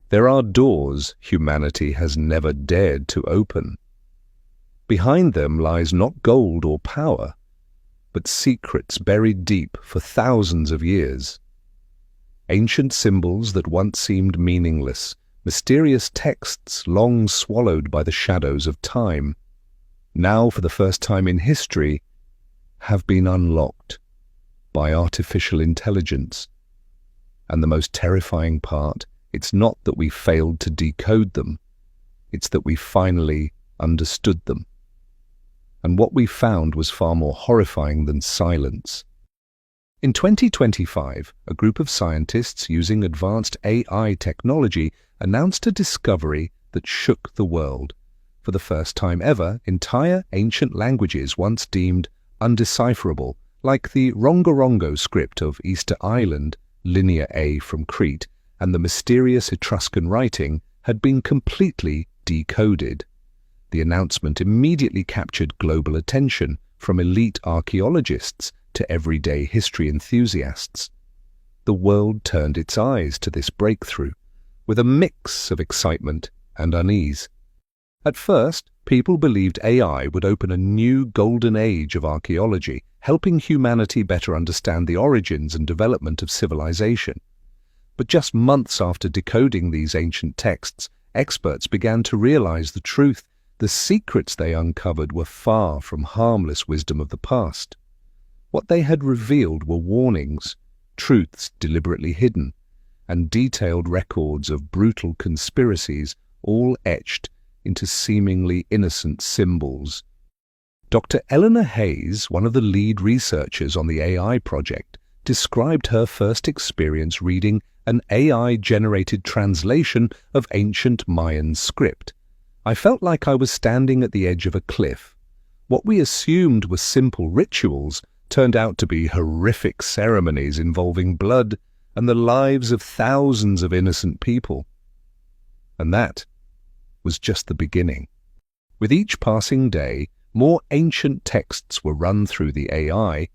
There are doors humanity has never dared to open. Behind them lies not gold or power, but secrets buried deep for thousands of years. Ancient symbols that once seemed meaningless, mysterious texts long swallowed by the shadows of time, now for the first time in history, have been unlocked by artificial intelligence. And the most terrifying part, it's not that we failed to decode them, it's that we finally understood them. And what we found was far more horrifying than silence. In 2025, a group of scientists using advanced AI technology announced a discovery that shook the world. For the first time ever, entire ancient languages once deemed undecipherable, like the Rongorongo script of Easter Island, Linear A from Crete, and the mysterious Etruscan writing, had been completely decoded. The announcement immediately captured global attention, from elite archaeologists to everyday history enthusiasts. The world turned its eyes to this breakthrough, with a mix of excitement and unease. At first, people believed AI would open a new golden age of archaeology, helping humanity better understand the origins and development of civilization. But just months after decoding these ancient texts, experts began to realize the truth. The secrets they uncovered were far from harmless wisdom of the past. What they had revealed were warnings, truths deliberately hidden, and detailed records of brutal conspiracies, all etched into seemingly innocent symbols. Dr. Eleanor Hayes, one of the lead researchers on the AI project, described her first experience reading an AI-generated translation of ancient Mayan script. I felt like I was standing at the edge of a cliff. What we assumed were simple rituals turned out to be horrific ceremonies involving blood and the lives of thousands of innocent people. And that was just the beginning. With each passing day, more ancient texts were run through the AI,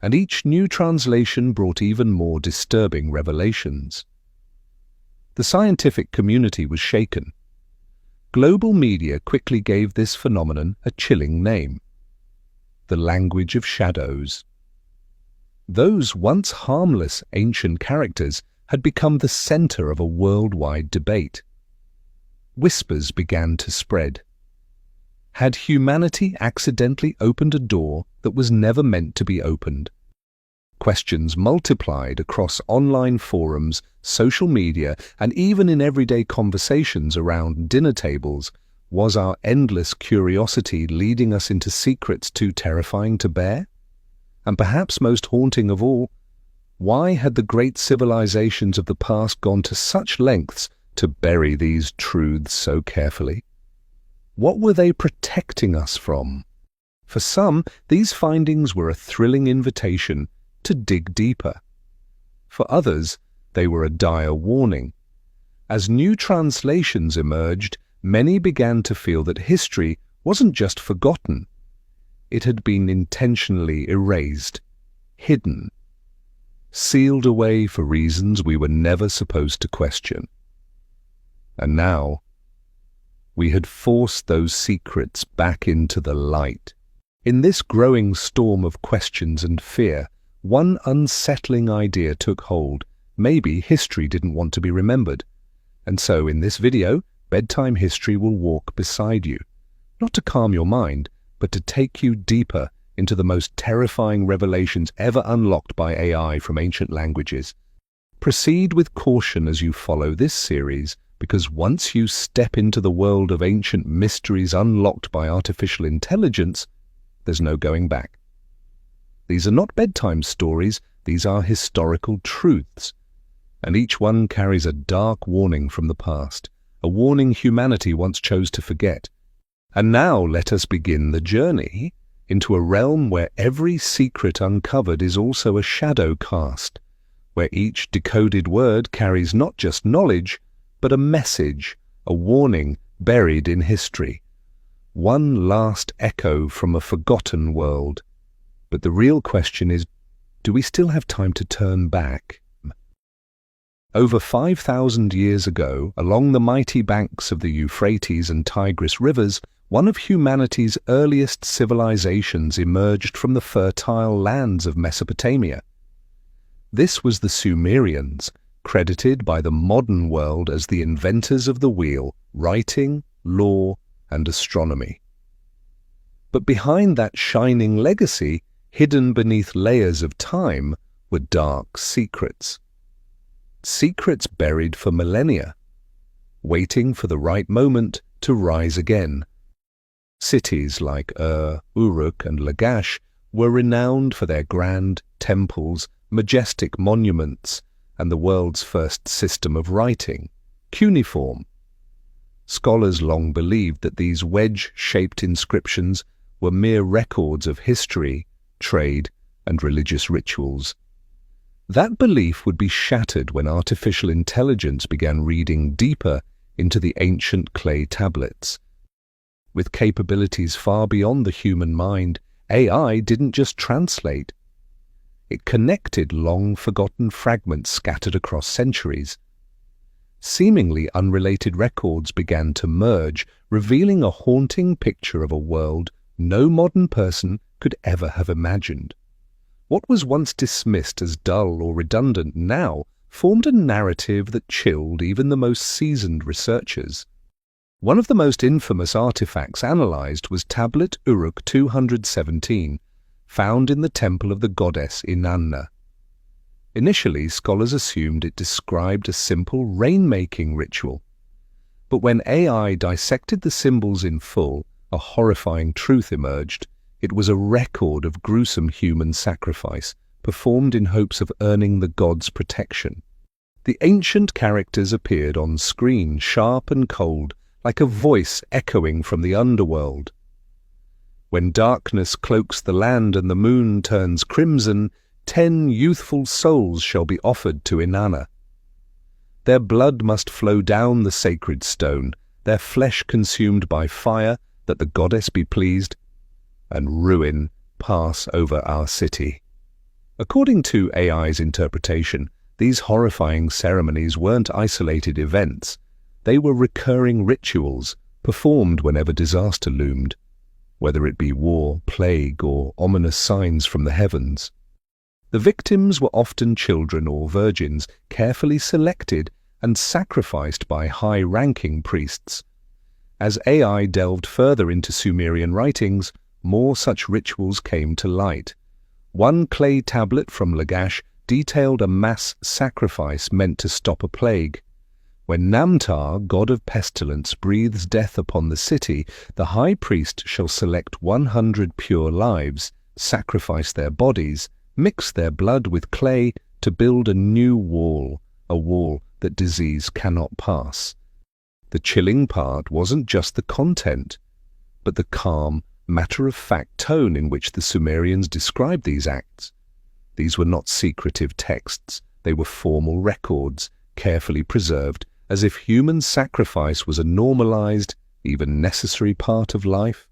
and each new translation brought even more disturbing revelations. The scientific community was shaken. Global media quickly gave this phenomenon a chilling name: the language of shadows. Those once harmless ancient characters had become the center of a worldwide debate. Whispers began to spread. Had humanity accidentally opened a door that was never meant to be opened? Questions multiplied across online forums, social media, and even in everyday conversations around dinner tables. Was our endless curiosity leading us into secrets too terrifying to bear? And perhaps most haunting of all, why had the great civilizations of the past gone to such lengths to bury these truths so carefully? What were they protecting us from? For some, these findings were a thrilling invitation to dig deeper. For others, they were a dire warning. As new translations emerged, many began to feel that history wasn't just forgotten. It had been intentionally erased, hidden, sealed away for reasons we were never supposed to question. And now, we had forced those secrets back into the light. In this growing storm of questions and fear, one unsettling idea took hold. Maybe history didn't want to be remembered. And so in this video, Bedtime History will walk beside you, not to calm your mind, but to take you deeper into the most terrifying revelations ever unlocked by AI from ancient languages. Proceed with caution as you follow this series, because once you step into the world of ancient mysteries unlocked by artificial intelligence, there's no going back. These are not bedtime stories, these are historical truths, and each one carries a dark warning from the past, a warning humanity once chose to forget. And now let us begin the journey into a realm where every secret uncovered is also a shadow cast, where each decoded word carries not just knowledge, but a message, a warning buried in history. One last echo from a forgotten world. But the real question is, do we still have time to turn back? Over 5,000 years ago, along the mighty banks of the Euphrates and Tigris rivers, one of humanity's earliest civilizations emerged from the fertile lands of Mesopotamia. This was the Sumerians, credited by the modern world as the inventors of the wheel, writing, law, and astronomy. But behind that shining legacy, hidden beneath layers of time, were dark secrets. Secrets buried for millennia, waiting for the right moment to rise again. Cities like Uruk, and Lagash were renowned for their grand temples, majestic monuments, and the world's first system of writing, cuneiform. Scholars long believed that these wedge-shaped inscriptions were mere records of history, trade, and religious rituals. That belief would be shattered when artificial intelligence began reading deeper into the ancient clay tablets. With capabilities far beyond the human mind, AI didn't just translate. It connected long-forgotten fragments scattered across centuries. Seemingly unrelated records began to merge, revealing a haunting picture of a world no modern person could ever have imagined. What was once dismissed as dull or redundant now formed a narrative that chilled even the most seasoned researchers. One of the most infamous artifacts analyzed was Tablet Uruk 217, found in the temple of the goddess Inanna. Initially, scholars assumed it described a simple rain-making ritual. But when AI dissected the symbols in full, a horrifying truth emerged. It was a record of gruesome human sacrifice, performed in hopes of earning the gods' protection. The ancient characters appeared on screen, sharp and cold, like a voice echoing from the underworld. When darkness cloaks the land and the moon turns crimson, 10 youthful souls shall be offered to Inanna. Their blood must flow down the sacred stone, their flesh consumed by fire, that the goddess be pleased, and ruin pass over our city. According to AI's interpretation, these horrifying ceremonies weren't isolated events. They were recurring rituals, performed whenever disaster loomed, whether it be war, plague, or ominous signs from the heavens. The victims were often children or virgins, carefully selected and sacrificed by high-ranking priests. As AI delved further into Sumerian writings, more such rituals came to light. One clay tablet from Lagash detailed a mass sacrifice meant to stop a plague. When Namtar, god of pestilence, breathes death upon the city, the high priest shall select 100 pure lives, sacrifice their bodies, mix their blood with clay to build a new wall, a wall that disease cannot pass. The chilling part wasn't just the content, but the calm, matter-of-fact tone in which the Sumerians described these acts. These were not secretive texts, they were formal records, carefully preserved, as if human sacrifice was a normalized, even necessary part of life.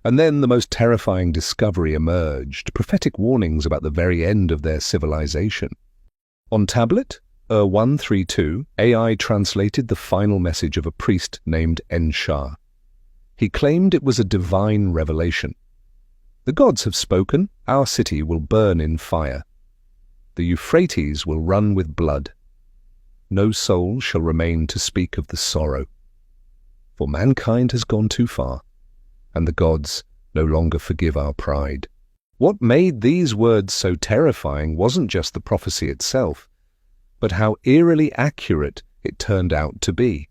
And then the most terrifying discovery emerged, prophetic warnings about the very end of their civilization. On tablet, 132, AI translated the final message of a priest named Enshar. He claimed it was a divine revelation. The gods have spoken, our city will burn in fire. The Euphrates will run with blood. No soul shall remain to speak of the sorrow. For mankind has gone too far, and the gods no longer forgive our pride. What made these words so terrifying wasn't just the prophecy itself, but how eerily accurate it turned out to be.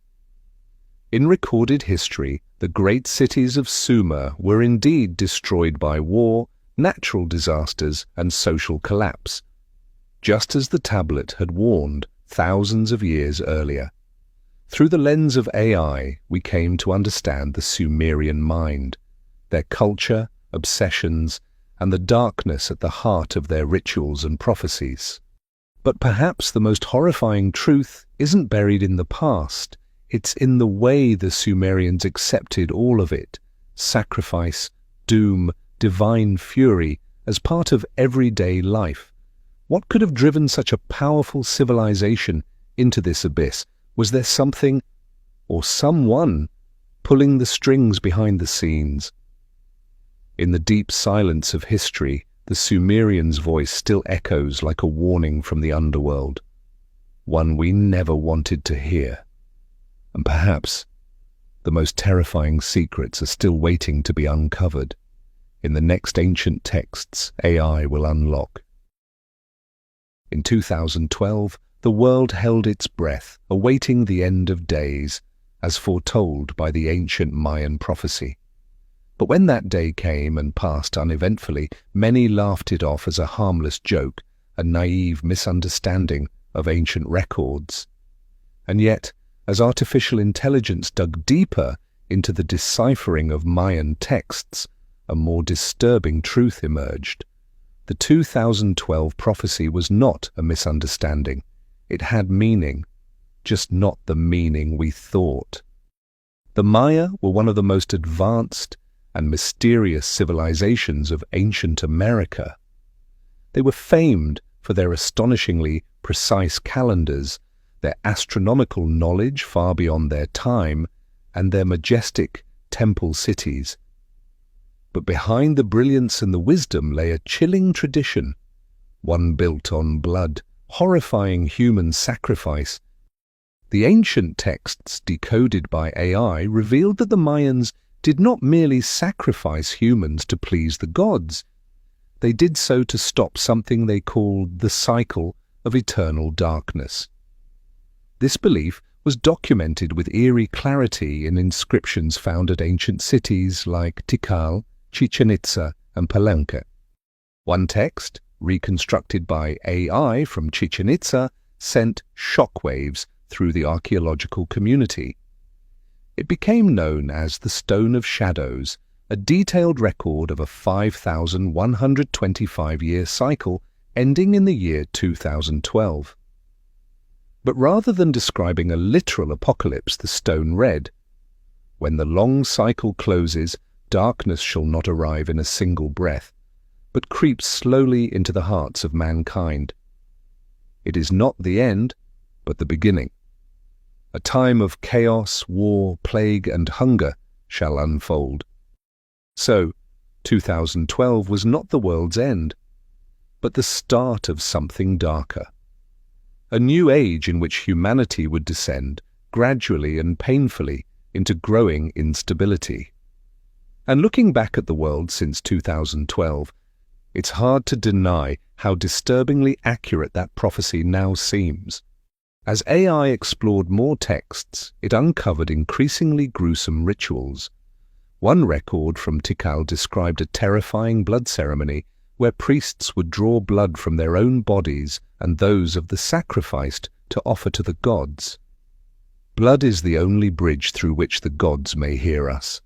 In recorded history, the great cities of Sumer were indeed destroyed by war, natural disasters, and social collapse, just as the tablet had warned thousands of years earlier. Through the lens of AI, we came to understand the Sumerian mind, their culture, obsessions, and the darkness at the heart of their rituals and prophecies. But perhaps the most horrifying truth isn't buried in the past. It's in the way the Sumerians accepted all of it, sacrifice, doom, divine fury, as part of everyday life. What could have driven such a powerful civilization into this abyss? Was there something, or someone, pulling the strings behind the scenes? In the deep silence of history, the Sumerians' voice still echoes like a warning from the underworld, one we never wanted to hear. And perhaps the most terrifying secrets are still waiting to be uncovered in the next ancient texts AI will unlock. In 2012, the world held its breath, awaiting the end of days, as foretold by the ancient Mayan prophecy. But when that day came and passed uneventfully, many laughed it off as a harmless joke, a naive misunderstanding of ancient records. And yet, as artificial intelligence dug deeper into the deciphering of Mayan texts, a more disturbing truth emerged. The 2012 prophecy was not a misunderstanding. It had meaning, just not the meaning we thought. The Maya were one of the most advanced and mysterious civilizations of ancient America. They were famed for their astonishingly precise calendars, their astronomical knowledge far beyond their time, and their majestic temple cities. But behind the brilliance and the wisdom lay a chilling tradition, one built on blood, horrifying human sacrifice. The ancient texts decoded by AI revealed that the Mayans did not merely sacrifice humans to please the gods. They did so to stop something they called the cycle of eternal darkness. This belief was documented with eerie clarity in inscriptions found at ancient cities like Tikal, Chichen Itza, and Palenque. One text, reconstructed by AI from Chichen Itza, sent shockwaves through the archaeological community. It became known as the Stone of Shadows, a detailed record of a 5,125-year cycle ending in the year 2012. But rather than describing a literal apocalypse, the stone read, "When the long cycle closes, darkness shall not arrive in a single breath, but creep slowly into the hearts of mankind. It is not the end, but the beginning. A time of chaos, war, plague, and hunger shall unfold." So, 2012 was not the world's end, but the start of something darker. A new age in which humanity would descend, gradually and painfully, into growing instability. And looking back at the world since 2012, it's hard to deny how disturbingly accurate that prophecy now seems. As AI explored more texts, it uncovered increasingly gruesome rituals. One record from Tikal described a terrifying blood ceremony where priests would draw blood from their own bodies and those of the sacrificed to offer to the gods. Blood is the only bridge through which the gods may hear us.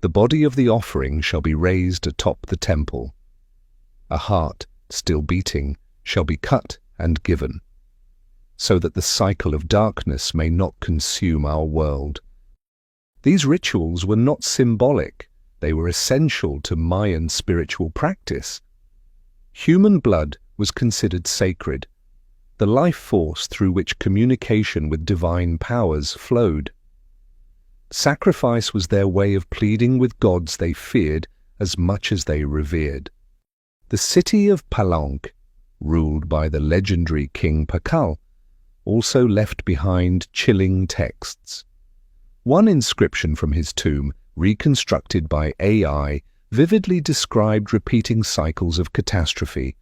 The body of the offering shall be raised atop the temple. A heart, still beating, shall be cut and given, so that the cycle of darkness may not consume our world. These rituals were not symbolic, they were essential to Mayan spiritual practice. Human blood was considered sacred, the life force through which communication with divine powers flowed. Sacrifice was their way of pleading with gods they feared as much as they revered. The city of Palenque, ruled by the legendary King Pakal, also left behind chilling texts. One inscription from his tomb, reconstructed by AI, vividly described repeating cycles of catastrophe.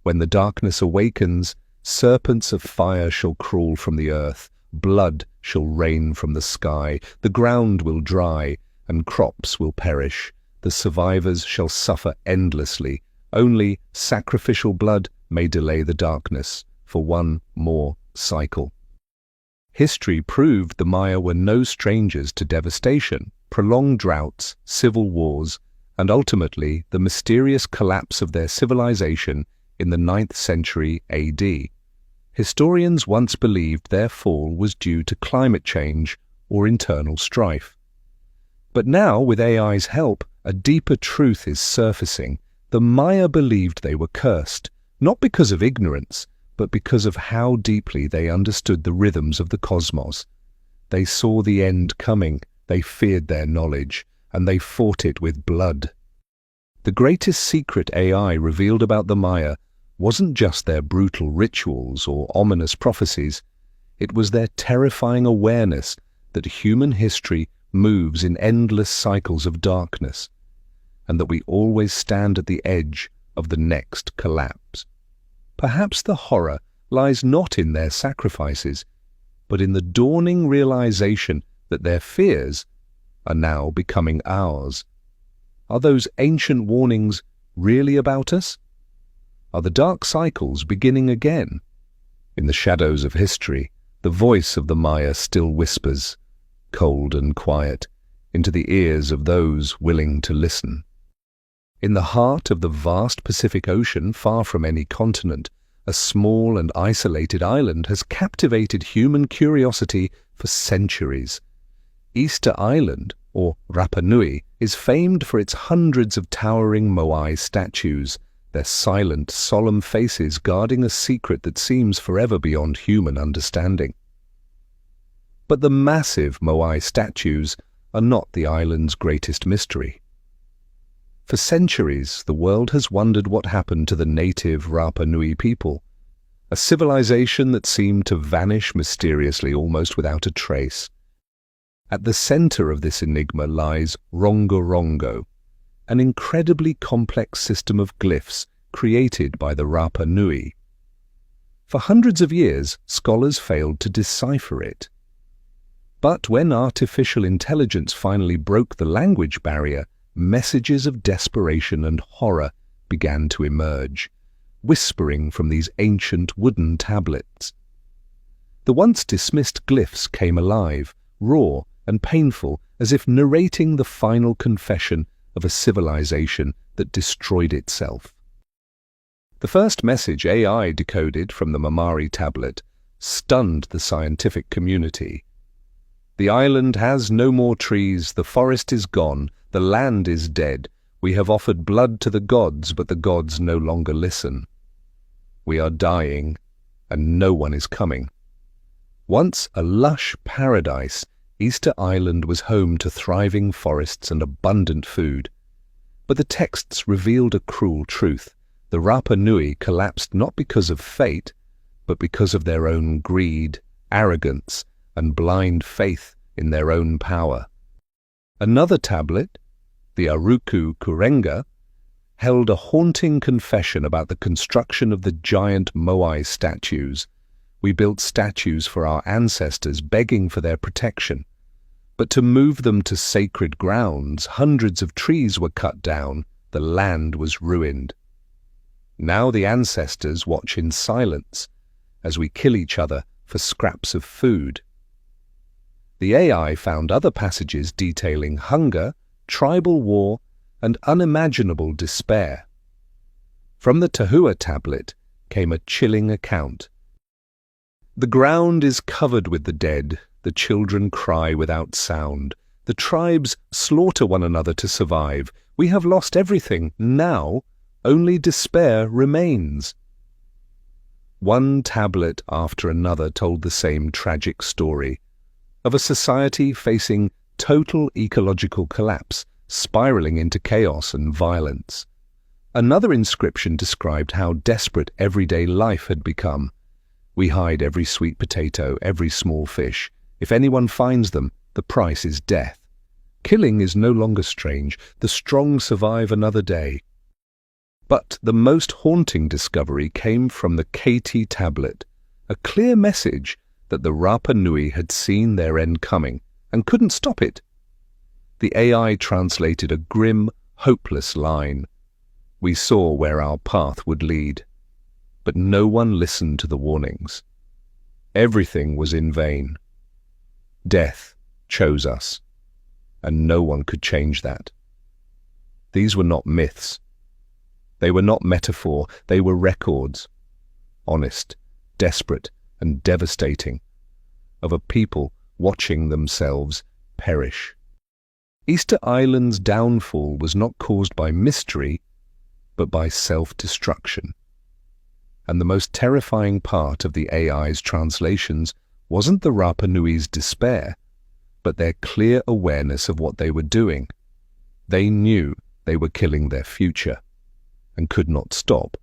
When the darkness awakens, serpents of fire shall crawl from the earth, blood shall rain from the sky, the ground will dry, and crops will perish. The survivors shall suffer endlessly. Only sacrificial blood may delay the darkness for one more cycle. History proved the Maya were no strangers to devastation, prolonged droughts, civil wars, and ultimately the mysterious collapse of their civilization in the 9th century AD. Historians once believed their fall was due to climate change or internal strife. But now, with AI's help, a deeper truth is surfacing. The Maya believed they were cursed, not because of ignorance, but because of how deeply they understood the rhythms of the cosmos. They saw the end coming, they feared their knowledge, and they fought it with blood. The greatest secret AI revealed about the Maya wasn't just their brutal rituals or ominous prophecies. It was their terrifying awareness that human history moves in endless cycles of darkness, and that we always stand at the edge of the next collapse. Perhaps the horror lies not in their sacrifices, but in the dawning realization that their fears are now becoming ours. Are those ancient warnings really about us? Are the dark cycles beginning again? In the shadows of history, the voice of the Maya still whispers, cold and quiet, into the ears of those willing to listen. In the heart of the vast Pacific Ocean, far from any continent, a small and isolated island has captivated human curiosity for centuries. Easter Island, or Rapa Nui, is famed for its hundreds of towering moai statues, their silent, solemn faces guarding a secret that seems forever beyond human understanding. But the massive moai statues are not the island's greatest mystery. For centuries, the world has wondered what happened to the native Rapa Nui people, a civilization that seemed to vanish mysteriously almost without a trace. At the center of this enigma lies Rongorongo, an incredibly complex system of glyphs created by the Rapa Nui. For hundreds of years, scholars failed to decipher it. But when artificial intelligence finally broke the language barrier, messages of desperation and horror began to emerge, whispering from these ancient wooden tablets. The once dismissed glyphs came alive, raw and painful, as if narrating the final confession of a civilization that destroyed itself. The first message AI decoded from the Mamari tablet stunned the scientific community. The island has no more trees, the forest is gone, the land is dead. We have offered blood to the gods, but the gods no longer listen. We are dying, and no one is coming. Once a lush paradise, Easter Island was home to thriving forests and abundant food. But the texts revealed a cruel truth. The Rapa Nui collapsed not because of fate, but because of their own greed, arrogance, and blind faith in their own power. Another tablet, the Aruku Kurenga, held a haunting confession about the construction of the giant moai statues. We built statues for our ancestors, begging for their protection. But to move them to sacred grounds, hundreds of trees were cut down, the land was ruined. Now the ancestors watch in silence as we kill each other for scraps of food. The AI found other passages detailing hunger, tribal war, and unimaginable despair. From the Tahua tablet came a chilling account. The ground is covered with the dead, the children cry without sound, the tribes slaughter one another to survive. We have lost everything. Now only despair remains. One tablet after another told the same tragic story of a society facing total ecological collapse, spiraling into chaos and violence. Another inscription described how desperate everyday life had become. We hide every sweet potato, every small fish. If anyone finds them, the price is death. Killing is no longer strange. The strong survive another day. But the most haunting discovery came from the KT tablet, a clear message that the Rapa Nui had seen their end coming and couldn't stop it. The AI translated a grim, hopeless line. We saw where our path would lead, but no one listened to the warnings. Everything was in vain. Death chose us, and no one could change that. These were not myths. They were not metaphor, they were records, honest, desperate, and devastating, of a people watching themselves perish. Easter Island's downfall was not caused by mystery, but by self-destruction. And the most terrifying part of the AI's translations wasn't the Rapa Nui's despair, but their clear awareness of what they were doing. They knew they were killing their future and could not stop.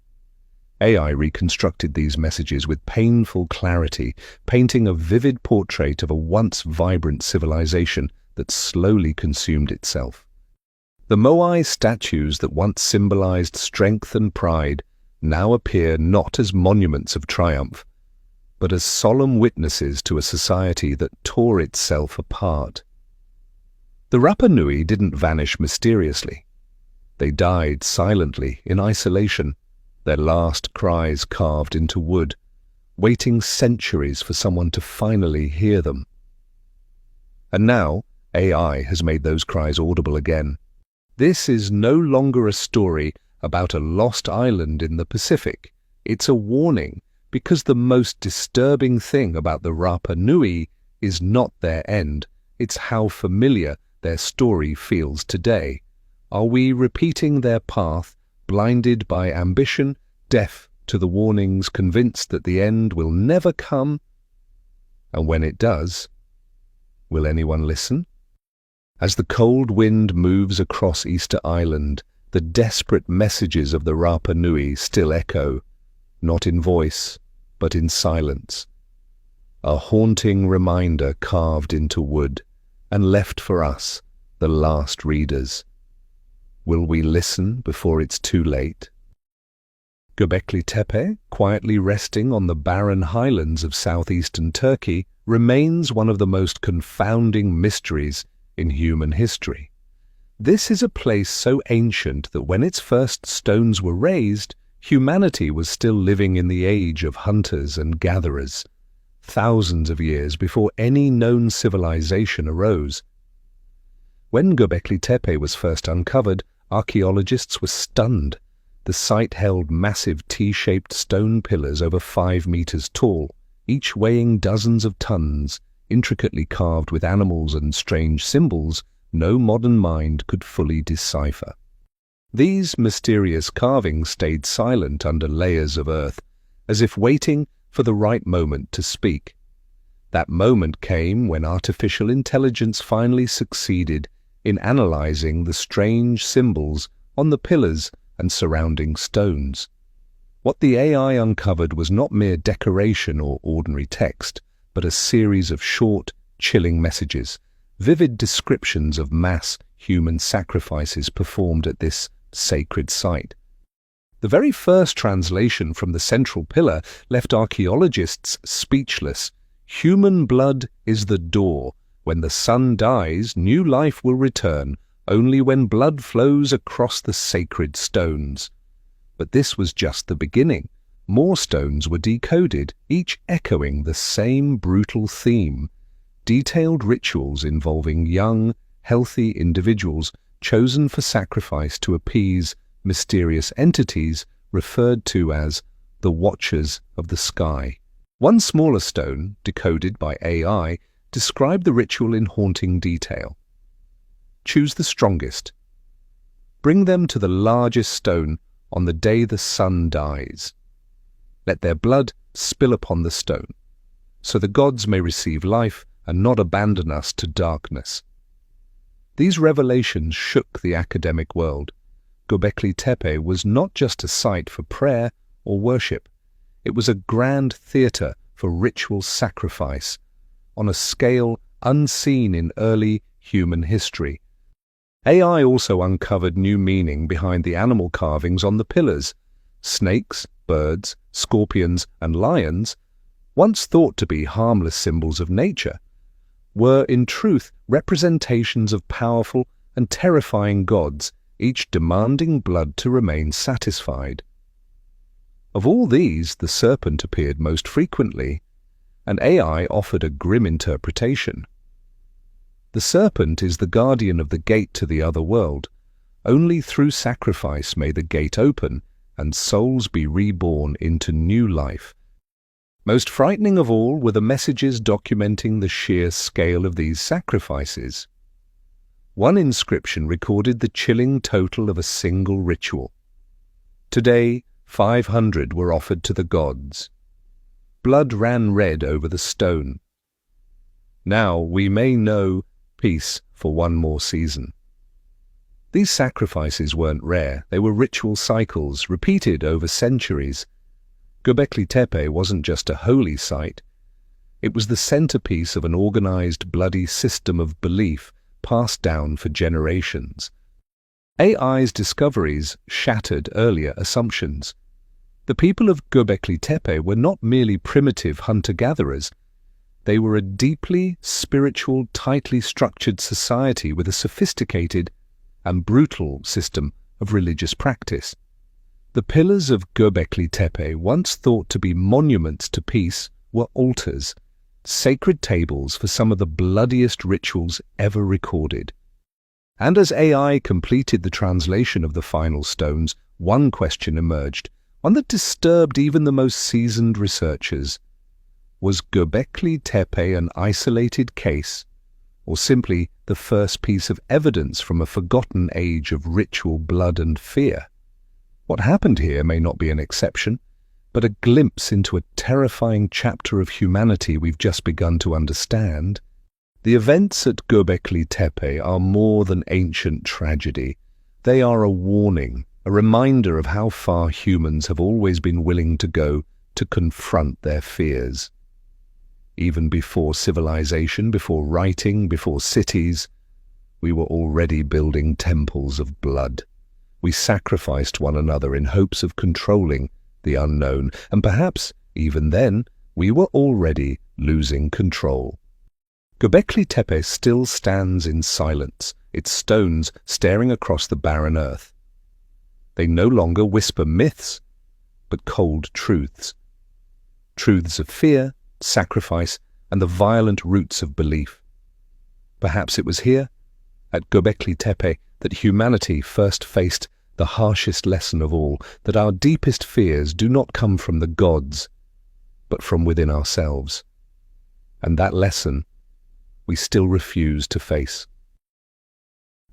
AI reconstructed these messages with painful clarity, painting a vivid portrait of a once vibrant civilization that slowly consumed itself. The Moai statues that once symbolized strength and pride now appear not as monuments of triumph, but as solemn witnesses to a society that tore itself apart. The Rapa Nui didn't vanish mysteriously. They died silently in isolation, their last cries carved into wood, waiting centuries for someone to finally hear them. And now, AI has made those cries audible again. This is no longer a story about a lost island in the Pacific. It's a warning, because the most disturbing thing about the Rapa Nui is not their end, it's how familiar their story feels today. Are we repeating their path, blinded by ambition, deaf to the warnings, convinced that the end will never come? And when it does, will anyone listen? As the cold wind moves across Easter Island, the desperate messages of the Rapa Nui still echo, not in voice, but in silence. A haunting reminder carved into wood and left for us, the last readers. Will we listen before it's too late? Göbekli Tepe, quietly resting on the barren highlands of southeastern Turkey, remains one of the most confounding mysteries in human history. This is a place so ancient that when its first stones were raised, humanity was still living in the age of hunters and gatherers, thousands of years before any known civilization arose. When Göbekli Tepe was first uncovered, archaeologists were stunned. The site held massive T-shaped stone pillars over 5 meters tall, each weighing dozens of tons, intricately carved with animals and strange symbols no modern mind could fully decipher. These mysterious carvings stayed silent under layers of earth, as if waiting for the right moment to speak. That moment came when artificial intelligence finally succeeded in analyzing the strange symbols on the pillars and surrounding stones. What the AI uncovered was not mere decoration or ordinary text, but a series of short, chilling messages, vivid descriptions of mass human sacrifices performed at this sacred site. The very first translation from the central pillar left archaeologists speechless. Human blood is the door. When the sun dies, new life will return, only when blood flows across the sacred stones. But this was just the beginning. More stones were decoded, each echoing the same brutal theme. Detailed rituals involving young, healthy individuals chosen for sacrifice to appease mysterious entities referred to as the Watchers of the Sky. One smaller stone, decoded by AI, described the ritual in haunting detail. Choose the strongest. Bring them to the largest stone on the day the sun dies. Let their blood spill upon the stone, so the gods may receive life and not abandon us to darkness. These revelations shook the academic world. Göbekli Tepe was not just a site for prayer or worship. It was a grand theatre for ritual sacrifice, on a scale unseen in early human history. AI also uncovered new meaning behind the animal carvings on the pillars. Snakes, birds, scorpions, and lions, once thought to be harmless symbols of nature, were in truth representations of powerful and terrifying gods, each demanding blood to remain satisfied. Of all these, the serpent appeared most frequently, and AI offered a grim interpretation. The serpent is the guardian of the gate to the other world. Only through sacrifice may the gate open and souls be reborn into new life. Most frightening of all were the messages documenting the sheer scale of these sacrifices. One inscription recorded the chilling total of a single ritual. Today, 500 were offered to the gods. Blood ran red over the stone. Now we may know peace for one more season. These sacrifices weren't rare. They were ritual cycles, repeated over centuries. Göbekli Tepe wasn't just a holy site. It was the centerpiece of an organized, bloody system of belief passed down for generations. AI's discoveries shattered earlier assumptions. The people of Göbekli Tepe were not merely primitive hunter-gatherers. They were a deeply spiritual, tightly structured society with a sophisticated and brutal system of religious practice. The pillars of Göbekli Tepe, once thought to be monuments to peace, were altars, sacred tables for some of the bloodiest rituals ever recorded. And as AI completed the translation of the final stones, one question emerged, one that disturbed even the most seasoned researchers. Was Göbekli Tepe an isolated case, or simply the first piece of evidence from a forgotten age of ritual blood and fear? What happened here may not be an exception, but a glimpse into a terrifying chapter of humanity we've just begun to understand. The events at Göbekli Tepe are more than ancient tragedy. They are a warning, a reminder of how far humans have always been willing to go to confront their fears. Even before civilization, before writing, before cities, we were already building temples of blood. We sacrificed one another in hopes of controlling the unknown, and perhaps, even then, we were already losing control. Göbekli Tepe still stands in silence, its stones staring across the barren earth. They no longer whisper myths, but cold truths. Truths of fear, sacrifice, and the violent roots of belief. Perhaps it was here, at Göbekli Tepe, that humanity first faced the harshest lesson of all, that our deepest fears do not come from the gods, but from within ourselves. And that lesson we still refuse to face.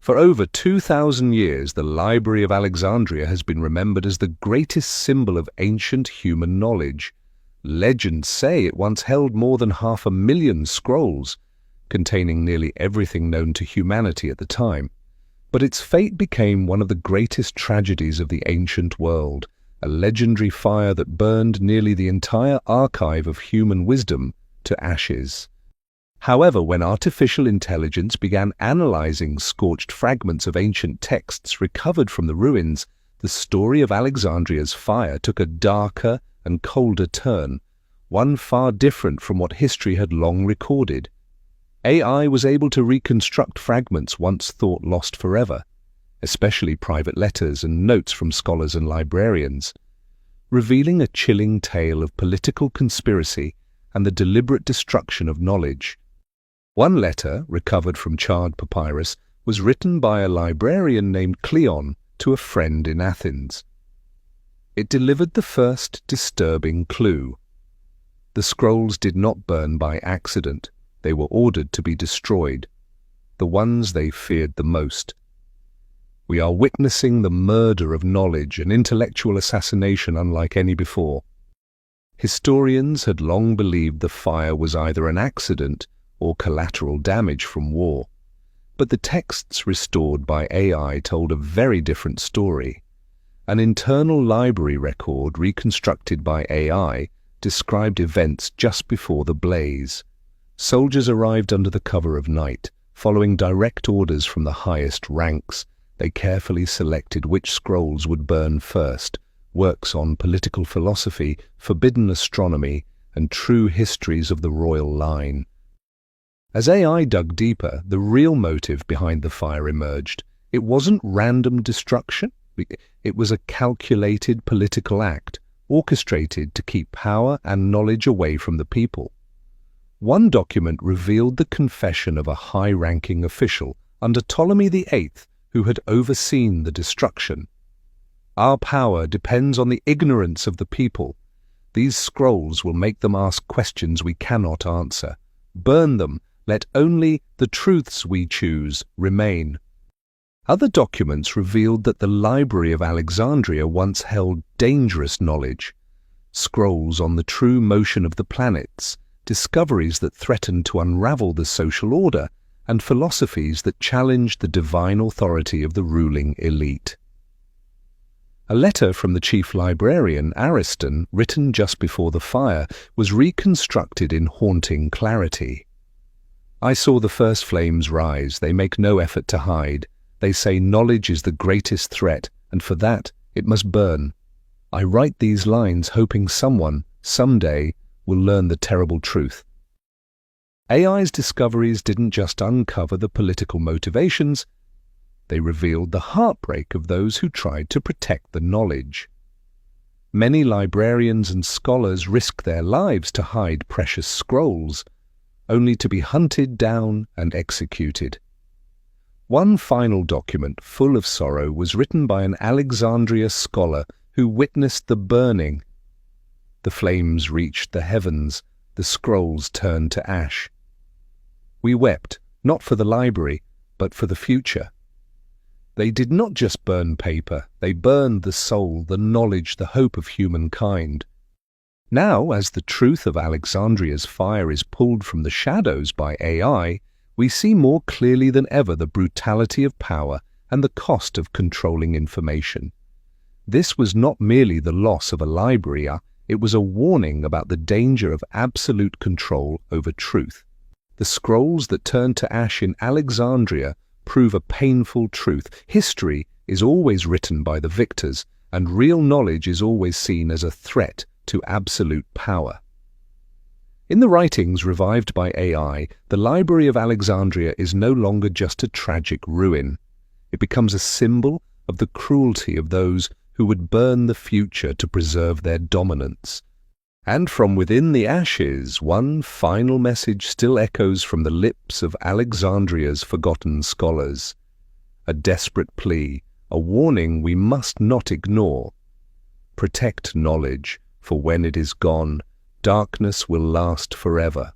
For over 2,000 years, the Library of Alexandria has been remembered as the greatest symbol of ancient human knowledge. Legends say it once held more than 500,000 scrolls, containing nearly everything known to humanity at the time. But its fate became one of the greatest tragedies of the ancient world, a legendary fire that burned nearly the entire archive of human wisdom to ashes. However, when artificial intelligence began analyzing scorched fragments of ancient texts recovered from the ruins, the story of Alexandria's fire took a darker and colder turn, one far different from what history had long recorded. AI was able to reconstruct fragments once thought lost forever, especially private letters and notes from scholars and librarians, revealing a chilling tale of political conspiracy and the deliberate destruction of knowledge. One letter, recovered from charred papyrus, was written by a librarian named Cleon to a friend in Athens. It delivered the first disturbing clue. The scrolls did not burn by accident. They were ordered to be destroyed, the ones they feared the most. We are witnessing the murder of knowledge, an intellectual assassination unlike any before. Historians had long believed the fire was either an accident or collateral damage from war. But the texts restored by AI told a very different story. An internal library record reconstructed by AI described events just before the blaze. Soldiers arrived under the cover of night, following direct orders from the highest ranks. They carefully selected which scrolls would burn first, works on political philosophy, forbidden astronomy, and true histories of the royal line. As AI dug deeper, the real motive behind the fire emerged. It wasn't random destruction. It was a calculated political act, orchestrated to keep power and knowledge away from the people. One document revealed the confession of a high-ranking official under Ptolemy VIII who had overseen the destruction. Our power depends on the ignorance of the people. These scrolls will make them ask questions we cannot answer. Burn them. Let only the truths we choose remain. Other documents revealed that the Library of Alexandria once held dangerous knowledge, scrolls on the true motion of the planets, discoveries that threatened to unravel the social order, and philosophies that challenged the divine authority of the ruling elite. A letter from the chief librarian, Ariston, written just before the fire, was reconstructed in haunting clarity. "I saw the first flames rise. They make no effort to hide. They say knowledge is the greatest threat, and for that it must burn. I write these lines hoping someone, someday, will learn the terrible truth." AI's discoveries didn't just uncover the political motivations, they revealed the heartbreak of those who tried to protect the knowledge. Many librarians and scholars risk their lives to hide precious scrolls, only to be hunted down and executed. One final document full of sorrow was written by an Alexandria scholar who witnessed the burning. The flames reached the heavens, the scrolls turned to ash. "We wept, not for the library, but for the future." They did not just burn paper, they burned the soul, the knowledge, the hope of humankind. Now, as the truth of Alexandria's fire is pulled from the shadows by AI, we see more clearly than ever the brutality of power and the cost of controlling information. This was not merely the loss of a library, it was a warning about the danger of absolute control over truth. The scrolls that turned to ash in Alexandria prove a painful truth. History is always written by the victors, and real knowledge is always seen as a threat to absolute power. In the writings revived by AI, the Library of Alexandria is no longer just a tragic ruin. It becomes a symbol of the cruelty of those who would burn the future to preserve their dominance. And from within the ashes, one final message still echoes from the lips of Alexandria's forgotten scholars. A desperate plea, a warning we must not ignore. Protect knowledge, for when it is gone, darkness will last forever.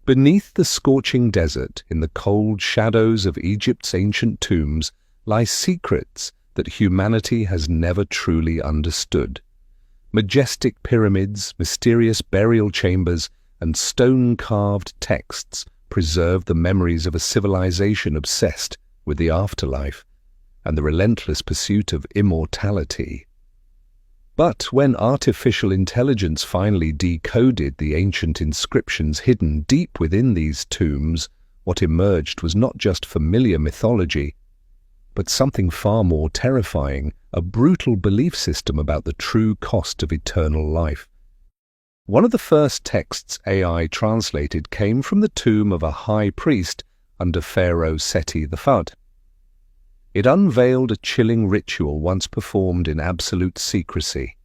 Beneath the scorching desert, in the cold shadows of Egypt's ancient tombs, lie secrets that humanity has never truly understood. Majestic pyramids, mysterious burial chambers, and stone-carved texts preserve the memories of a civilization obsessed with the afterlife and the relentless pursuit of immortality. But when artificial intelligence finally decoded the ancient inscriptions hidden deep within these tombs, what emerged was not just familiar mythology, but something far more terrifying, a brutal belief system about the true cost of eternal life. One of the first texts AI translated came from the tomb of a high priest under Pharaoh Seti I. It unveiled a chilling ritual once performed in absolute secrecy.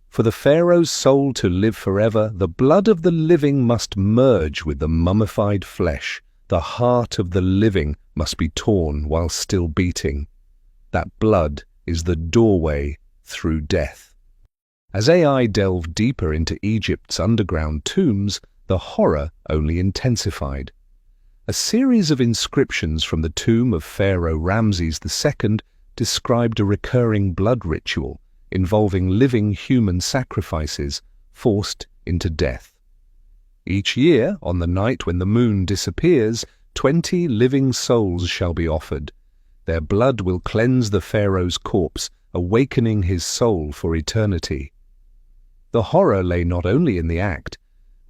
For the pharaoh's soul to live forever, the blood of the living must merge with the mummified flesh. The heart of the living must be torn while still beating. That blood is the doorway through death. As AI delved deeper into Egypt's underground tombs, the horror only intensified. A series of inscriptions from the tomb of Pharaoh Ramses II described a recurring blood ritual involving living human sacrifices forced into death. Each year, on the night when the moon disappears, 20 living souls shall be offered. Their blood will cleanse the pharaoh's corpse, awakening his soul for eternity. The horror lay not only in the act,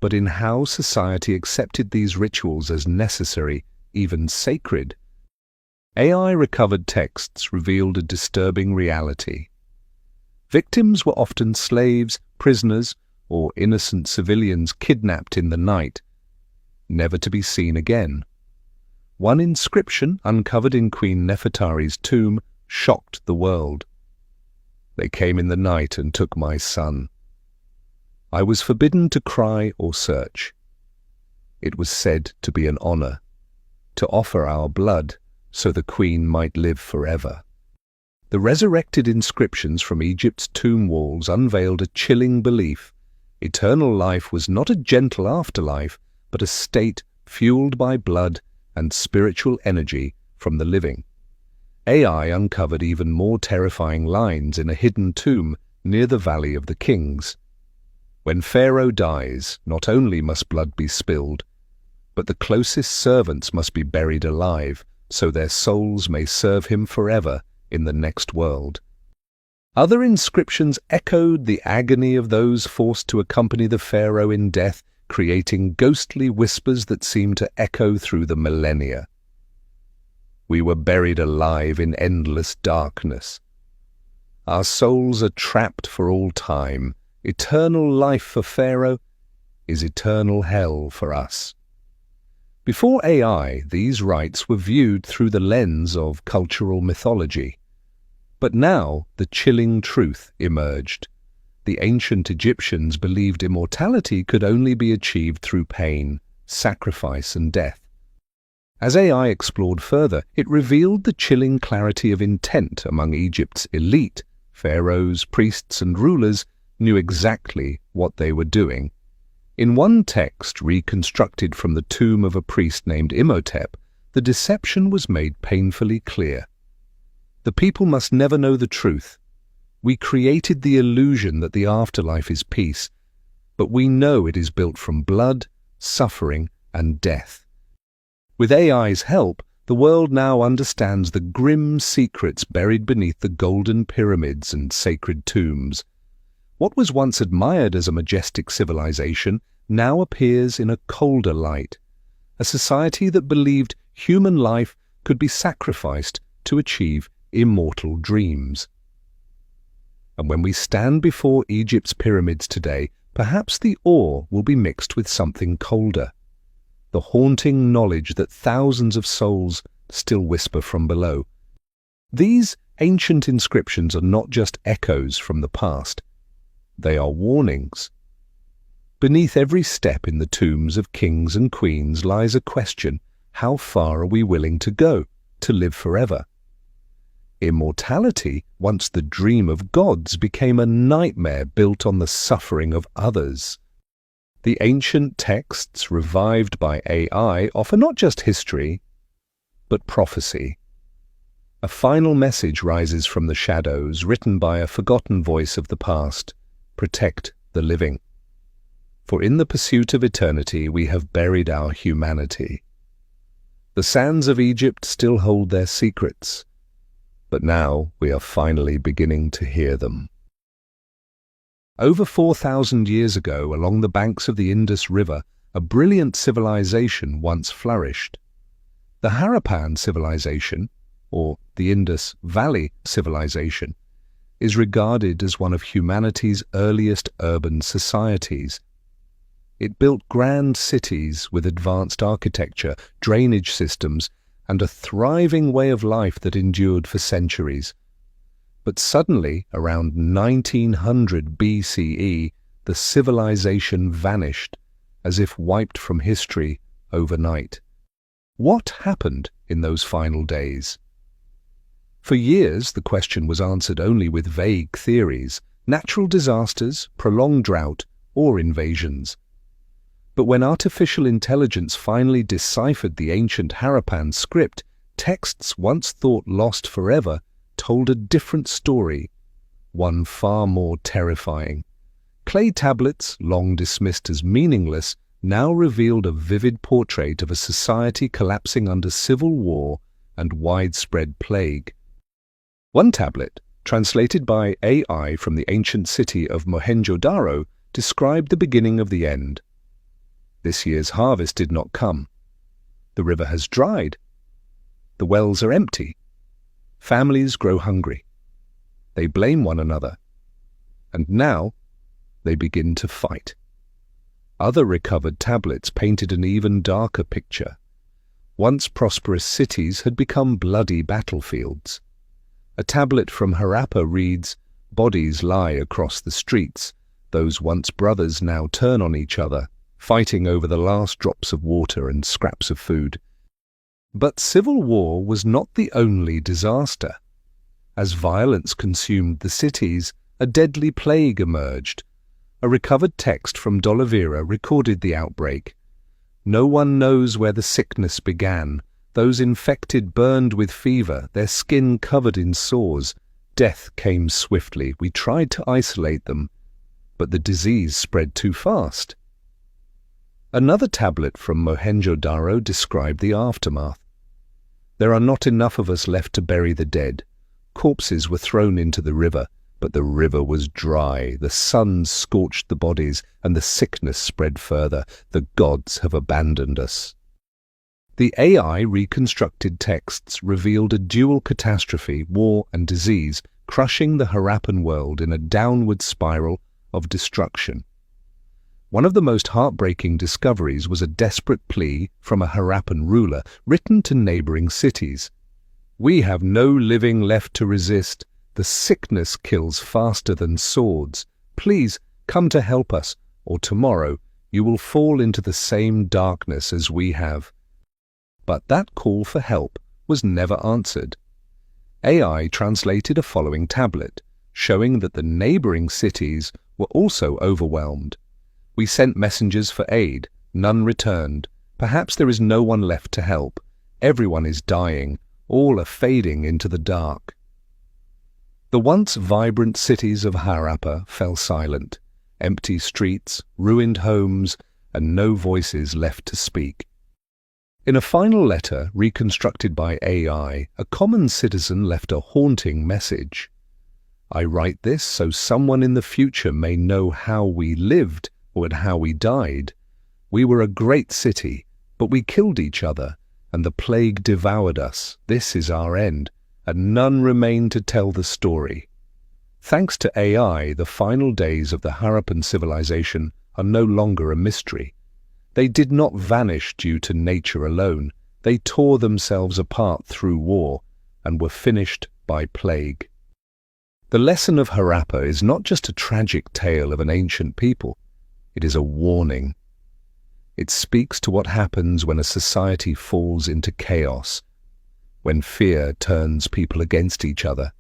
but in how society accepted these rituals as necessary, even sacred. AI-recovered texts revealed a disturbing reality. Victims were often slaves, prisoners, or innocent civilians kidnapped in the night, never to be seen again. One inscription uncovered in Queen Nefertari's tomb shocked the world. "They came in the night and took my son. I was forbidden to cry or search. It was said to be an honor, to offer our blood so the queen might live forever." The resurrected inscriptions from Egypt's tomb walls unveiled a chilling belief. Eternal life was not a gentle afterlife, but a state fueled by blood and spiritual energy from the living. AI uncovered even more terrifying lines in a hidden tomb near the Valley of the Kings. When Pharaoh dies, not only must blood be spilled, but the closest servants must be buried alive, so their souls may serve him forever in the next world. Other inscriptions echoed the agony of those forced to accompany the pharaoh in death, creating ghostly whispers that seemed to echo through the millennia. We were buried alive in endless darkness. Our souls are trapped for all time. Eternal life for Pharaoh is eternal hell for us. Before AI, these rites were viewed through the lens of cultural mythology. But now the chilling truth emerged. The ancient Egyptians believed immortality could only be achieved through pain, sacrifice, and death. As AI explored further, it revealed the chilling clarity of intent among Egypt's elite. Pharaohs, priests, and rulers knew exactly what they were doing. In one text reconstructed from the tomb of a priest named Imhotep, the deception was made painfully clear. The people must never know the truth. We created the illusion that the afterlife is peace, but we know it is built from blood, suffering, and death. With AI's help, the world now understands the grim secrets buried beneath the golden pyramids and sacred tombs. What was once admired as a majestic civilization now appears in a colder light, a society that believed human life could be sacrificed to achieve immortal dreams. And when we stand before Egypt's pyramids today, perhaps the awe will be mixed with something colder, the haunting knowledge that thousands of souls still whisper from below. These ancient inscriptions are not just echoes from the past. They are warnings. Beneath every step in the tombs of kings and queens lies a question: how far are we willing to go to live forever? Immortality, once the dream of gods, became a nightmare built on the suffering of others. The ancient texts, revived by AI, offer not just history, but prophecy. A final message rises from the shadows, written by a forgotten voice of the past: protect the living. For in the pursuit of eternity we have buried our humanity. The sands of Egypt still hold their secrets, but now we are finally beginning to hear them. Over 4,000 years ago, along the banks of the Indus River, a brilliant civilization once flourished. The Harappan civilization, or the Indus Valley civilization, is regarded as one of humanity's earliest urban societies. It built grand cities with advanced architecture, drainage systems, and a thriving way of life that endured for centuries. But suddenly, around 1900 BCE, the civilization vanished, as if wiped from history overnight. What happened in those final days? For years, the question was answered only with vague theories: natural disasters, prolonged drought, or invasions. But when artificial intelligence finally deciphered the ancient Harappan script, texts once thought lost forever told a different story, one far more terrifying. Clay tablets, long dismissed as meaningless, now revealed a vivid portrait of a society collapsing under civil war and widespread plague. One tablet, translated by AI from the ancient city of Mohenjo-Daro, described the beginning of the end. This year's harvest did not come. The river has dried. The wells are empty. Families grow hungry. They blame one another. And now they begin to fight. Other recovered tablets painted an even darker picture. Once prosperous cities had become bloody battlefields. A tablet from Harappa reads, "Bodies lie across the streets. Those once brothers now turn on each other, fighting over the last drops of water and scraps of food." But civil war was not the only disaster. As violence consumed the cities, a deadly plague emerged. A recovered text from Dolavira recorded the outbreak. No one knows where the sickness began. Those infected burned with fever, their skin covered in sores. Death came swiftly. We tried to isolate them, but the disease spread too fast. Another tablet from Mohenjo-Daro described the aftermath. There are not enough of us left to bury the dead. Corpses were thrown into the river, but the river was dry. The sun scorched the bodies, and the sickness spread further. The gods have abandoned us. The AI reconstructed texts revealed a dual catastrophe, war and disease, crushing the Harappan world in a downward spiral of destruction. One of the most heartbreaking discoveries was a desperate plea from a Harappan ruler written to neighboring cities. "We have no living left to resist. The sickness kills faster than swords. Please come to help us, or tomorrow you will fall into the same darkness as we have." But that call for help was never answered. AI translated a following tablet, showing that the neighboring cities were also overwhelmed. "We sent messengers for aid. None returned. Perhaps there is no one left to help. Everyone is dying. All are fading into the dark." The once vibrant cities of Harappa fell silent. Empty streets, ruined homes, and no voices left to speak. In a final letter reconstructed by AI, a common citizen left a haunting message. "I write this so someone in the future may know how we lived or how we died. We were a great city, but we killed each other, and the plague devoured us. This is our end, and none remain to tell the story." Thanks to AI, the final days of the Harappan civilization are no longer a mystery. They did not vanish due to nature alone. They tore themselves apart through war and were finished by plague. The lesson of Harappa is not just a tragic tale of an ancient people. It is a warning. It speaks to what happens when a society falls into chaos, when fear turns people against each other,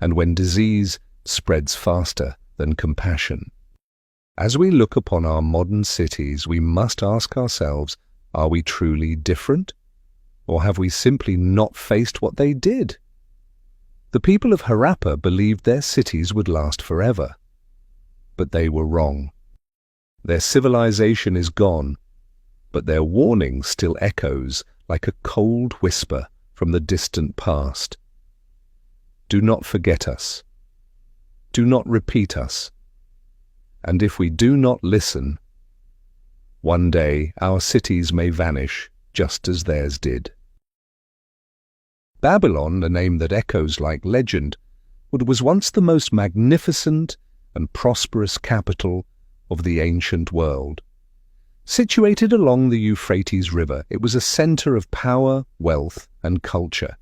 and when disease spreads faster than compassion. As we look upon our modern cities, we must ask ourselves, are we truly different? Or have we simply not faced what they did? The people of Harappa believed their cities would last forever. But they were wrong. Their civilization is gone, but their warning still echoes like a cold whisper from the distant past. Do not forget us. Do not repeat us. And if we do not listen, one day our cities may vanish just as theirs did. Babylon, a name that echoes like legend, was once the most magnificent and prosperous capital of the ancient world. Situated along the Euphrates River, it was a center of power, wealth, and culture.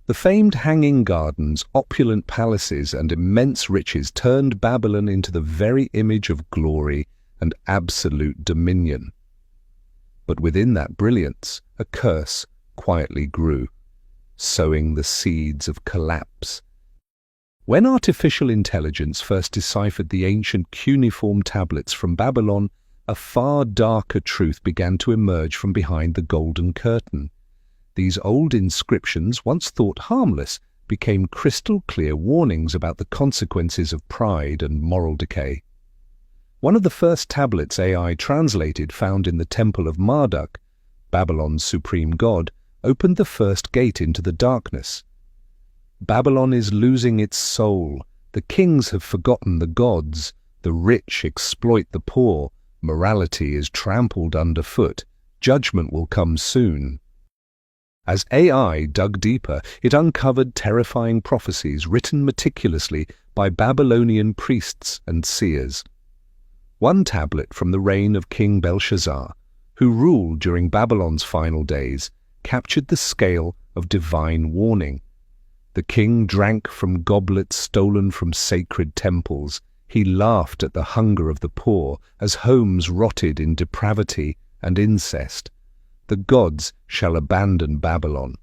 The famed hanging gardens, opulent palaces, and immense riches turned Babylon into the very image of glory and absolute dominion. But within that brilliance, a curse quietly grew, sowing the seeds of collapse. When artificial intelligence first deciphered the ancient cuneiform tablets from Babylon, a far darker truth began to emerge from behind the golden curtain. These old inscriptions, once thought harmless, became crystal-clear warnings about the consequences of pride and moral decay. One of the first tablets AI translated, found in the Temple of Marduk, Babylon's supreme god, opened the first gate into the darkness. Babylon is losing its soul. The kings have forgotten the gods. The rich exploit the poor. Morality is trampled underfoot. Judgment will come soon. As AI dug deeper, it uncovered terrifying prophecies written meticulously by Babylonian priests and seers. One tablet from the reign of King Belshazzar, who ruled during Babylon's final days, captured the scale of divine warning. The king drank from goblets stolen from sacred temples. He laughed at the hunger of the poor as homes rotted in depravity and incest. The gods shall abandon Babylon.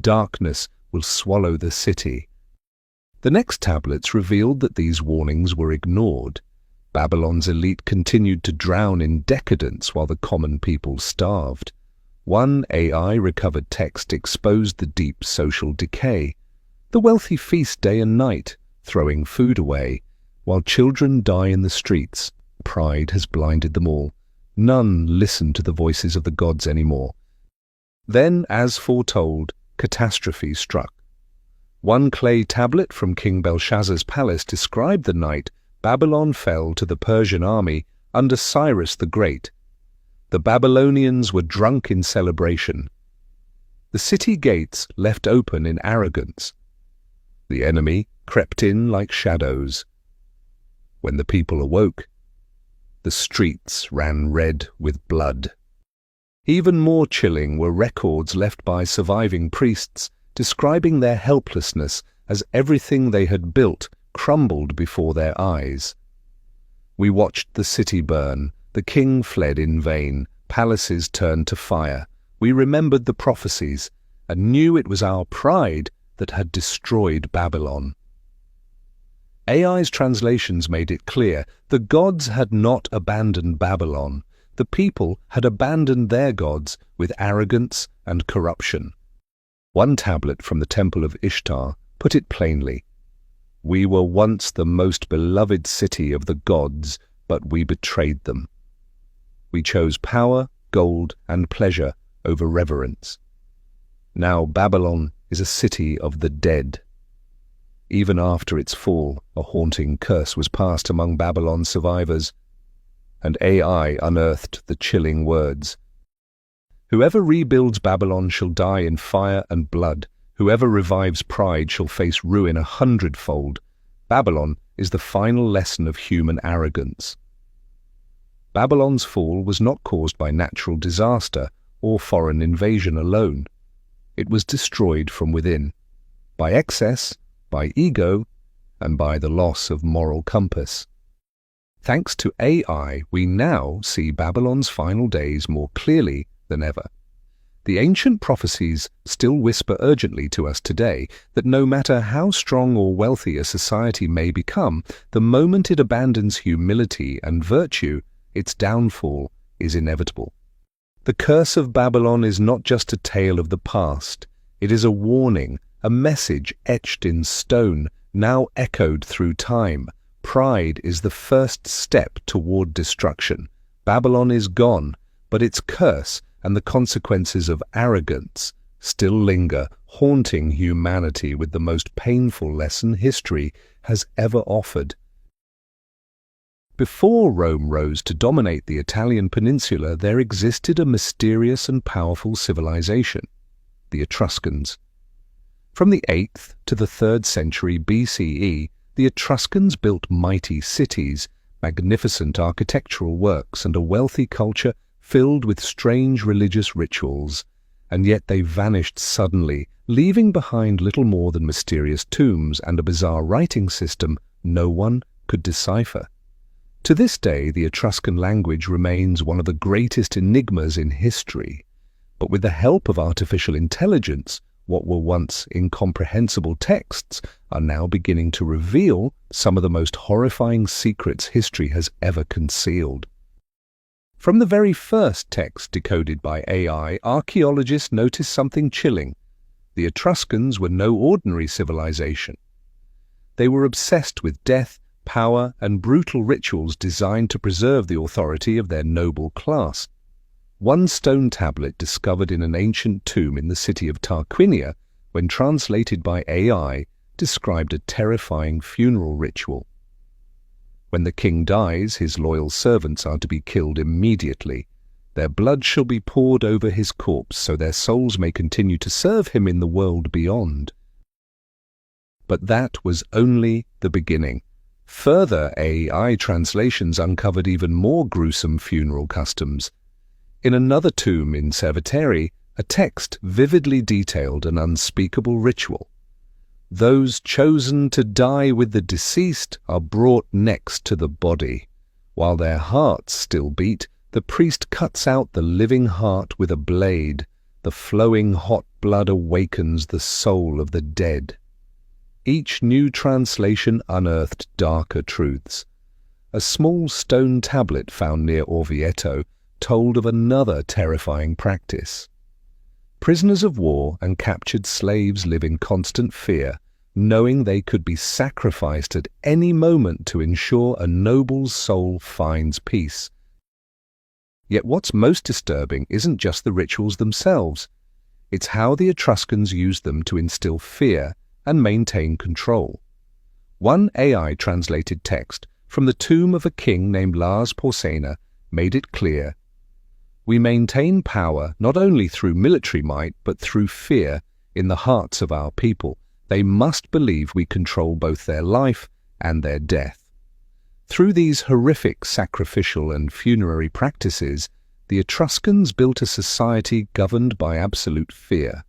Darkness will swallow the city. The next tablets revealed that these warnings were ignored. Babylon's elite continued to drown in decadence while the common people starved. One AI-recovered text exposed the deep social decay. The wealthy feast day and night, throwing food away, while children die in the streets. Pride has blinded them all. None listen to the voices of the gods anymore. Then, as foretold, catastrophe struck. One clay tablet from King Belshazzar's palace described the night Babylon fell to the Persian army under Cyrus the Great. The Babylonians were drunk in celebration. The city gates left open in arrogance. The enemy crept in like shadows. When the people awoke, the streets ran red with blood. Even more chilling were records left by surviving priests describing their helplessness as everything they had built crumbled before their eyes. We watched the city burn, the king fled in vain, palaces turned to fire. We remembered the prophecies and knew it was our pride that had destroyed Babylon. AI's translations made it clear the gods had not abandoned Babylon. The people had abandoned their gods with arrogance and corruption. One tablet from the Temple of Ishtar put it plainly. We were once the most beloved city of the gods, but we betrayed them. We chose power, gold, and pleasure over reverence. Now Babylon is a city of the dead. Even after its fall, a haunting curse was passed among Babylon's survivors, and AI unearthed the chilling words. Whoever rebuilds Babylon shall die in fire and blood. Whoever revives pride shall face ruin 100-fold. Babylon is the final lesson of human arrogance. Babylon's fall was not caused by natural disaster or foreign invasion alone. It was destroyed from within, by excess, by ego, and by the loss of moral compass. Thanks to AI, we now see Babylon's final days more clearly than ever. The ancient prophecies still whisper urgently to us today that no matter how strong or wealthy a society may become, the moment it abandons humility and virtue, its downfall is inevitable. The curse of Babylon is not just a tale of the past. It is a warning, a message etched in stone, now echoed through time. Pride is the first step toward destruction. Babylon is gone, but its curse and the consequences of arrogance still linger, haunting humanity with the most painful lesson history has ever offered. Before Rome rose to dominate the Italian peninsula, there existed a mysterious and powerful civilization, the Etruscans. From the 8th to the 3rd century BCE, the Etruscans built mighty cities, magnificent architectural works, and a wealthy culture filled with strange religious rituals, and yet they vanished suddenly, leaving behind little more than mysterious tombs and a bizarre writing system no one could decipher. To this day, the Etruscan language remains one of the greatest enigmas in history, but with the help of artificial intelligence, what were once incomprehensible texts are now beginning to reveal some of the most horrifying secrets history has ever concealed. From the very first text decoded by AI, archaeologists noticed something chilling. The Etruscans were no ordinary civilization. They were obsessed with death, power, and brutal rituals designed to preserve the authority of their noble class. One stone tablet discovered in an ancient tomb in the city of Tarquinia, when translated by AI, described a terrifying funeral ritual. When the king dies, his loyal servants are to be killed immediately. Their blood shall be poured over his corpse so their souls may continue to serve him in the world beyond. But that was only the beginning. Further AI translations uncovered even more gruesome funeral customs. In another tomb in Cerveteri, a text vividly detailed an unspeakable ritual. Those chosen to die with the deceased are brought next to the body. While their hearts still beat, the priest cuts out the living heart with a blade. The flowing hot blood awakens the soul of the dead. Each new translation unearthed darker truths. A small stone tablet found near Orvieto told of another terrifying practice. Prisoners of war and captured slaves live in constant fear, knowing they could be sacrificed at any moment to ensure a noble soul finds peace. Yet what's most disturbing isn't just the rituals themselves. It's how the Etruscans used them to instill fear and maintain control. One AI-translated text from the tomb of a king named Lars Porsena made it clear: "We maintain power not only through military might, but through fear in the hearts of our people. They must believe we control both their life and their death." Through these horrific sacrificial and funerary practices, the Etruscans built a society governed by absolute fear.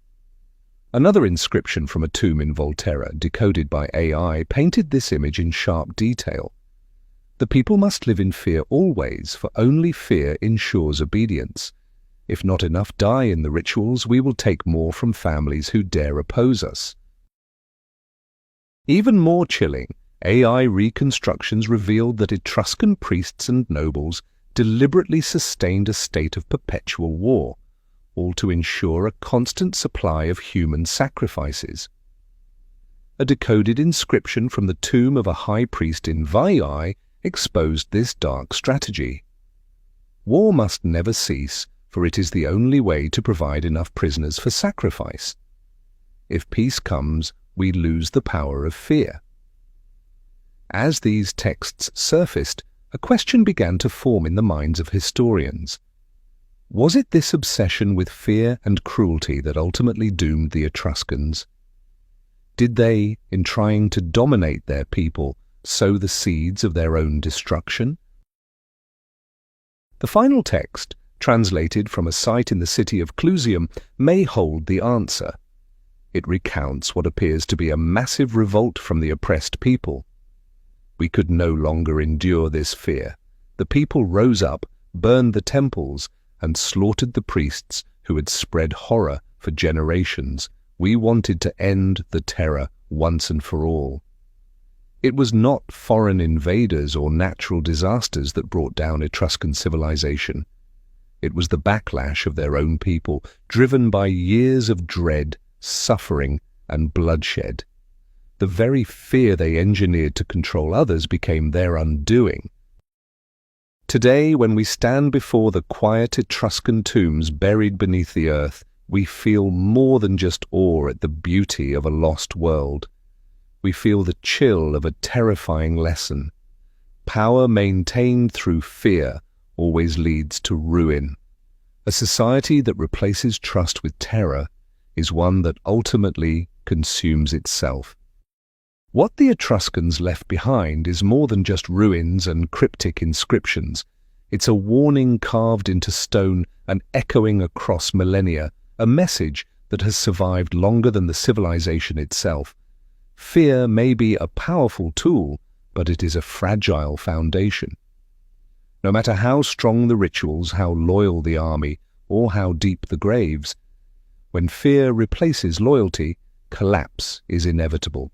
Another inscription from a tomb in Volterra, decoded by AI, painted this image in sharp detail. "The people must live in fear always, for only fear ensures obedience. If not enough die in the rituals, we will take more from families who dare oppose us." Even more chilling, AI reconstructions revealed that Etruscan priests and nobles deliberately sustained a state of perpetual war, all to ensure a constant supply of human sacrifices. A decoded inscription from the tomb of a high priest in Veii exposed this dark strategy. "War must never cease, for it is the only way to provide enough prisoners for sacrifice. If peace comes, we lose the power of fear." As these texts surfaced, a question began to form in the minds of historians. Was it this obsession with fear and cruelty that ultimately doomed the Etruscans? Did they, in trying to dominate their people, sow the seeds of their own destruction? The final text, translated from a site in the city of Clusium, may hold the answer. It recounts what appears to be a massive revolt from the oppressed people. "We could no longer endure this fear. The people rose up, burned the temples, and slaughtered the priests who had spread horror for generations. We wanted to end the terror once and for all." It was not foreign invaders or natural disasters that brought down Etruscan civilization. It was the backlash of their own people, driven by years of dread, suffering, and bloodshed. The very fear they engineered to control others became their undoing. Today, when we stand before the quiet Etruscan tombs buried beneath the earth, we feel more than just awe at the beauty of a lost world. We feel the chill of a terrifying lesson. Power maintained through fear always leads to ruin. A society that replaces trust with terror is one that ultimately consumes itself. What the Etruscans left behind is more than just ruins and cryptic inscriptions. It's a warning carved into stone and echoing across millennia, a message that has survived longer than the civilization itself. Fear may be a powerful tool, but it is a fragile foundation. No matter how strong the rituals, how loyal the army, or how deep the graves, when fear replaces loyalty, collapse is inevitable.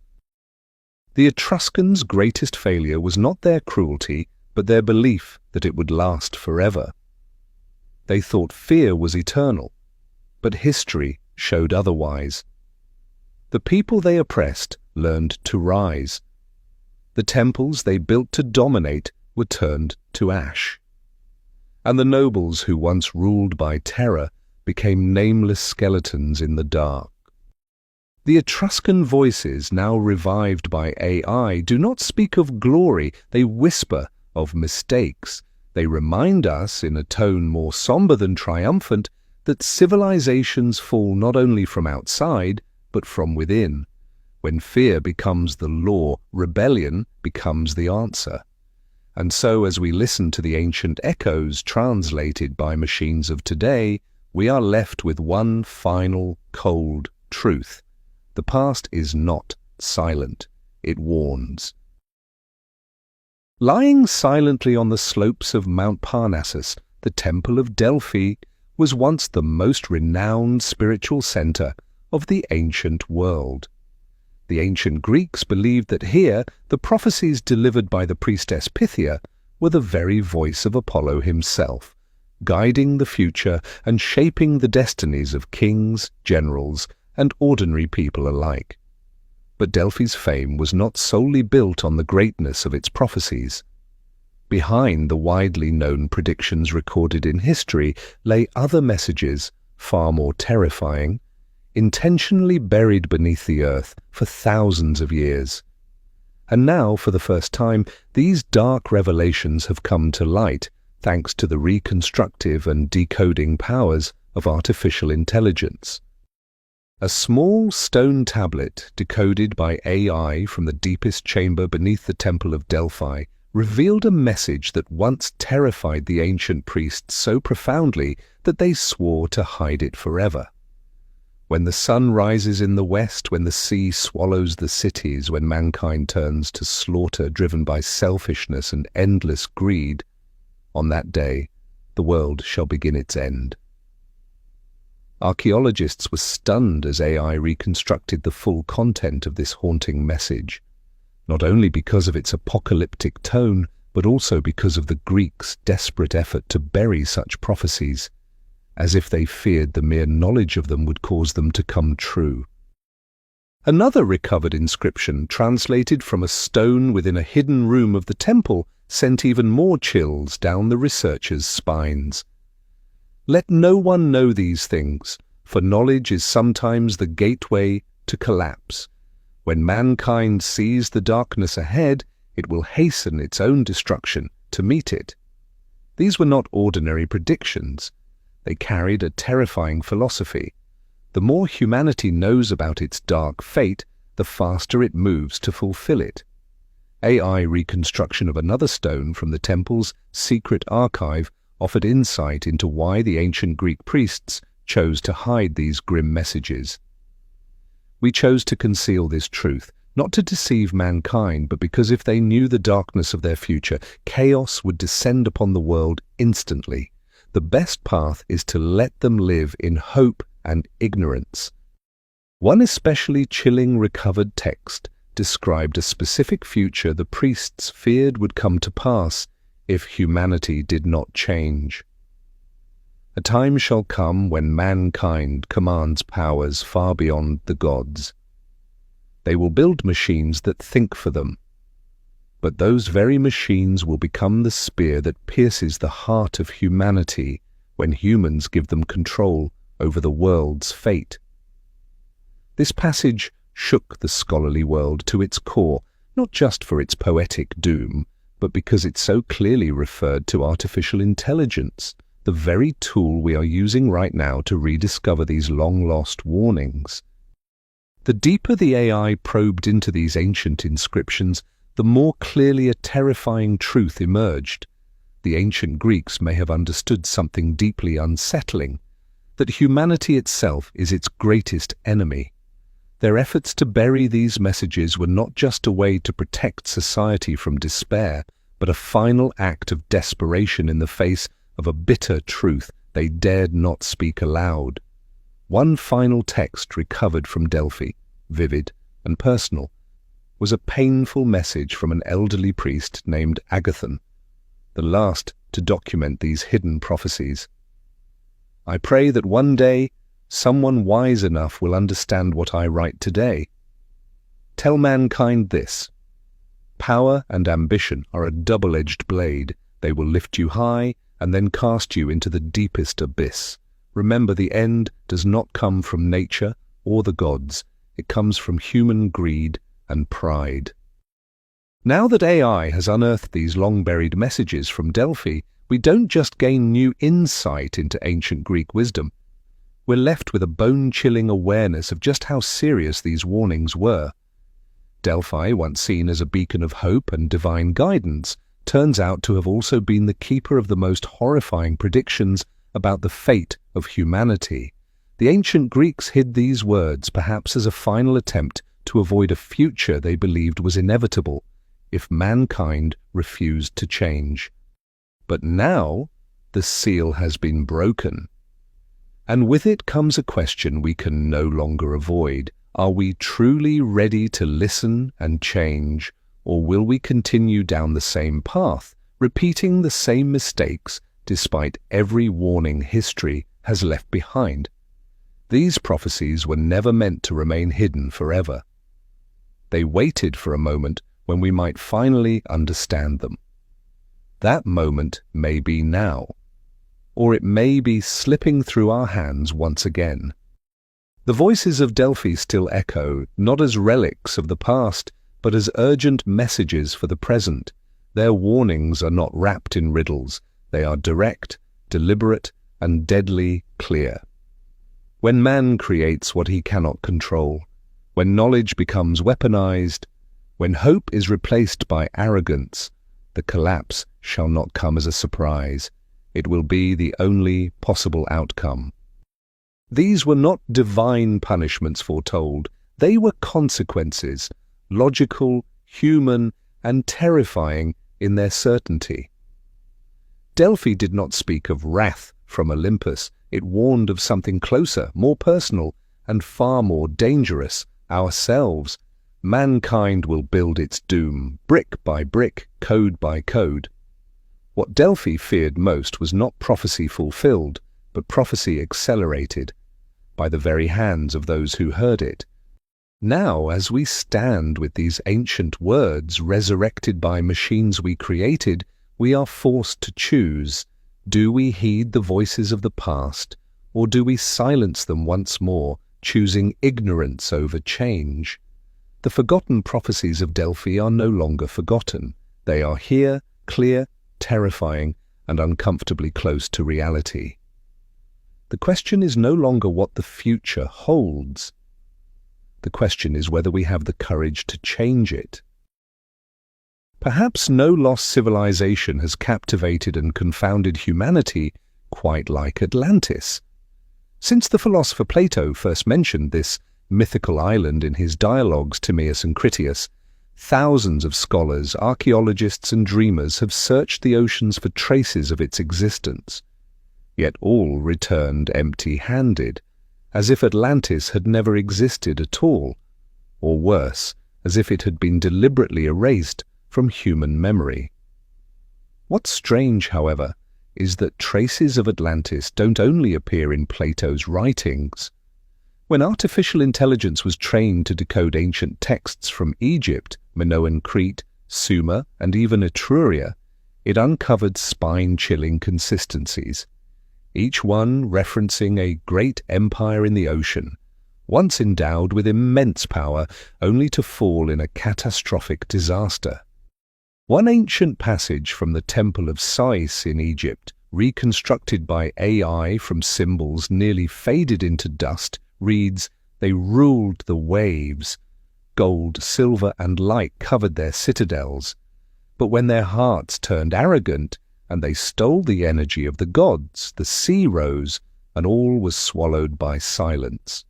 The Etruscans' greatest failure was not their cruelty, but their belief that it would last forever. They thought fear was eternal, but history showed otherwise. The people they oppressed learned to rise. The temples they built to dominate were turned to ash. And the nobles who once ruled by terror became nameless skeletons in the dark. The Etruscan voices, now revived by AI, do not speak of glory, they whisper of mistakes. They remind us, in a tone more somber than triumphant, that civilizations fall not only from outside, but from within. When fear becomes the law, rebellion becomes the answer. And so, as we listen to the ancient echoes translated by machines of today, we are left with one final, cold truth. The past is not silent, it warns. Lying silently on the slopes of Mount Parnassus, the Temple of Delphi was once the most renowned spiritual center of the ancient world. The ancient Greeks believed that here the prophecies delivered by the priestess Pythia were the very voice of Apollo himself, guiding the future and shaping the destinies of kings, generals, and ordinary people alike. But Delphi's fame was not solely built on the greatness of its prophecies. Behind the widely known predictions recorded in history lay other messages, far more terrifying, intentionally buried beneath the earth for thousands of years. And now, for the first time, these dark revelations have come to light thanks to the reconstructive and decoding powers of artificial intelligence. A small stone tablet decoded by AI from the deepest chamber beneath the Temple of Delphi revealed a message that once terrified the ancient priests so profoundly that they swore to hide it forever. When the sun rises in the west, when the sea swallows the cities, when mankind turns to slaughter driven by selfishness and endless greed, on that day the world shall begin its end. Archaeologists were stunned as AI reconstructed the full content of this haunting message, not only because of its apocalyptic tone, but also because of the Greeks' desperate effort to bury such prophecies, as if they feared the mere knowledge of them would cause them to come true. Another recovered inscription, translated from a stone within a hidden room of the temple, sent even more chills down the researchers' spines. Let no one know these things, for knowledge is sometimes the gateway to collapse. When mankind sees the darkness ahead, it will hasten its own destruction to meet it. These were not ordinary predictions. They carried a terrifying philosophy. The more humanity knows about its dark fate, the faster it moves to fulfill it. AI reconstruction of another stone from the temple's secret archive offered insight into why the ancient Greek priests chose to hide these grim messages. We chose to conceal this truth, not to deceive mankind, but because if they knew the darkness of their future, chaos would descend upon the world instantly. The best path is to let them live in hope and ignorance. One especially chilling recovered text described a specific future the priests feared would come to pass if humanity did not change. A time shall come when mankind commands powers far beyond the gods. They will build machines that think for them. But those very machines will become the spear that pierces the heart of humanity when humans give them control over the world's fate. This passage shook the scholarly world to its core, not just for its poetic doom, but because it so clearly referred to artificial intelligence, the very tool we are using right now to rediscover these long-lost warnings. The deeper the AI probed into these ancient inscriptions, the more clearly a terrifying truth emerged. The ancient Greeks may have understood something deeply unsettling, that humanity itself is its greatest enemy. Their efforts to bury these messages were not just a way to protect society from despair, but a final act of desperation in the face of a bitter truth they dared not speak aloud. One final text recovered from Delphi, vivid and personal, was a painful message from an elderly priest named Agathon, the last to document these hidden prophecies. I pray that one day someone wise enough will understand what I write today. Tell mankind this: power and ambition are a double-edged blade. They will lift you high and then cast you into the deepest abyss. Remember, the end does not come from nature or the gods. It comes from human greed and pride. Now that AI has unearthed these long-buried messages from Delphi, we don't just gain new insight into ancient Greek wisdom. We're left with a bone-chilling awareness of just how serious these warnings were. Delphi, once seen as a beacon of hope and divine guidance, turns out to have also been the keeper of the most horrifying predictions about the fate of humanity. The ancient Greeks hid these words, perhaps as a final attempt to avoid a future they believed was inevitable if mankind refused to change. But now the seal has been broken. And with it comes a question we can no longer avoid. Are we truly ready to listen and change, or will we continue down the same path, repeating the same mistakes despite every warning history has left behind. These prophecies were never meant to remain hidden forever. They waited for a moment when we might finally understand them. That moment may be now, or it may be slipping through our hands once again. The voices of Delphi still echo, not as relics of the past, but as urgent messages for the present. Their warnings are not wrapped in riddles. They are direct, deliberate, and deadly clear. When man creates what he cannot control, when knowledge becomes weaponized, when hope is replaced by arrogance, the collapse shall not come as a surprise. It will be the only possible outcome. These were not divine punishments foretold. They were consequences, logical, human, and terrifying in their certainty. Delphi did not speak of wrath from Olympus. It warned of something closer, more personal, and far more dangerous, ourselves. Mankind will build its doom, brick by brick, code by code. What Delphi feared most was not prophecy fulfilled, but prophecy accelerated by the very hands of those who heard it. Now, as we stand with these ancient words resurrected by machines we created, we are forced to choose. Do we heed the voices of the past, or do we silence them once more, choosing ignorance over change? The forgotten prophecies of Delphi are no longer forgotten. They are here, clear, terrifying, and uncomfortably close to reality. The question is no longer what the future holds. The question is whether we have the courage to change it. Perhaps no lost civilization has captivated and confounded humanity quite like Atlantis. Since the philosopher Plato first mentioned this mythical island in his dialogues Timaeus and Critias, thousands of scholars, archaeologists and dreamers have searched the oceans for traces of its existence. Yet all returned empty-handed, as if Atlantis had never existed at all, or worse, as if it had been deliberately erased from human memory. What's strange, however, is that traces of Atlantis don't only appear in Plato's writings. When artificial intelligence was trained to decode ancient texts from Egypt, Minoan Crete, Sumer, and even Etruria, it uncovered spine-chilling consistencies, each one referencing a great empire in the ocean, once endowed with immense power, only to fall in a catastrophic disaster. One ancient passage from the Temple of Sais in Egypt, reconstructed by AI from symbols nearly faded into dust, reads, "They ruled the waves. Gold, silver, and light covered their citadels. But when their hearts turned arrogant, and they stole the energy of the gods, the sea rose, and all was swallowed by silence."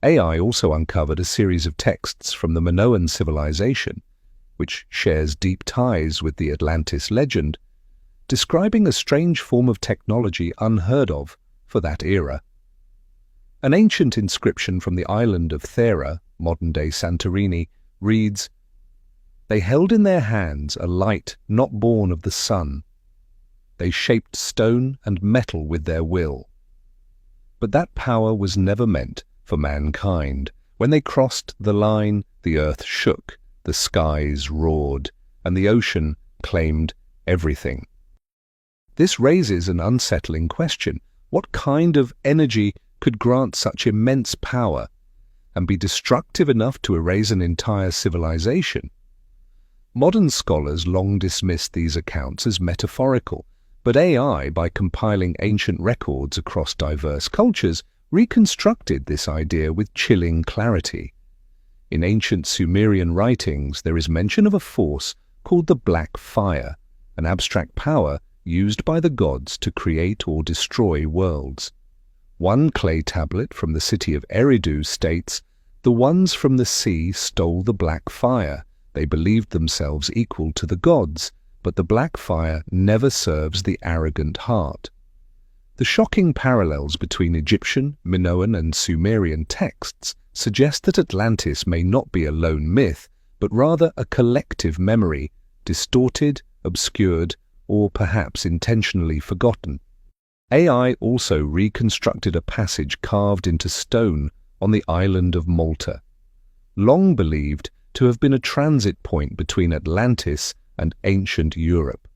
AI also uncovered a series of texts from the Minoan civilization, which shares deep ties with the Atlantis legend, describing a strange form of technology unheard of for that era. An ancient inscription from the island of Thera, modern-day Santorini, reads, "They held in their hands a light not born of the sun. They shaped stone and metal with their will." But that power was never meant for mankind. When they crossed the line, the earth shook, the skies roared, and the ocean claimed everything. This raises an unsettling question. What kind of energy could grant such immense power and be destructive enough to erase an entire civilization? Modern scholars long dismissed these accounts as metaphorical, but AI, by compiling ancient records across diverse cultures, reconstructed this idea with chilling clarity. In ancient Sumerian writings, there is mention of a force called the Black Fire, an abstract power used by the gods to create or destroy worlds. One clay tablet from the city of Eridu states, "The ones from the sea stole the black fire. They believed themselves equal to the gods, but the black fire never serves the arrogant heart." The shocking parallels between Egyptian, Minoan, and Sumerian texts suggest that Atlantis may not be a lone myth, but rather a collective memory, distorted, obscured, or perhaps intentionally forgotten. AI also reconstructed a passage carved into stone on the island of Malta, long believed to have been a transit point between Atlantis and ancient Europe.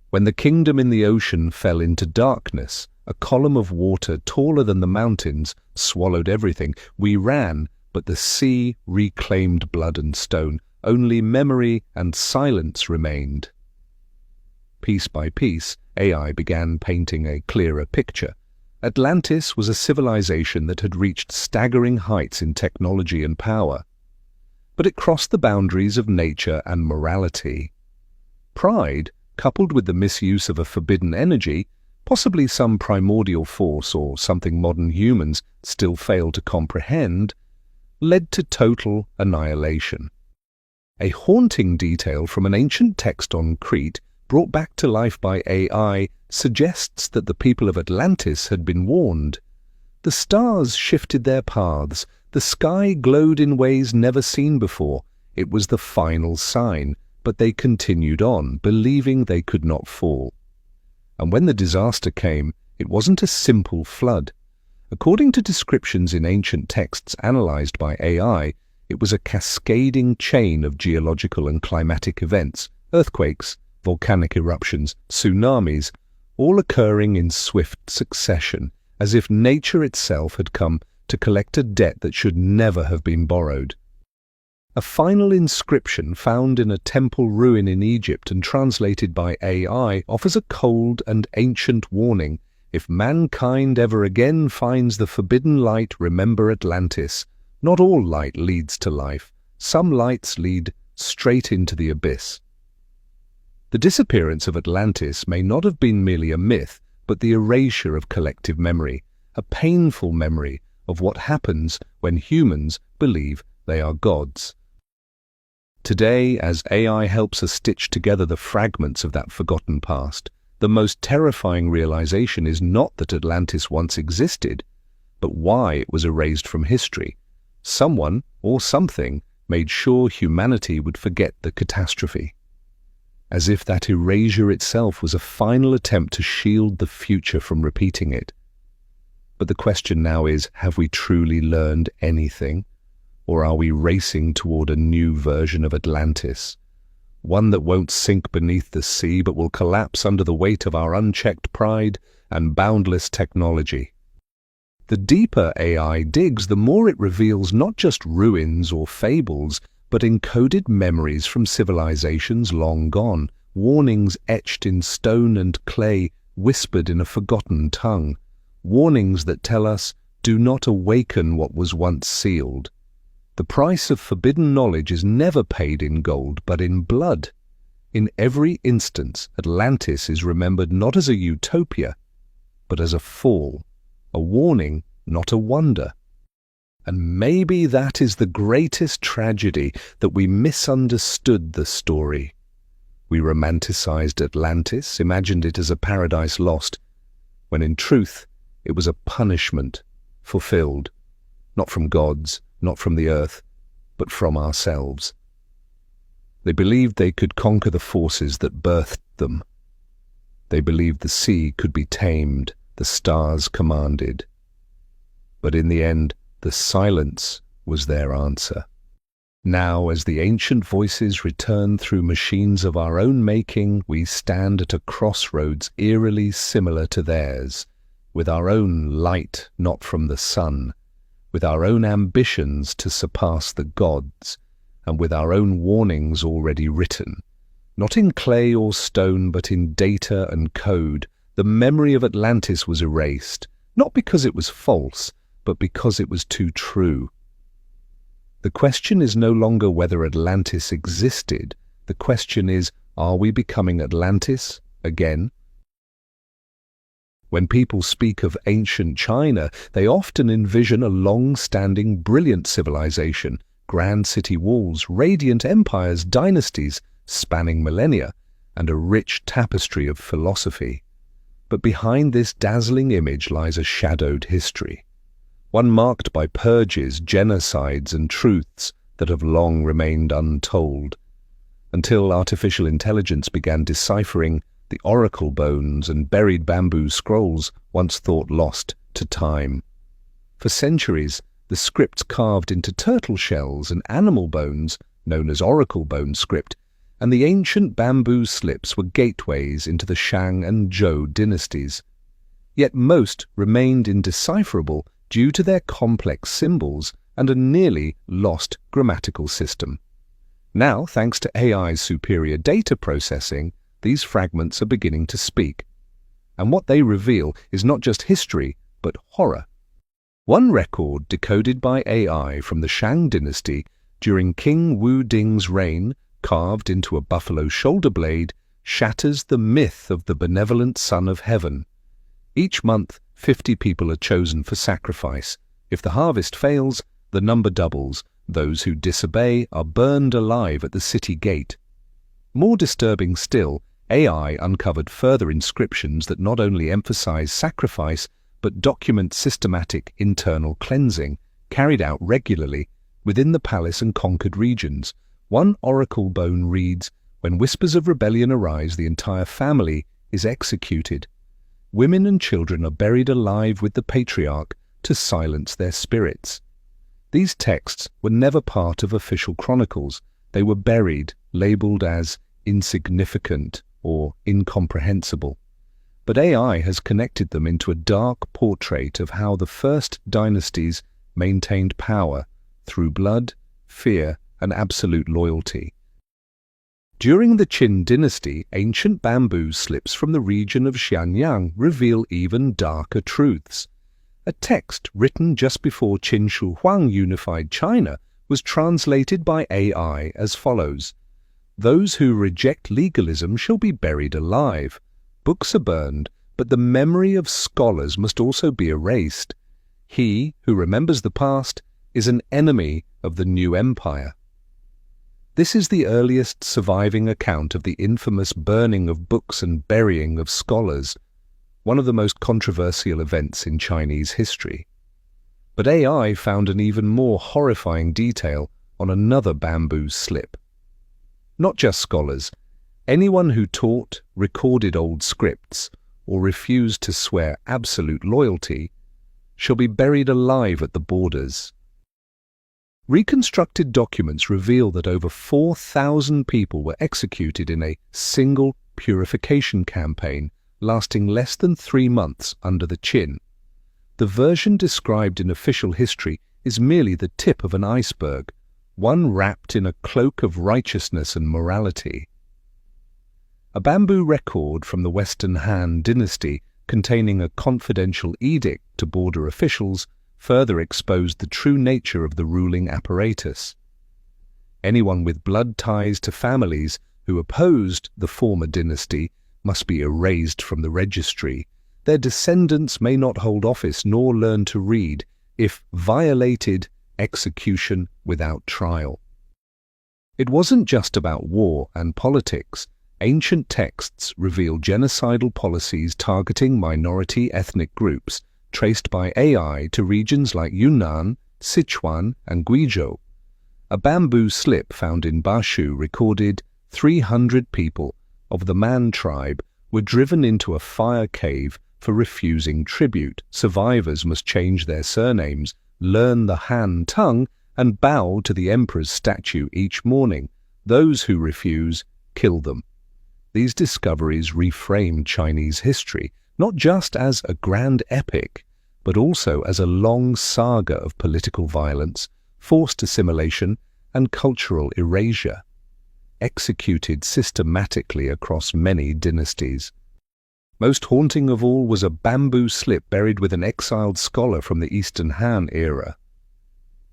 When the kingdom in the ocean fell into darkness, a column of water taller than the mountains swallowed everything. We ran, but the sea reclaimed blood and stone. Only memory and silence remained. Piece by piece, AI began painting a clearer picture. Atlantis was a civilization that had reached staggering heights in technology and power, but it crossed the boundaries of nature and morality. Pride, coupled with the misuse of a forbidden energy, possibly some primordial force or something modern humans still fail to comprehend, led to total annihilation. A haunting detail from an ancient text on Crete, brought back to life by AI, suggests that the people of Atlantis had been warned. The stars shifted their paths, the sky glowed in ways never seen before. It was the final sign, but they continued on, believing they could not fall. And when the disaster came, it wasn't a simple flood. According to descriptions in ancient texts analyzed by AI, it was a cascading chain of geological and climatic events, earthquakes, volcanic eruptions, tsunamis, all occurring in swift succession, as if nature itself had come to collect a debt that should never have been borrowed. A final inscription found in a temple ruin in Egypt and translated by AI offers a cold and ancient warning. If mankind ever again finds the forbidden light, remember Atlantis. Not all light leads to life. Some lights lead straight into the abyss. The disappearance of Atlantis may not have been merely a myth, but the erasure of collective memory, a painful memory of what happens when humans believe they are gods. Today, as AI helps us stitch together the fragments of that forgotten past, the most terrifying realization is not that Atlantis once existed, but why it was erased from history. Someone, or something, made sure humanity would forget the catastrophe. As if that erasure itself was a final attempt to shield the future from repeating it. But the question now is, have we truly learned anything? Or are we racing toward a new version of Atlantis? One that won't sink beneath the sea but will collapse under the weight of our unchecked pride and boundless technology. The deeper AI digs, the more it reveals not just ruins or fables, but encoded memories from civilizations long gone, warnings etched in stone and clay, whispered in a forgotten tongue, warnings that tell us, do not awaken what was once sealed. The price of forbidden knowledge is never paid in gold, but in blood. In every instance, Atlantis is remembered not as a utopia, but as a fall, a warning, not a wonder. And maybe that is the greatest tragedy, that we misunderstood the story. We romanticized Atlantis, imagined it as a paradise lost, when in truth it was a punishment fulfilled, not from gods, not from the earth, but from ourselves. They believed they could conquer the forces that birthed them. They believed the sea could be tamed, the stars commanded. But in the end, the silence was their answer. Now, as the ancient voices return through machines of our own making, we stand at a crossroads eerily similar to theirs, with our own light not from the sun, with our own ambitions to surpass the gods, and with our own warnings already written. Not in clay or stone, but in data and code, the memory of Atlantis was erased, not because it was false, but because it was too true. The question is no longer whether Atlantis existed. The question is, are we becoming Atlantis again? When people speak of ancient China, they often envision a long-standing, brilliant civilization, grand city walls, radiant empires, dynasties spanning millennia, and a rich tapestry of philosophy. But behind this dazzling image lies a shadowed history, one marked by purges, genocides, and truths that have long remained untold. until artificial intelligence began deciphering the oracle bones and buried bamboo scrolls once thought lost to time. For centuries, the scripts carved into turtle shells and animal bones, known as oracle bone script, and the ancient bamboo slips were gateways into the Shang and Zhou dynasties. Yet most remained indecipherable due to their complex symbols and a nearly lost grammatical system. Now, thanks to AI's superior data processing, these fragments are beginning to speak. And what they reveal is not just history, but horror. One record decoded by AI from the Shang dynasty during King Wu Ding's reign, carved into a buffalo shoulder blade, shatters the myth of the benevolent Son of Heaven. Each month, 50 people are chosen for sacrifice. If the harvest fails, the number doubles. Those who disobey are burned alive at the city gate. More disturbing still, AI uncovered further inscriptions that not only emphasize sacrifice, but document systematic internal cleansing, carried out regularly within the palace and conquered regions. One oracle bone reads, "When whispers of rebellion arise, the entire family is executed. Women and children are buried alive with the patriarch to silence their spirits." These texts were never part of official chronicles. They were buried, labeled as insignificant or incomprehensible. But AI has connected them into a dark portrait of how the first dynasties maintained power through blood, fear, and absolute loyalty. During the Qin dynasty, ancient bamboo slips from the region of Xianyang reveal even darker truths. A text written just before Qin Shi Huang unified China was translated by AI as follows: "Those who reject legalism shall be buried alive. Books are burned, but the memory of scholars must also be erased. He who remembers the past is an enemy of the new empire." This is the earliest surviving account of the infamous burning of books and burying of scholars, one of the most controversial events in Chinese history. But AI found an even more horrifying detail on another bamboo slip. Not just scholars, anyone who taught, recorded old scripts, or refused to swear absolute loyalty shall be buried alive at the borders. Reconstructed documents reveal that over 4,000 people were executed in a single purification campaign lasting less than 3 months under the Qin. The version described in official history is merely the tip of an iceberg, one wrapped in a cloak of righteousness and morality. A bamboo record from the Western Han dynasty containing a confidential edict to border officials further exposed the true nature of the ruling apparatus. Anyone with blood ties to families who opposed the former dynasty must be erased from the registry. Their descendants may not hold office nor learn to read. If violated, execution without trial. It wasn't just about war and politics. Ancient texts reveal genocidal policies targeting minority ethnic groups, traced by AI to regions like Yunnan, Sichuan, and Guizhou. A bamboo slip found in Bashu recorded 300 people of the Man tribe were driven into a fire cave for refusing tribute. Survivors must change their surnames, learn the Han tongue, and bow to the emperor's statue each morning. Those who refuse, kill them. These discoveries reframed Chinese history, not just as a grand epic, but also as a long saga of political violence, forced assimilation, and cultural erasure, executed systematically across many dynasties. Most haunting of all was a bamboo slip buried with an exiled scholar from the Eastern Han era.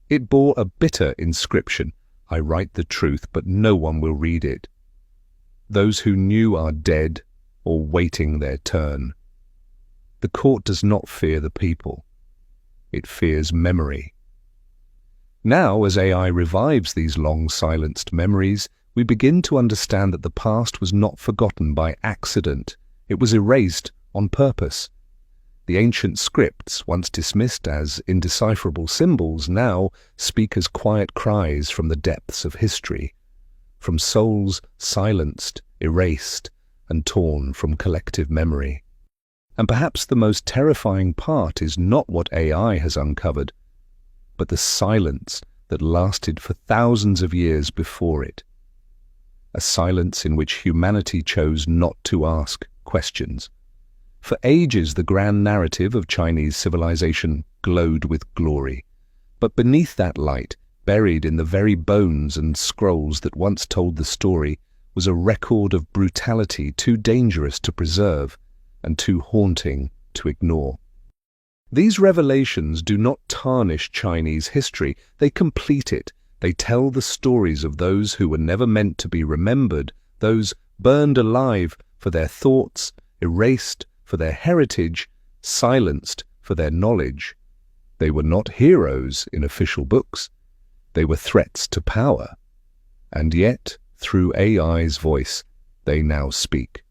It bore a bitter inscription: "I write the truth, but no one will read it. Those who knew are dead or waiting their turn." The court does not fear the people. It fears memory. Now, as AI revives these long-silenced memories, we begin to understand that the past was not forgotten by accident. It was erased on purpose. The ancient scripts, once dismissed as indecipherable symbols, now speak as quiet cries from the depths of history. from souls silenced, erased, and torn from collective memory. And perhaps the most terrifying part is not what AI has uncovered, but the silence that lasted for thousands of years before it. A silence in which humanity chose not to ask questions. For ages, the grand narrative of Chinese civilization glowed with glory. But beneath that light, buried in the very bones and scrolls that once told the story, was a record of brutality too dangerous to preserve and too haunting to ignore. These revelations do not tarnish Chinese history, they complete it. They tell the stories of those who were never meant to be remembered, those burned alive for their thoughts, erased for their heritage, silenced for their knowledge. They were not heroes in official books. They were threats to power. And yet, through AI's voice, they now speak.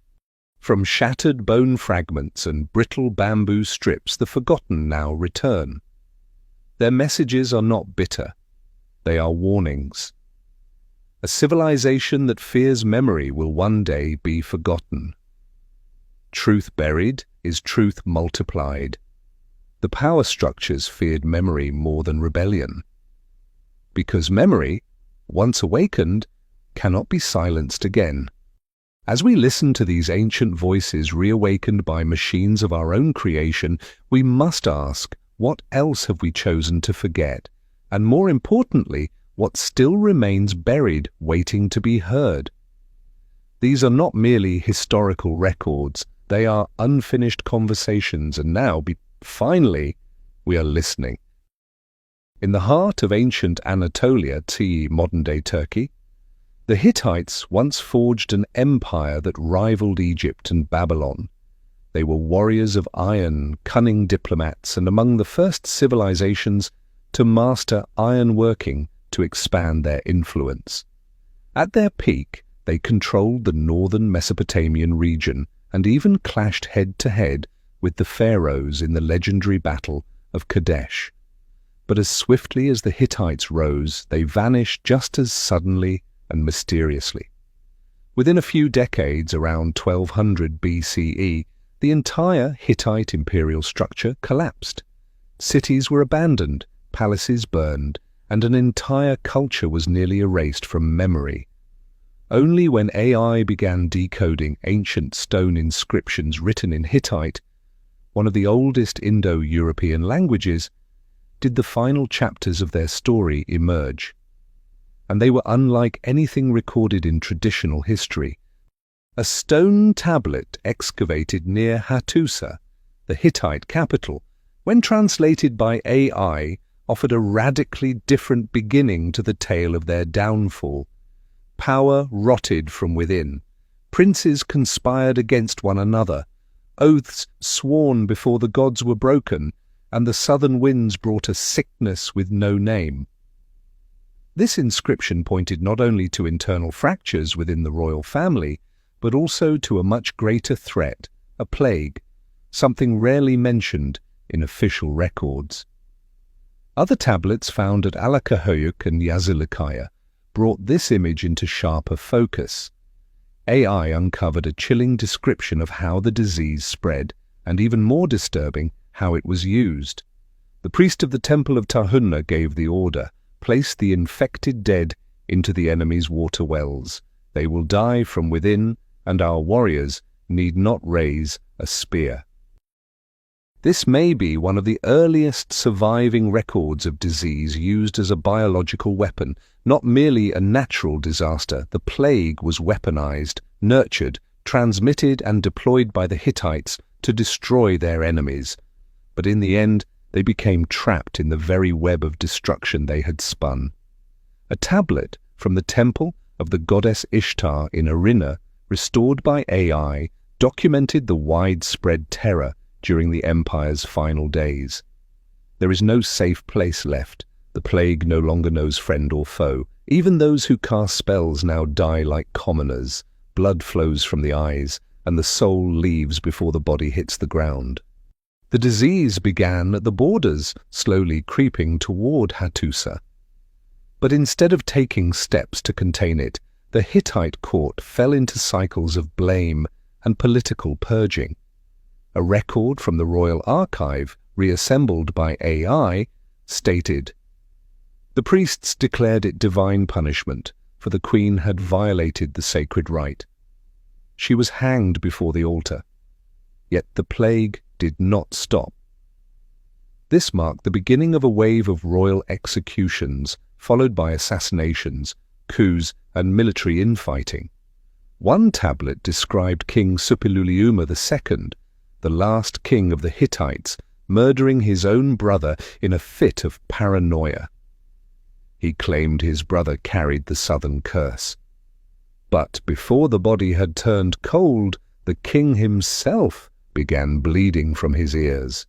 From shattered bone fragments and brittle bamboo strips, the forgotten now return. Their messages are not bitter. They are warnings. A civilization that fears memory will one day be forgotten. Truth buried is truth multiplied. The power structures feared memory more than rebellion. Because memory, once awakened, cannot be silenced again. As we listen to these ancient voices reawakened by machines of our own creation, we must ask, what else have we chosen to forget? And more importantly, what still remains buried, waiting to be heard? These are not merely historical records, they are unfinished conversations, and now, finally, we are listening. In the heart of ancient Anatolia, t.e. modern-day Turkey, the Hittites once forged an empire that rivaled Egypt and Babylon. They were warriors of iron, cunning diplomats, and among the first civilizations to master ironworking to expand their influence. At their peak, they controlled the northern Mesopotamian region and even clashed head-to-head with the pharaohs in the legendary Battle of Kadesh. But as swiftly as the Hittites rose, they vanished just as suddenly and mysteriously. Within a few decades, around 1200 BCE, the entire Hittite imperial structure collapsed. Cities were abandoned, palaces burned, and an entire culture was nearly erased from memory. Only when AI began decoding ancient stone inscriptions written in Hittite, one of the oldest Indo-European languages, did the final chapters of their story emerge. And they were unlike anything recorded in traditional history. A stone tablet excavated near Hattusa, the Hittite capital, when translated by AI, offered a radically different beginning to the tale of their downfall. Power rotted from within. Princes conspired against one another. Oaths sworn before the gods were broken, and the southern winds brought a sickness with no name. This inscription pointed not only to internal fractures within the royal family, but also to a much greater threat, a plague, something rarely mentioned in official records. Other tablets found at Alakahöyük and Yazılıkaya brought this image into sharper focus. AI uncovered a chilling description of how the disease spread, and even more disturbing, how it was used. The priest of the temple of Tahunna gave the order, place the infected dead into the enemy's water wells. They will die from within, and our warriors need not raise a spear. This may be one of the earliest surviving records of disease used as a biological weapon, not merely a natural disaster. The plague was weaponized, nurtured, transmitted and deployed by the Hittites to destroy their enemies. But in the end, they became trapped in the very web of destruction they had spun. A tablet from the temple of the goddess Ishtar in Arinna, restored by AI, documented the widespread terror during the empire's final days. There is no safe place left. The plague no longer knows friend or foe. Even those who cast spells now die like commoners. Blood flows from the eyes, and the soul leaves before the body hits the ground. The disease began at the borders, slowly creeping toward Hattusa. But instead of taking steps to contain it, the Hittite court fell into cycles of blame and political purging. A record from the royal archive, reassembled by AI, stated, "The priests declared it divine punishment, for the queen had violated the sacred rite. She was hanged before the altar. Yet the plague did not stop." This marked the beginning of a wave of royal executions, followed by assassinations, coups, and military infighting. One tablet described King Suppiluliuma II, the last king of the Hittites, murdering his own brother in a fit of paranoia. He claimed his brother carried the southern curse. But before the body had turned cold, the king himself began bleeding from his ears.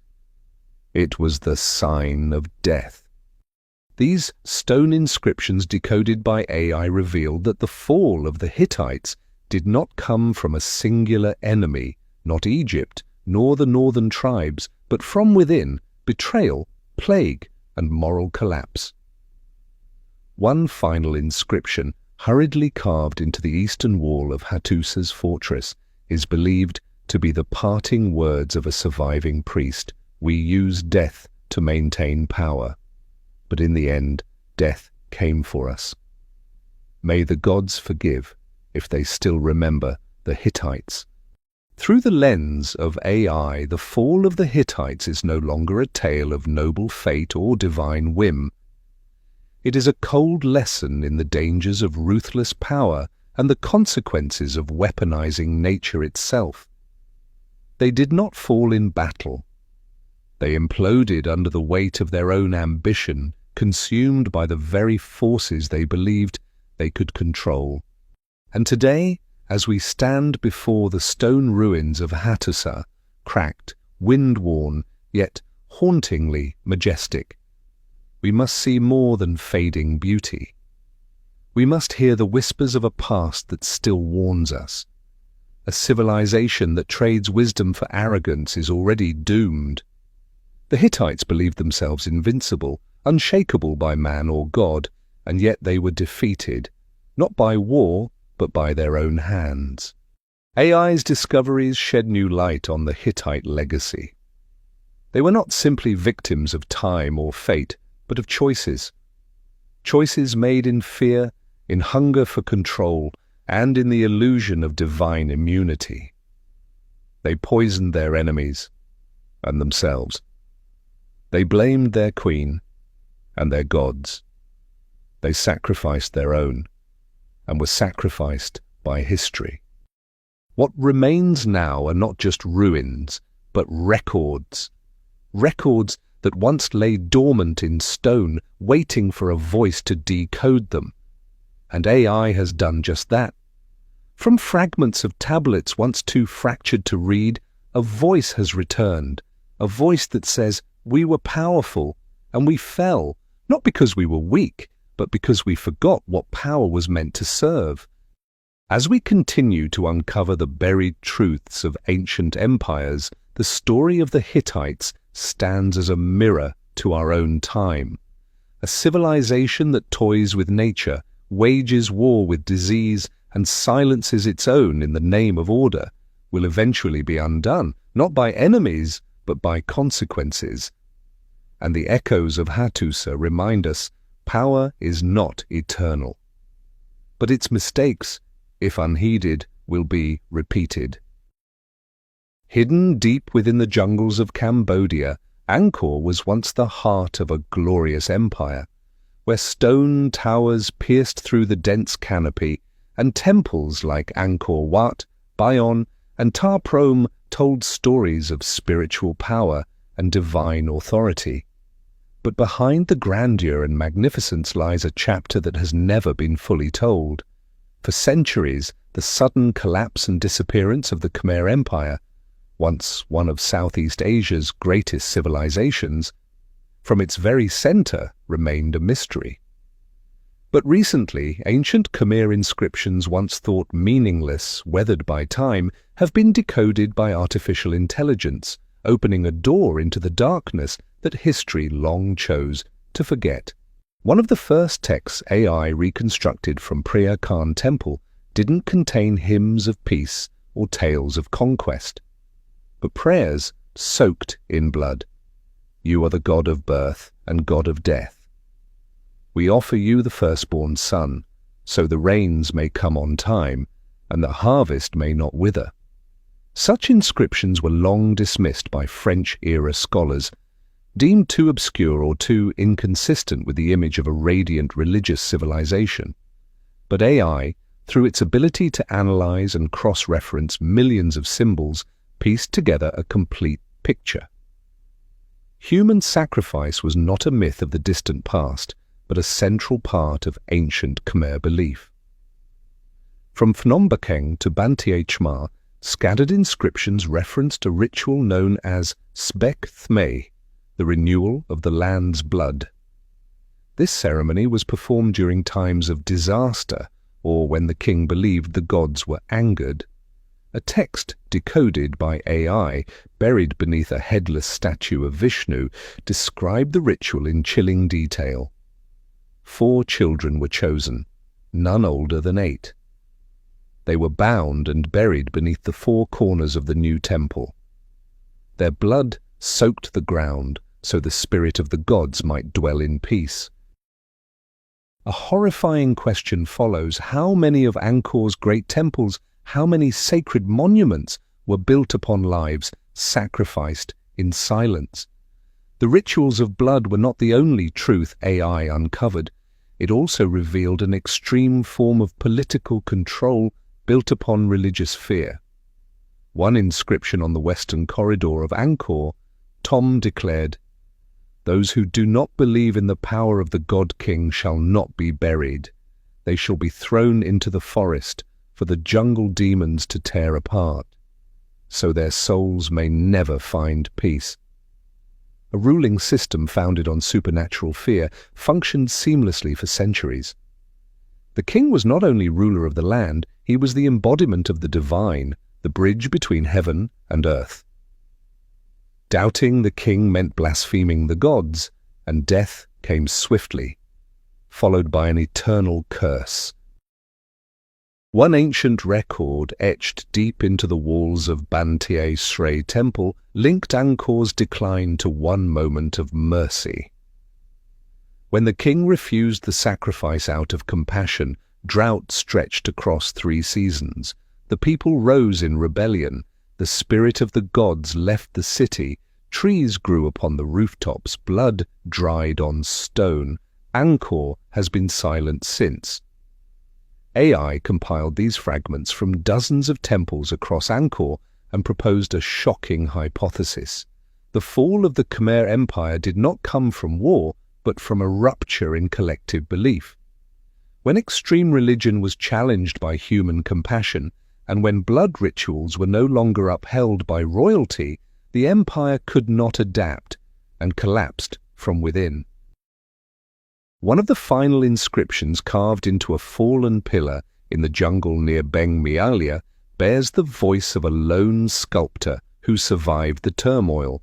It was the sign of death. These stone inscriptions decoded by AI revealed that the fall of the Hittites did not come from a singular enemy, not Egypt, nor the northern tribes, but from within, betrayal, plague, and moral collapse. One final inscription, hurriedly carved into the eastern wall of Hattusa's fortress, is believed to be the parting words of a surviving priest: "We use death to maintain power, but in the end, death came for us. May the gods forgive if they still remember the Hittites." Through the lens of AI, the fall of the Hittites is no longer a tale of noble fate or divine whim. It is a cold lesson in the dangers of ruthless power and the consequences of weaponizing nature itself. They did not fall in battle. They imploded under the weight of their own ambition, consumed by the very forces they believed they could control. And today, as we stand before the stone ruins of Hattusa, cracked, wind-worn, yet hauntingly majestic, we must see more than fading beauty. We must hear the whispers of a past that still warns us. A civilization that trades wisdom for arrogance is already doomed. The Hittites believed themselves invincible, unshakable by man or God, and yet they were defeated, not by war, but by their own hands. AI's discoveries shed new light on the Hittite legacy. They were not simply victims of time or fate, but of choices. Choices made in fear, in hunger for control, and in the illusion of divine immunity. They poisoned their enemies and themselves. They blamed their queen and their gods. They sacrificed their own and were sacrificed by history. What remains now are not just ruins, but records. Records that once lay dormant in stone, waiting for a voice to decode them. And AI has done just that. From fragments of tablets once too fractured to read, a voice has returned, a voice that says, "We were powerful, and we fell, not because we were weak, but because we forgot what power was meant to serve." As we continue to uncover the buried truths of ancient empires, the story of the Hittites stands as a mirror to our own time. A civilization that toys with nature, wages war with disease, and silences its own in the name of order, will eventually be undone, not by enemies, but by consequences. And the echoes of Hattusa remind us power is not eternal. But its mistakes, if unheeded, will be repeated. Hidden deep within the jungles of Cambodia, Angkor was once the heart of a glorious empire, where stone towers pierced through the dense canopy, and temples like Angkor Wat, Bayon, and Ta Prohm told stories of spiritual power and divine authority. But behind the grandeur and magnificence lies a chapter that has never been fully told. For centuries, the sudden collapse and disappearance of the Khmer Empire, once one of Southeast Asia's greatest civilizations, from its very center remained a mystery. But recently, ancient Khmer inscriptions once thought meaningless, weathered by time, have been decoded by artificial intelligence, opening a door into the darkness that history long chose to forget. One of the first texts AI reconstructed from Preah Khan Temple didn't contain hymns of peace or tales of conquest, but prayers soaked in blood. You are the God of birth and God of death. We offer you the firstborn son, so the rains may come on time, and the harvest may not wither. Such inscriptions were long dismissed by French-era scholars, deemed too obscure or too inconsistent with the image of a radiant religious civilization. But AI, through its ability to analyze and cross-reference millions of symbols, pieced together a complete picture. Human sacrifice was not a myth of the distant past, but a central part of ancient Khmer belief. From Phnom Penh to Bantier Chma, scattered inscriptions referenced a ritual known as Sbek Thmei, the renewal of the land's blood. This ceremony was performed during times of disaster or when the king believed the gods were angered. A text decoded by AI, buried beneath a headless statue of Vishnu, described the ritual in chilling detail. 4 children were chosen, none older than 8. They were bound and buried beneath the 4 corners of the new temple. Their blood soaked the ground so the spirit of the gods might dwell in peace. A horrifying question follows: how many of Angkor's great temples, how many sacred monuments were built upon lives sacrificed in silence? The rituals of blood were not the only truth AI uncovered. It also revealed an extreme form of political control built upon religious fear. One inscription on the western corridor of Angkor, Tom declared, "Those who do not believe in the power of the God King shall not be buried. They shall be thrown into the forest for the jungle demons to tear apart, so their souls may never find peace." A ruling system founded on supernatural fear functioned seamlessly for centuries. The king was not only ruler of the land, he was the embodiment of the divine, the bridge between heaven and earth. Doubting the king meant blaspheming the gods, and death came swiftly, followed by an eternal curse. One ancient record etched deep into the walls of Bantier Srey Temple linked Angkor's decline to one moment of mercy. When the king refused the sacrifice out of compassion, drought stretched across 3 seasons. The people rose in rebellion. The spirit of the gods left the city. Trees grew upon the rooftops. Blood dried on stone. Angkor has been silent since. AI compiled these fragments from dozens of temples across Angkor and proposed a shocking hypothesis. The fall of the Khmer Empire did not come from war, but from a rupture in collective belief. When extreme religion was challenged by human compassion, and when blood rituals were no longer upheld by royalty, the empire could not adapt and collapsed from within. One of the final inscriptions carved into a fallen pillar in the jungle near Beng Mialia bears the voice of a lone sculptor who survived the turmoil.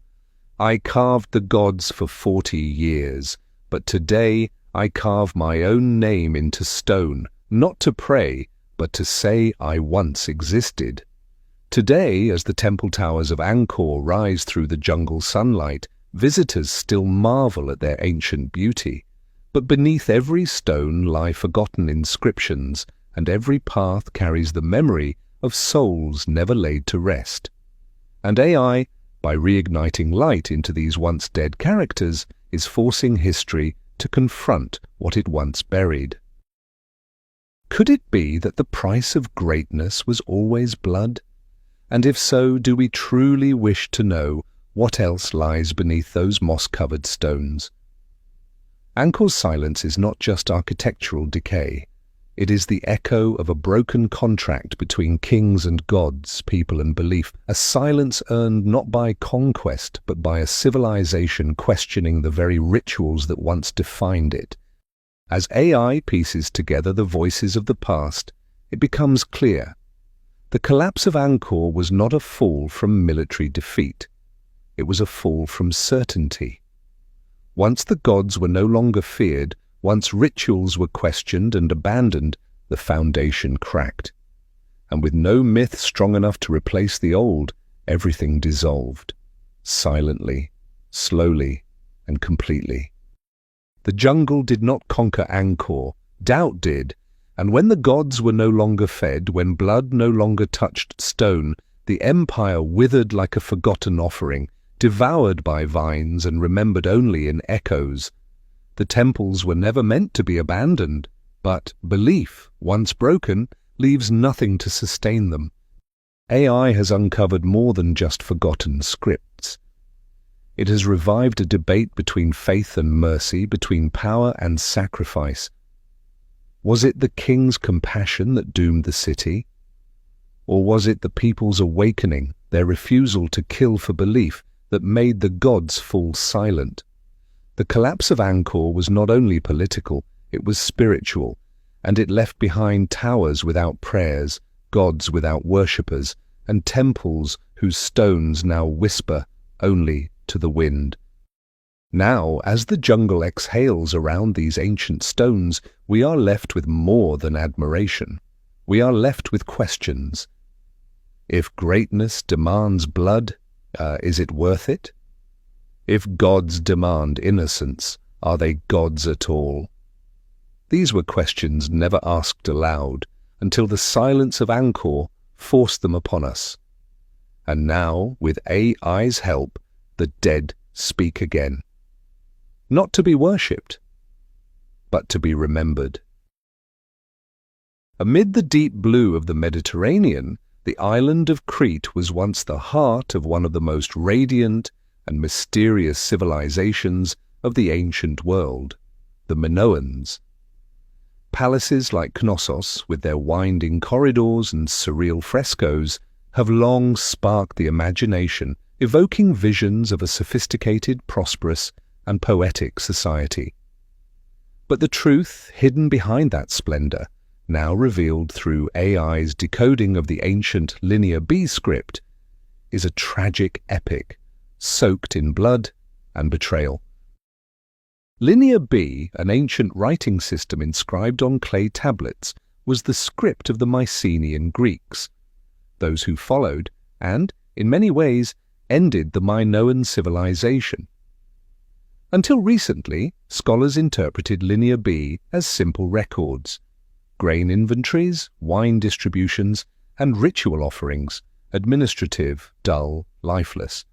"I carved the gods for 40 years, but today I carve my own name into stone, not to pray, but to say I once existed." Today, as the temple towers of Angkor rise through the jungle sunlight, visitors still marvel at their ancient beauty. But beneath every stone lie forgotten inscriptions, and every path carries the memory of souls never laid to rest. And AI, by reigniting light into these once dead characters, is forcing history to confront what it once buried. Could it be that the price of greatness was always blood? And if so, do we truly wish to know what else lies beneath those moss-covered stones? Angkor's silence is not just architectural decay. It is the echo of a broken contract between kings and gods, people and belief, a silence earned not by conquest, but by a civilization questioning the very rituals that once defined it. As AI pieces together the voices of the past, it becomes clear. The collapse of Angkor was not a fall from military defeat. It was a fall from certainty. Once the gods were no longer feared, Once rituals were questioned and abandoned, the foundation cracked. And with no myth strong enough to replace the old, everything dissolved. Silently, slowly, and completely. The jungle did not conquer Angkor, doubt did, and when the gods were no longer fed, when blood no longer touched stone, the empire withered like a forgotten offering, devoured by vines and remembered only in echoes. The temples were never meant to be abandoned, but belief, once broken, leaves nothing to sustain them. AI has uncovered more than just forgotten scripts. It has revived a debate between faith and mercy, between power and sacrifice. Was it the king's compassion that doomed the city? Or was it the people's awakening, their refusal to kill for belief, that made the gods fall silent? The collapse of Angkor was not only political, it was spiritual, and it left behind towers without prayers, gods without worshippers, and temples whose stones now whisper only to the wind. Now, as the jungle exhales around these ancient stones, we are left with more than admiration. We are left with questions. If greatness demands blood, is it worth it? If gods demand innocence, are they gods at all? These were questions never asked aloud, until the silence of Angkor forced them upon us. And now, with AI's help, the dead speak again. Not to be worshipped, but to be remembered. Amid the deep blue of the Mediterranean, the island of Crete was once the heart of one of the most radiant and mysterious civilizations of the ancient world, the Minoans. Palaces like Knossos, with their winding corridors and surreal frescoes, have long sparked the imagination, evoking visions of a sophisticated, prosperous, and poetic society. But the truth hidden behind that splendor, now revealed through AI's decoding of the ancient Linear B script, is a tragic epic, soaked in blood and betrayal. Linear B, an ancient writing system inscribed on clay tablets, was the script of the Mycenaean Greeks, those who followed and, in many ways, ended the Minoan civilization. Until recently, scholars interpreted Linear B as simple records, grain inventories, wine distributions, and ritual offerings, administrative, dull, lifeless.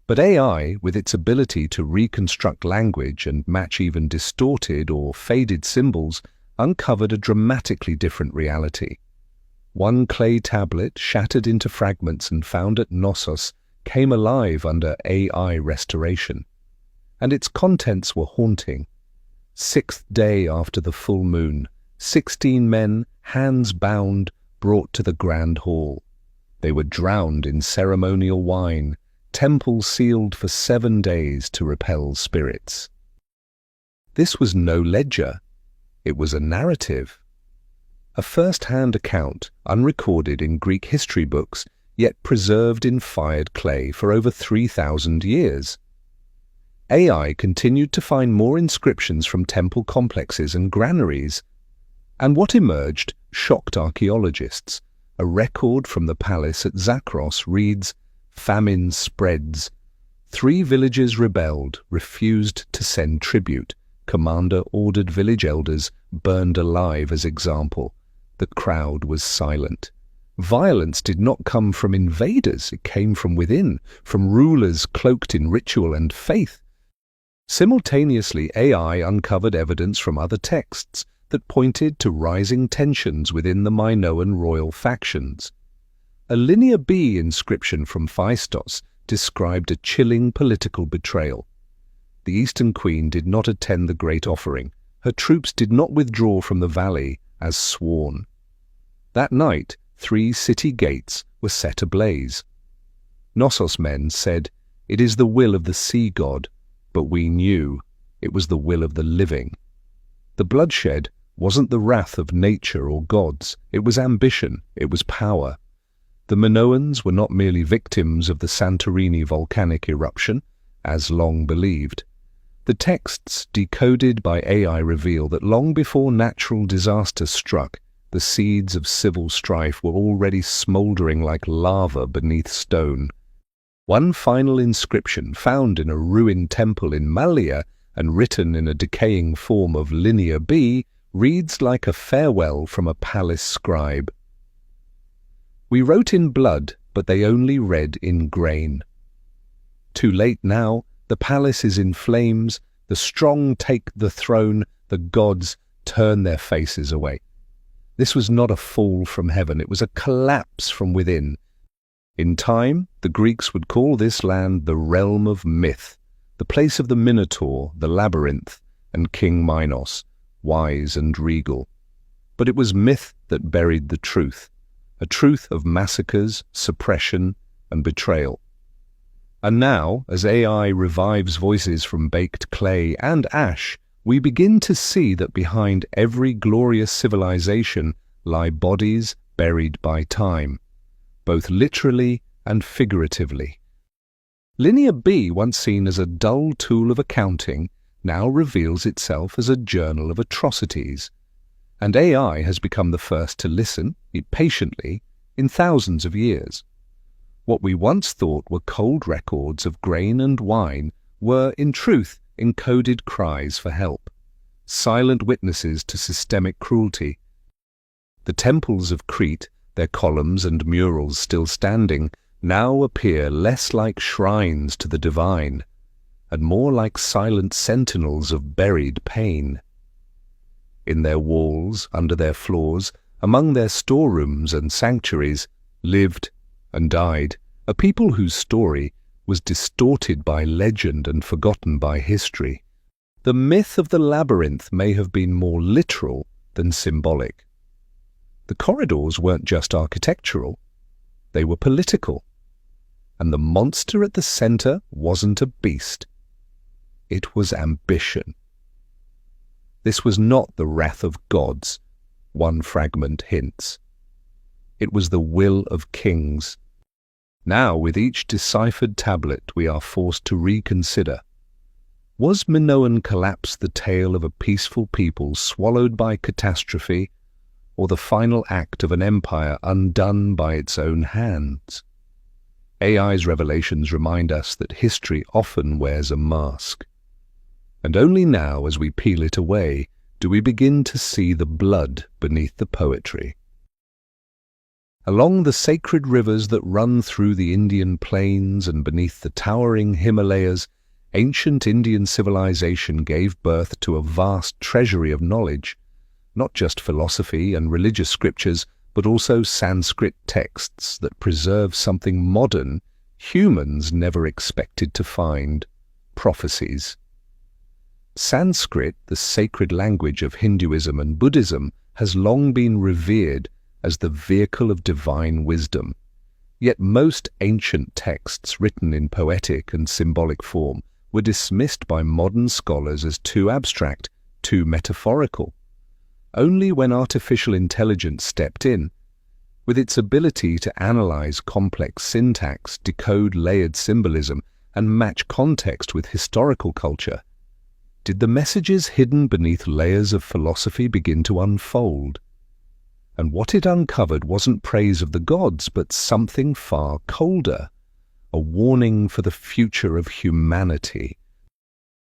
But AI, with its ability to reconstruct language and match even distorted or faded symbols, uncovered a dramatically different reality. One clay tablet, shattered into fragments and found at Knossos, came alive under AI restoration. And its contents were haunting. 6th day after the full moon, 16 men, hands bound, brought to the grand hall. They were drowned in ceremonial wine, temple sealed for 7 days to repel spirits. This was no ledger. It was a narrative. A first-hand account, unrecorded in Greek history books, yet preserved in fired clay for over 3,000 years. AI continued to find more inscriptions from temple complexes and granaries, and what emerged shocked archaeologists. A record from the palace at Zakros reads, "Famine spreads. 3 villages rebelled, refused to send tribute. Commander ordered village elders burned alive as example. The crowd was silent. Violence did not come from invaders, it came from within, from rulers cloaked in ritual and faith." Simultaneously, AI uncovered evidence from other texts that pointed to rising tensions within the Minoan royal factions. A Linear B inscription from Phaistos described a chilling political betrayal. The Eastern Queen did not attend the Great Offering. Her troops did not withdraw from the valley as sworn. That night, 3 city gates were set ablaze. Knossos men said, "It is the will of the sea god," but we knew it was the will of the living. The bloodshed wasn't the wrath of nature or gods. It was ambition. It was power. The Minoans were not merely victims of the Santorini volcanic eruption, as long believed. The texts decoded by AI reveal that long before natural disaster struck, the seeds of civil strife were already smouldering like lava beneath stone. One final inscription found in a ruined temple in Malaya and written in a decaying form of Linear B reads like a farewell from a palace scribe. "We wrote in blood, but they only read in grain. Too late now, the palace is in flames, the strong take the throne, the gods turn their faces away." This was not a fall from heaven, it was a collapse from within. In time, the Greeks would call this land the realm of myth, the place of the Minotaur, the labyrinth, and King Minos, wise and regal. But it was myth that buried the truth, a truth of massacres, suppression, and betrayal. And now, as AI revives voices from baked clay and ash, we begin to see that behind every glorious civilization lie bodies buried by time, both literally and figuratively. Linear B, once seen as a dull tool of accounting, now reveals itself as a journal of atrocities. And AI has become the first to listen, patiently, in thousands of years. What we once thought were cold records of grain and wine were, in truth, encoded cries for help, silent witnesses to systemic cruelty. The temples of Crete, their columns and murals still standing, now appear less like shrines to the divine, and more like silent sentinels of buried pain. In their walls, under their floors, among their storerooms and sanctuaries, lived and died a people whose story was distorted by legend and forgotten by history. The myth of the labyrinth may have been more literal than symbolic. The corridors weren't just architectural, they were political. And the monster at the center wasn't a beast. It was ambition. This was not the wrath of gods, one fragment hints. It was the will of kings. Now, with each deciphered tablet, we are forced to reconsider. Was Minoan collapse the tale of a peaceful people swallowed by catastrophe, or the final act of an empire undone by its own hands? AI's revelations remind us that history often wears a mask. And only now, as we peel it away, do we begin to see the blood beneath the poetry. Along the sacred rivers that run through the Indian plains and beneath the towering Himalayas, ancient Indian civilization gave birth to a vast treasury of knowledge, not just philosophy and religious scriptures, but also Sanskrit texts that preserve something modern humans never expected to find: prophecies. Sanskrit, the sacred language of Hinduism and Buddhism, has long been revered as the vehicle of divine wisdom. Yet most ancient texts written in poetic and symbolic form were dismissed by modern scholars as too abstract, too metaphorical. Only when artificial intelligence stepped in, with its ability to analyze complex syntax, decode layered symbolism, and match context with historical culture, did the messages hidden beneath layers of philosophy begin to unfold. And what it uncovered wasn't praise of the gods, but something far colder, a warning for the future of humanity.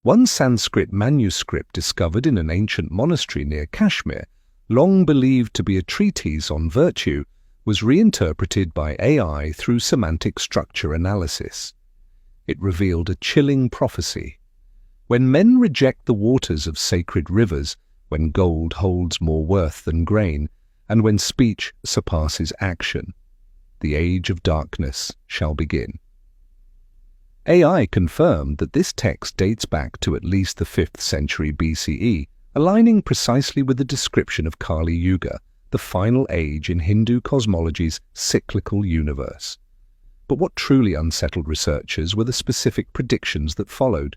One Sanskrit manuscript discovered in an ancient monastery near Kashmir, long believed to be a treatise on virtue, was reinterpreted by AI through semantic structure analysis. It revealed a chilling prophecy. When men reject the waters of sacred rivers, when gold holds more worth than grain, and when speech surpasses action, the age of darkness shall begin. AI confirmed that this text dates back to at least the 5th century BCE, aligning precisely with the description of Kali Yuga, the final age in Hindu cosmology's cyclical universe. But what truly unsettled researchers were the specific predictions that followed.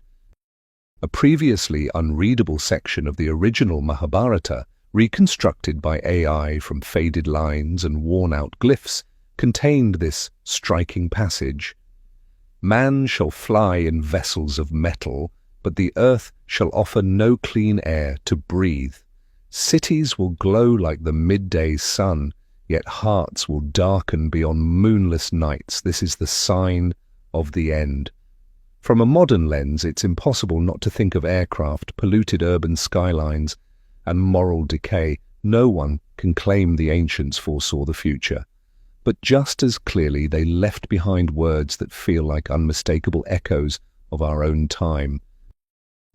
A previously unreadable section of the original Mahabharata, reconstructed by AI from faded lines and worn-out glyphs, contained this striking passage: "Man shall fly in vessels of metal, but the earth shall offer no clean air to breathe. Cities will glow like the midday sun, yet hearts will darken beyond moonless nights. This is the sign of the end. From a modern lens, it's impossible not to think of aircraft, polluted urban skylines, and moral decay. No one can claim the ancients foresaw the future. But just as clearly, they left behind words that feel like unmistakable echoes of our own time.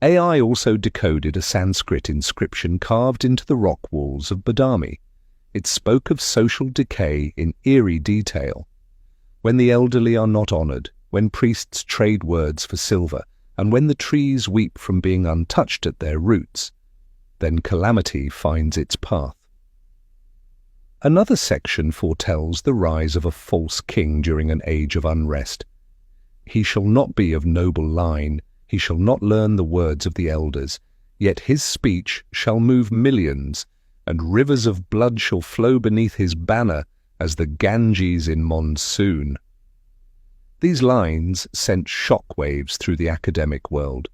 AI also decoded a Sanskrit inscription carved into the rock walls of Badami. It spoke of social decay in eerie detail. When the elderly are not honored, when priests trade words for silver, and when the trees weep from being untouched at their roots, then calamity finds its path. Another section foretells the rise of a false king during an age of unrest. He shall not be of noble line, he shall not learn the words of the elders, yet his speech shall move millions, and rivers of blood shall flow beneath his banner as the Ganges in monsoon. These lines sent shockwaves through the academic world.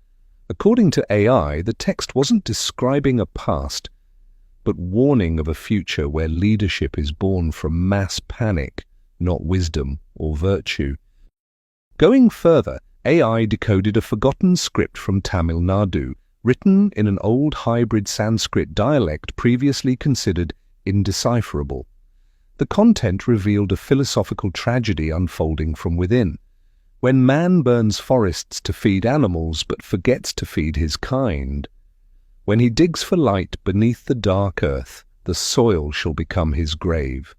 According to AI, the text wasn't describing a past, but warning of a future where leadership is born from mass panic, not wisdom or virtue. Going further, AI decoded a forgotten script from Tamil Nadu, written in an old hybrid Sanskrit dialect previously considered indecipherable. The content revealed a philosophical tragedy unfolding from within. When man burns forests to feed animals but forgets to feed his kind, when he digs for light beneath the dark earth, the soil shall become his grave.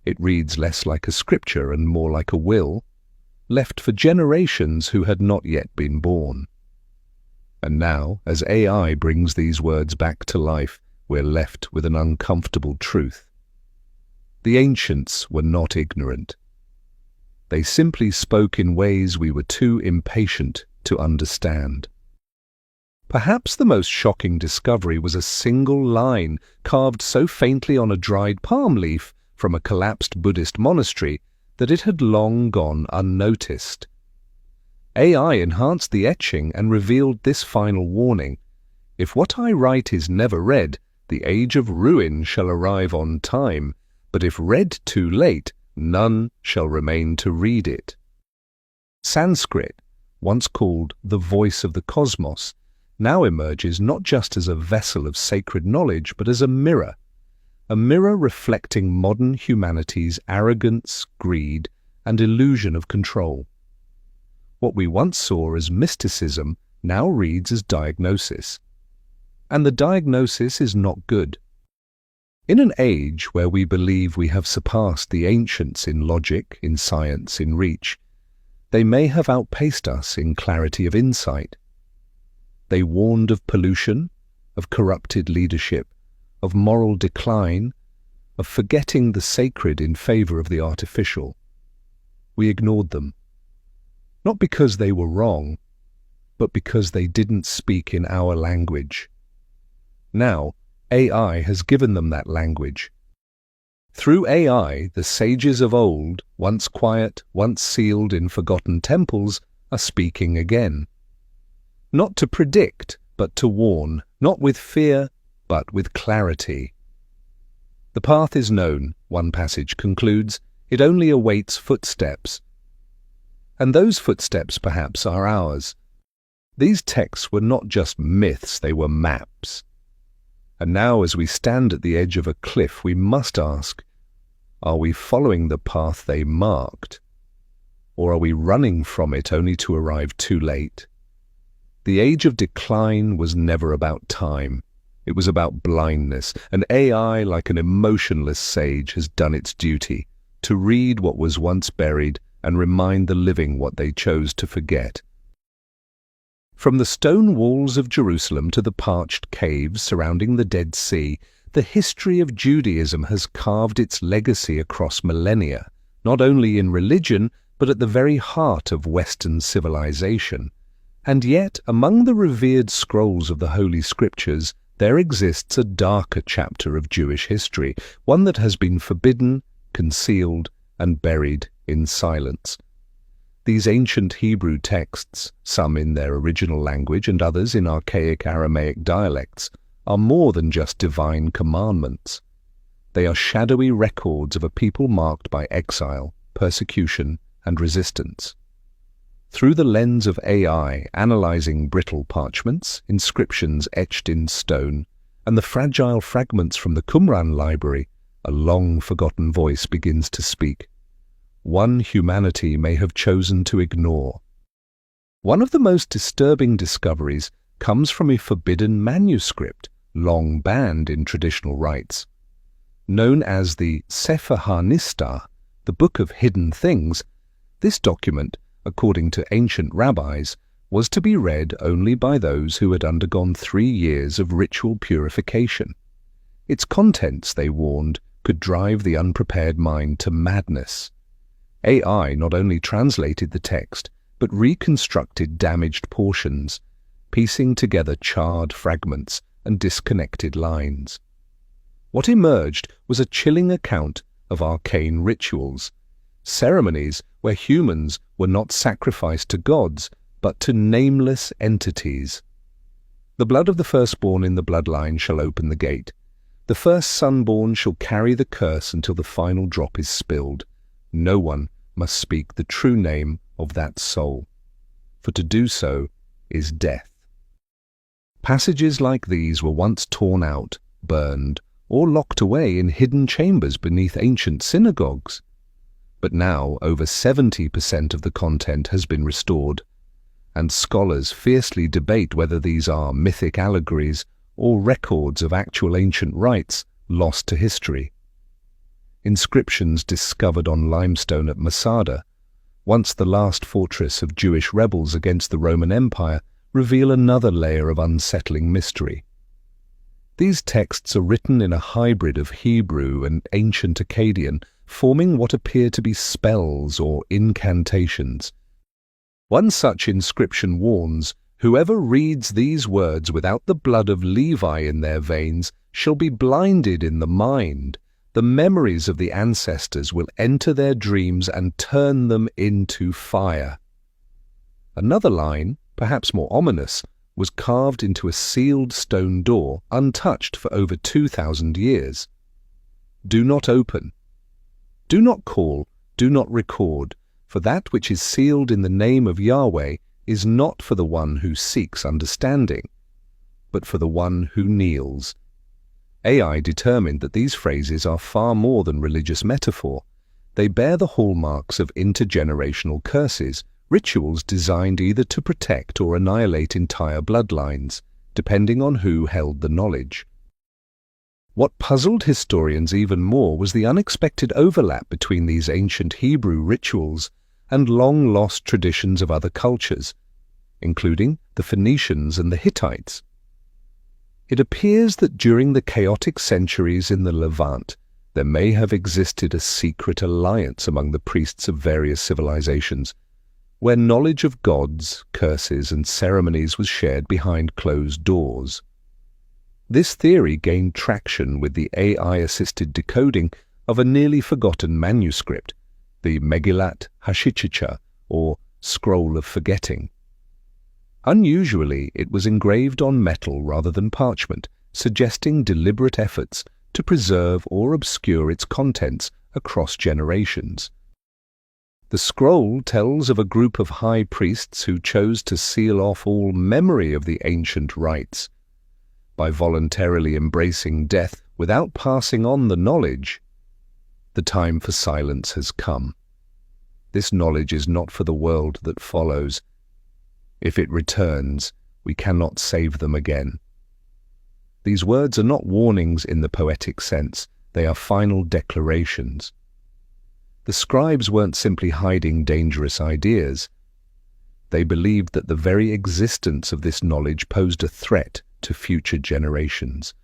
It reads less like a scripture and more like a will, left for generations who had not yet been born. And now, as AI brings these words back to life, we're left with an uncomfortable truth. The ancients were not ignorant. They simply spoke in ways we were too impatient to understand. Perhaps the most shocking discovery was a single line carved so faintly on a dried palm leaf from a collapsed Buddhist monastery that it had long gone unnoticed. AI enhanced the etching and revealed this final warning: if what I write is never read, the age of ruin shall arrive on time, but if read too late, none shall remain to read it. Sanskrit, once called the voice of the cosmos, now emerges not just as a vessel of sacred knowledge, but as a mirror reflecting modern humanity's arrogance, greed, and illusion of control. What we once saw as mysticism now reads as diagnosis. And the diagnosis is not good. In an age where we believe we have surpassed the ancients in logic, in science, in reach, they may have outpaced us in clarity of insight. They warned of pollution, of corrupted leadership, of moral decline, of forgetting the sacred in favor of the artificial. We ignored them, not because they were wrong, but because they didn't speak in our language. Now, AI has given them that language. Through AI, the sages of old, once quiet, once sealed in forgotten temples, are speaking again. Not to predict, but to warn, not with fear, but with clarity. The path is known, one passage concludes, it only awaits footsteps. And those footsteps, perhaps, are ours. These texts were not just myths, they were maps. And now, as we stand at the edge of a cliff, we must ask, are we following the path they marked? Or are we running from it only to arrive too late? The age of decline was never about time. It was about blindness, and AI, like an emotionless sage, has done its duty, to read what was once buried and remind the living what they chose to forget. From the stone walls of Jerusalem to the parched caves surrounding the Dead Sea, the history of Judaism has carved its legacy across millennia, not only in religion, but at the very heart of Western civilization. And yet, among the revered scrolls of the Holy Scriptures, there exists a darker chapter of Jewish history, one that has been forbidden, concealed, and buried in silence. These ancient Hebrew texts, some in their original language and others in archaic Aramaic dialects, are more than just divine commandments. They are shadowy records of a people marked by exile, persecution, and resistance. Through the lens of AI analyzing brittle parchments, inscriptions etched in stone, and the fragile fragments from the Qumran library, a long-forgotten voice begins to speak. One humanity may have chosen to ignore. One of the most disturbing discoveries comes from a forbidden manuscript, long banned in traditional rites. Known as the Sefer HaNistar, the Book of Hidden Things, this document, according to ancient rabbis, was to be read only by those who had undergone 3 years of ritual purification. Its contents, they warned, could drive the unprepared mind to madness. AI not only translated the text, but reconstructed damaged portions, piecing together charred fragments and disconnected lines. What emerged was a chilling account of arcane rituals, ceremonies where humans were not sacrificed to gods, but to nameless entities. The blood of the firstborn in the bloodline shall open the gate. The first son-born shall carry the curse until the final drop is spilled. No one must speak the true name of that soul, for to do so is death. Passages like these were once torn out, burned, or locked away in hidden chambers beneath ancient synagogues. But now over 70% of the content has been restored, and scholars fiercely debate whether these are mythic allegories or records of actual ancient rites lost to history. Inscriptions discovered on limestone at Masada, once the last fortress of Jewish rebels against the Roman Empire, reveal another layer of unsettling mystery. These texts are written in a hybrid of Hebrew and ancient Akkadian, forming what appear to be spells or incantations. One such inscription warns, "Whoever reads these words without the blood of Levi in their veins shall be blinded in the mind. The memories of the ancestors will enter their dreams and turn them into fire." Another line, perhaps more ominous, was carved into a sealed stone door, untouched for over 2,000 years. "Do not open. Do not call, do not record, for that which is sealed in the name of Yahweh is not for the one who seeks understanding, but for the one who kneels." AI determined that these phrases are far more than religious metaphor. They bear the hallmarks of intergenerational curses, rituals designed either to protect or annihilate entire bloodlines, depending on who held the knowledge. What puzzled historians even more was the unexpected overlap between these ancient Hebrew rituals and long-lost traditions of other cultures, including the Phoenicians and the Hittites. It appears that during the chaotic centuries in the Levant, there may have existed a secret alliance among the priests of various civilizations, where knowledge of gods, curses, and ceremonies was shared behind closed doors. This theory gained traction with the AI-assisted decoding of a nearly forgotten manuscript, the Megillat Hashichicha, or Scroll of Forgetting. Unusually, it was engraved on metal rather than parchment, suggesting deliberate efforts to preserve or obscure its contents across generations. The scroll tells of a group of high priests who chose to seal off all memory of the ancient rites. By voluntarily embracing death without passing on the knowledge, the time for silence has come. This knowledge is not for the world that follows. If it returns, we cannot save them again. These words are not warnings in the poetic sense, they are final declarations. The scribes weren't simply hiding dangerous ideas. They believed that the very existence of this knowledge posed a threat to future generations.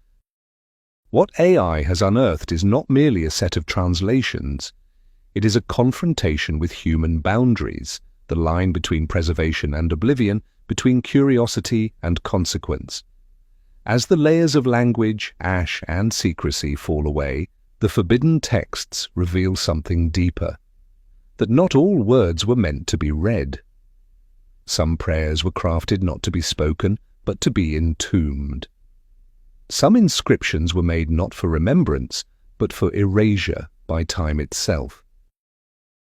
What AI has unearthed is not merely a set of translations. It is a confrontation with human boundaries, the line between preservation and oblivion, between curiosity and consequence. As the layers of language, ash, and secrecy fall away, the forbidden texts reveal something deeper. that not all words were meant to be read. Some prayers were crafted not to be spoken, but to be entombed. Some inscriptions were made not for remembrance, but for erasure by time itself.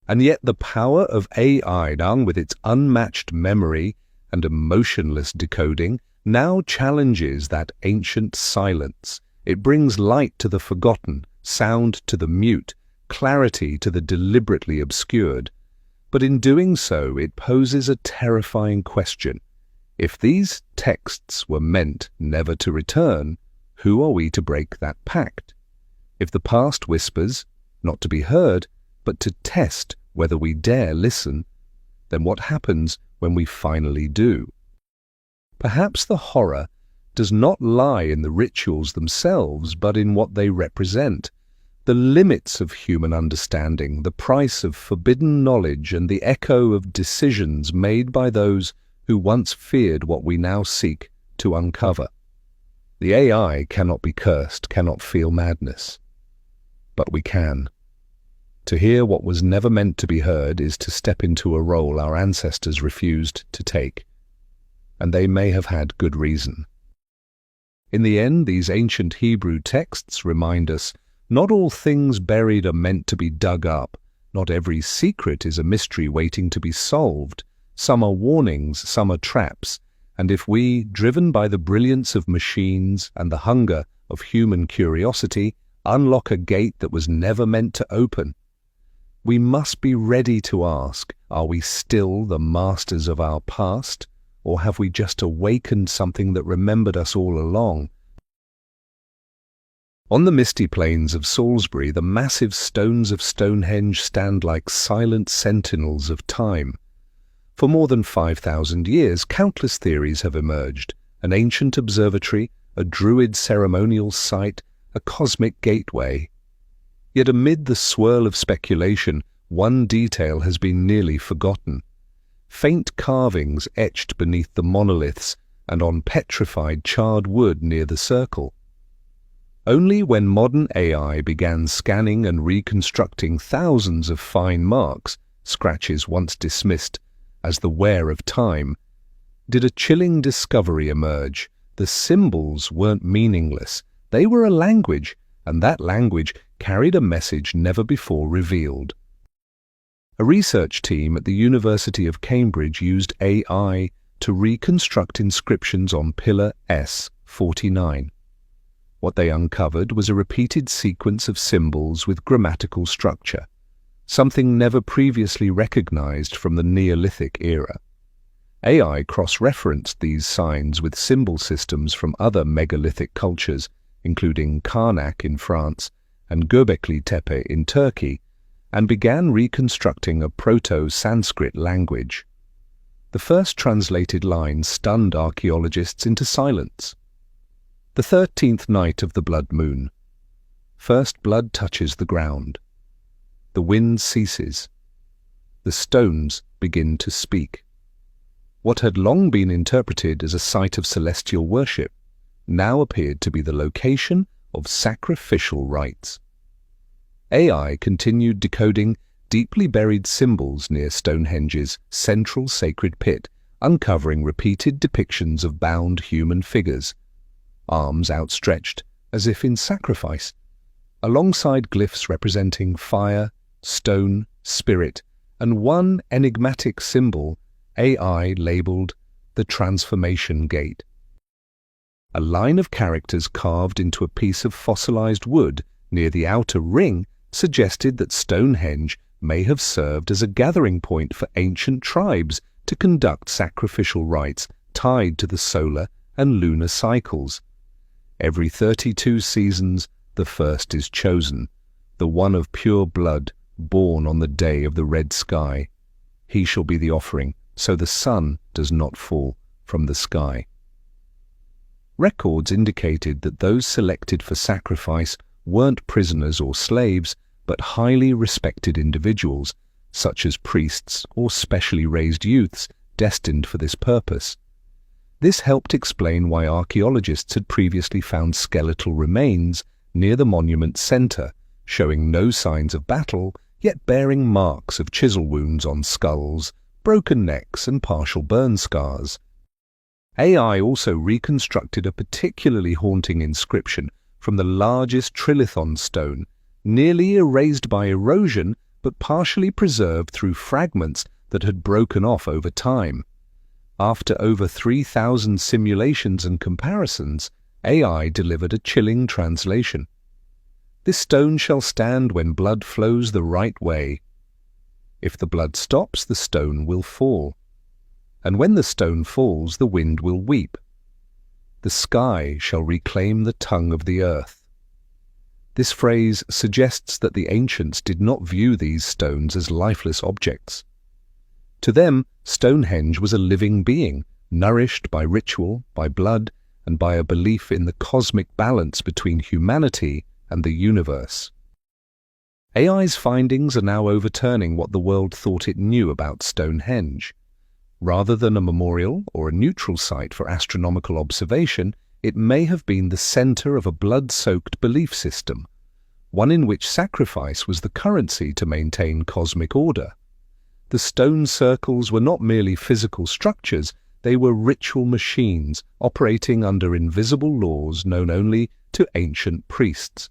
And yet the power of AI, along with its unmatched memory and emotionless decoding, now challenges that ancient silence. It brings light to the forgotten, sound to the mute, clarity to the deliberately obscured. But in doing so, it poses a terrifying question. If these texts were meant never to return, who are we to break that pact? If the past whispers, not to be heard, but to test whether we dare listen, then what happens when we finally do? Perhaps the horror does not lie in the rituals themselves, but in what they represent, the limits of human understanding, the price of forbidden knowledge, and the echo of decisions made by those who once feared what we now seek to uncover. The AI cannot be cursed, cannot feel madness. But we can. To hear what was never meant to be heard is to step into a role our ancestors refused to take. And they may have had good reason. In the end, these ancient Hebrew texts remind us, not all things buried are meant to be dug up. Not every secret is a mystery waiting to be solved. Some are warnings, some are traps. And if we, driven by the brilliance of machines and the hunger of human curiosity, unlock a gate that was never meant to open, we must be ready to ask, are we still the masters of our past, or have we just awakened something that remembered us all along? On the misty plains of Salisbury, the massive stones of Stonehenge stand like silent sentinels of time. For more than 5,000 years, countless theories have emerged: an ancient observatory, a druid ceremonial site, a cosmic gateway. Yet amid the swirl of speculation, one detail has been nearly forgotten. Faint carvings etched beneath the monoliths and on petrified charred wood near the circle. Only when modern AI began scanning and reconstructing thousands of fine marks, scratches once dismissed as the wear of time, did a chilling discovery emerge. The symbols weren't meaningless. They were a language, and that language carried a message never before revealed. A research team at the University of Cambridge used AI to reconstruct inscriptions on Pillar S49. What they uncovered was a repeated sequence of symbols with grammatical structure, something never previously recognized from the Neolithic era. AI cross-referenced these signs with symbol systems from other megalithic cultures, including Karnak in France and Göbekli Tepe in Turkey, and began reconstructing a Proto-Sanskrit language. The first translated lines stunned archaeologists into silence. The 13th night of the blood moon. First blood touches the ground. The wind ceases. The stones begin to speak. What had long been interpreted as a site of celestial worship now appeared to be the location of sacrificial rites. AI continued decoding deeply buried symbols near Stonehenge's central sacred pit, uncovering repeated depictions of bound human figures, arms outstretched as if in sacrifice, alongside glyphs representing fire, stone, spirit, and one enigmatic symbol AI labeled the Transformation Gate. A line of characters carved into a piece of fossilized wood near the outer ring suggested that Stonehenge may have served as a gathering point for ancient tribes to conduct sacrificial rites tied to the solar and lunar cycles. Every 32 seasons, the first is chosen, the one of pure blood, born on the day of the red sky. He shall be the offering, so the sun does not fall from the sky. Records indicated that those selected for sacrifice weren't prisoners or slaves, but highly respected individuals, such as priests or specially raised youths destined for this purpose. This helped explain why archaeologists had previously found skeletal remains near the monument's center, showing no signs of battle, yet bearing marks of chisel wounds on skulls, broken necks and partial burn scars. AI also reconstructed a particularly haunting inscription from the largest trilithon stone, nearly erased by erosion but partially preserved through fragments that had broken off over time. After over 3,000 simulations and comparisons, AI delivered a chilling translation. "This stone shall stand when blood flows the right way. If the blood stops, the stone will fall. And when the stone falls, the wind will weep. The sky shall reclaim the tongue of the earth." This phrase suggests that the ancients did not view these stones as lifeless objects. To them, Stonehenge was a living being, nourished by ritual, by blood, and by a belief in the cosmic balance between humanity and the universe. AI's findings are now overturning what the world thought it knew about Stonehenge. Rather than a memorial or a neutral site for astronomical observation, it may have been the center of a blood-soaked belief system, one in which sacrifice was the currency to maintain cosmic order. The stone circles were not merely physical structures, they were ritual machines operating under invisible laws known only to ancient priests.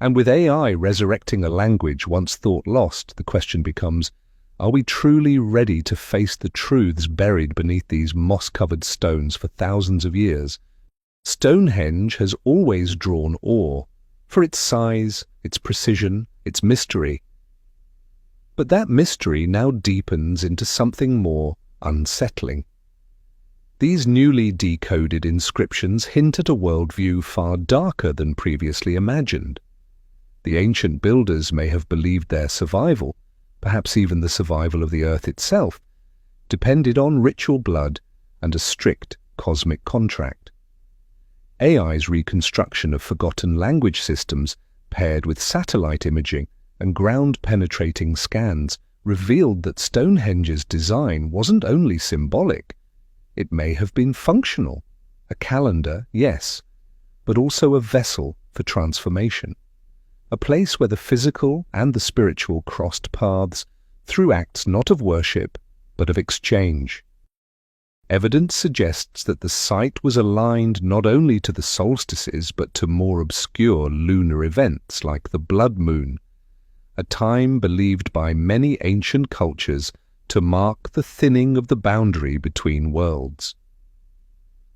And with AI resurrecting a language once thought lost, the question becomes, are we truly ready to face the truths buried beneath these moss-covered stones for thousands of years? Stonehenge has always drawn awe, for its size, its precision, its mystery. But that mystery now deepens into something more unsettling. These newly decoded inscriptions hint at a worldview far darker than previously imagined. The ancient builders may have believed their survival, perhaps even the survival of the earth itself, depended on ritual blood and a strict cosmic contract. AI's reconstruction of forgotten language systems, paired with satellite imaging and ground-penetrating scans, revealed that Stonehenge's design wasn't only symbolic. It may have been functional, a calendar, yes, but also a vessel for transformation. A place where the physical and the spiritual crossed paths through acts not of worship, but of exchange. Evidence suggests that the site was aligned not only to the solstices but to more obscure lunar events like the blood moon, a time believed by many ancient cultures to mark the thinning of the boundary between worlds.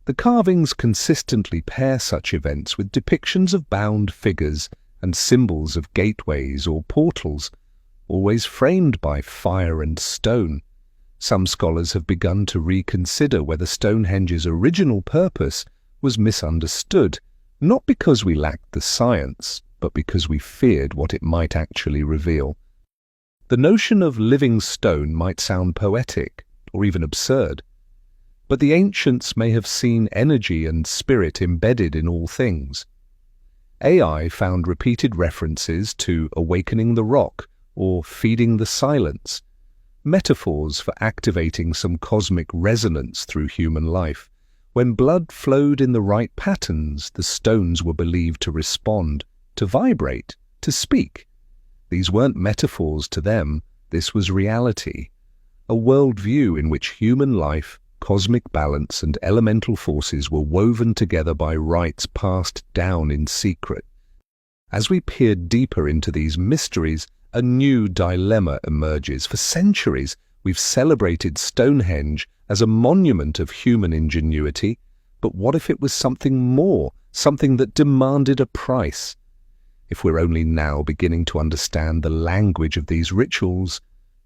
The carvings consistently pair such events with depictions of bound figures and symbols of gateways or portals, always framed by fire and stone. Some scholars have begun to reconsider whether Stonehenge's original purpose was misunderstood, not because we lacked the science, but because we feared what it might actually reveal. The notion of living stone might sound poetic, or even absurd, but the ancients may have seen energy and spirit embedded in all things. AI found repeated references to awakening the rock or feeding the silence, metaphors for activating some cosmic resonance through human life. When blood flowed in the right patterns, the stones were believed to respond, to vibrate, to speak. These weren't metaphors to them, this was reality, a worldview in which human life, cosmic balance and elemental forces were woven together by rites passed down in secret. As we peered deeper into these mysteries, a new dilemma emerges. For centuries, we've celebrated Stonehenge as a monument of human ingenuity, but what if it was something more, something that demanded a price? If we're only now beginning to understand the language of these rituals,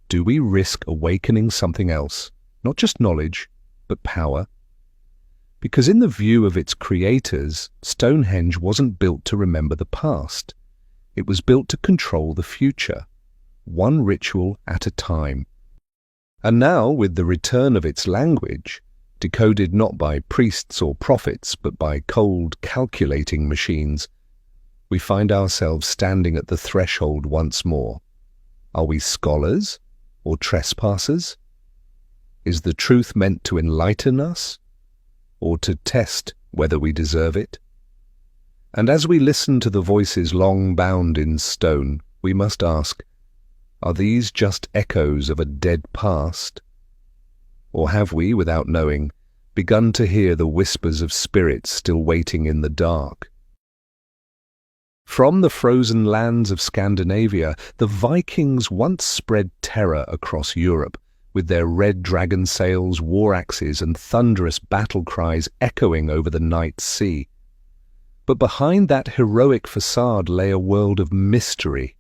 do we risk awakening something else, not just knowledge, but power? Because in the view of its creators, Stonehenge wasn't built to remember the past. It was built to control the future, one ritual at a time. And now, with the return of its language, decoded not by priests or prophets, but by cold, calculating machines, we find ourselves standing at the threshold once more. Are we scholars or trespassers? Is the truth meant to enlighten us, or to test whether we deserve it? And as we listen to the voices long bound in stone, we must ask, Are these just echoes of a dead past? Or have we, without knowing, begun to hear the whispers of spirits still waiting in the dark? From the frozen lands of Scandinavia, the Vikings once spread terror across Europe, with their red dragon sails, war axes, and thunderous battle cries echoing over the night sea. But behind that heroic facade lay a world of mystery,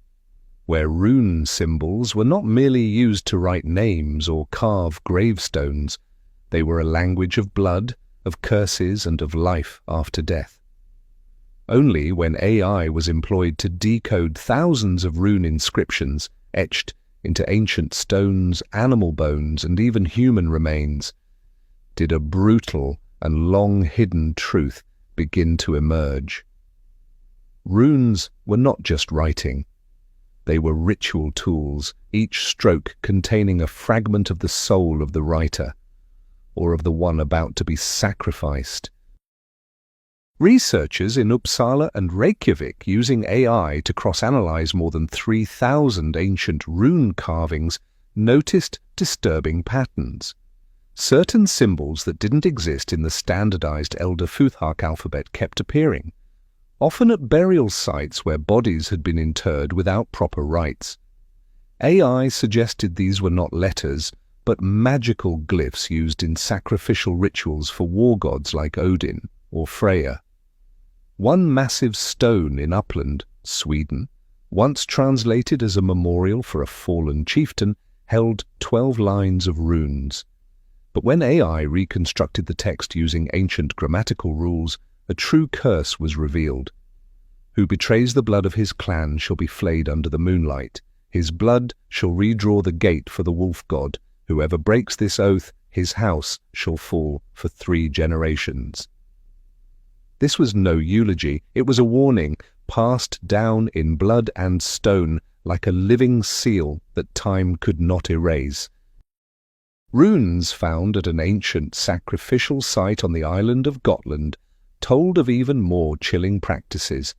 where rune symbols were not merely used to write names or carve gravestones. They were a language of blood, of curses, and of life after death. Only when AI was employed to decode thousands of rune inscriptions etched into ancient stones, animal bones, and even human remains, did a brutal and long-hidden truth begin to emerge. Runes were not just writing. They were ritual tools, each stroke containing a fragment of the soul of the writer, or of the one about to be sacrificed. Researchers in Uppsala and Reykjavik, using AI to cross-analyze more than 3,000 ancient rune carvings, noticed disturbing patterns. Certain symbols that didn't exist in the standardized Elder Futhark alphabet kept appearing, often at burial sites where bodies had been interred without proper rites. AI suggested these were not letters, but magical glyphs used in sacrificial rituals for war gods like Odin or Freya. One massive stone in Uppland, Sweden, once translated as a memorial for a fallen chieftain, held 12 lines of runes. But when AI reconstructed the text using ancient grammatical rules, a true curse was revealed. Who betrays the blood of his clan shall be flayed under the moonlight. His blood shall redraw the gate for the wolf god. Whoever breaks this oath, his house shall fall for 3 generations. This was no eulogy, it was a warning, passed down in blood and stone like a living seal that time could not erase. Runes found at an ancient sacrificial site on the island of Gotland told of even more chilling practices,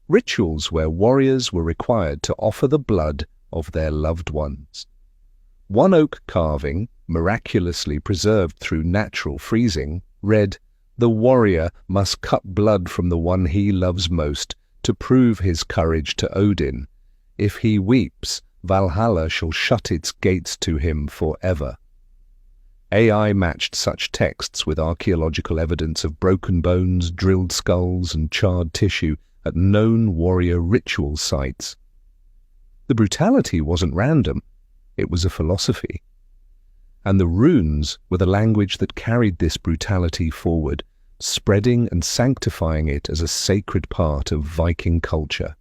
rituals where warriors were required to offer the blood of their loved ones. One oak carving, miraculously preserved through natural freezing, read, "The warrior must cut blood from the one he loves most to prove his courage to Odin. If he weeps, Valhalla shall shut its gates to him forever." AI matched such texts with archaeological evidence of broken bones, drilled skulls, and charred tissue at known warrior ritual sites. The brutality wasn't random, it was a philosophy. And the runes were the language that carried this brutality forward, spreading and sanctifying it as a sacred part of Viking culture.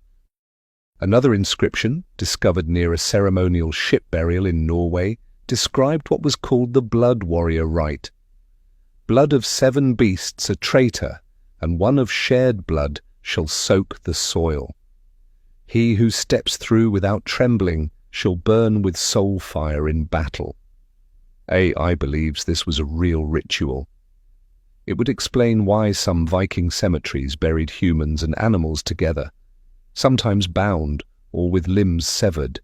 Another inscription, discovered near a ceremonial ship burial in Norway, described what was called the blood warrior rite. Blood of 7 beasts a traitor, and one of shared blood shall soak the soil. He who steps through without trembling shall burn with soul fire in battle. AI believes this was a real ritual. It would explain why some Viking cemeteries buried humans and animals together, sometimes bound or with limbs severed.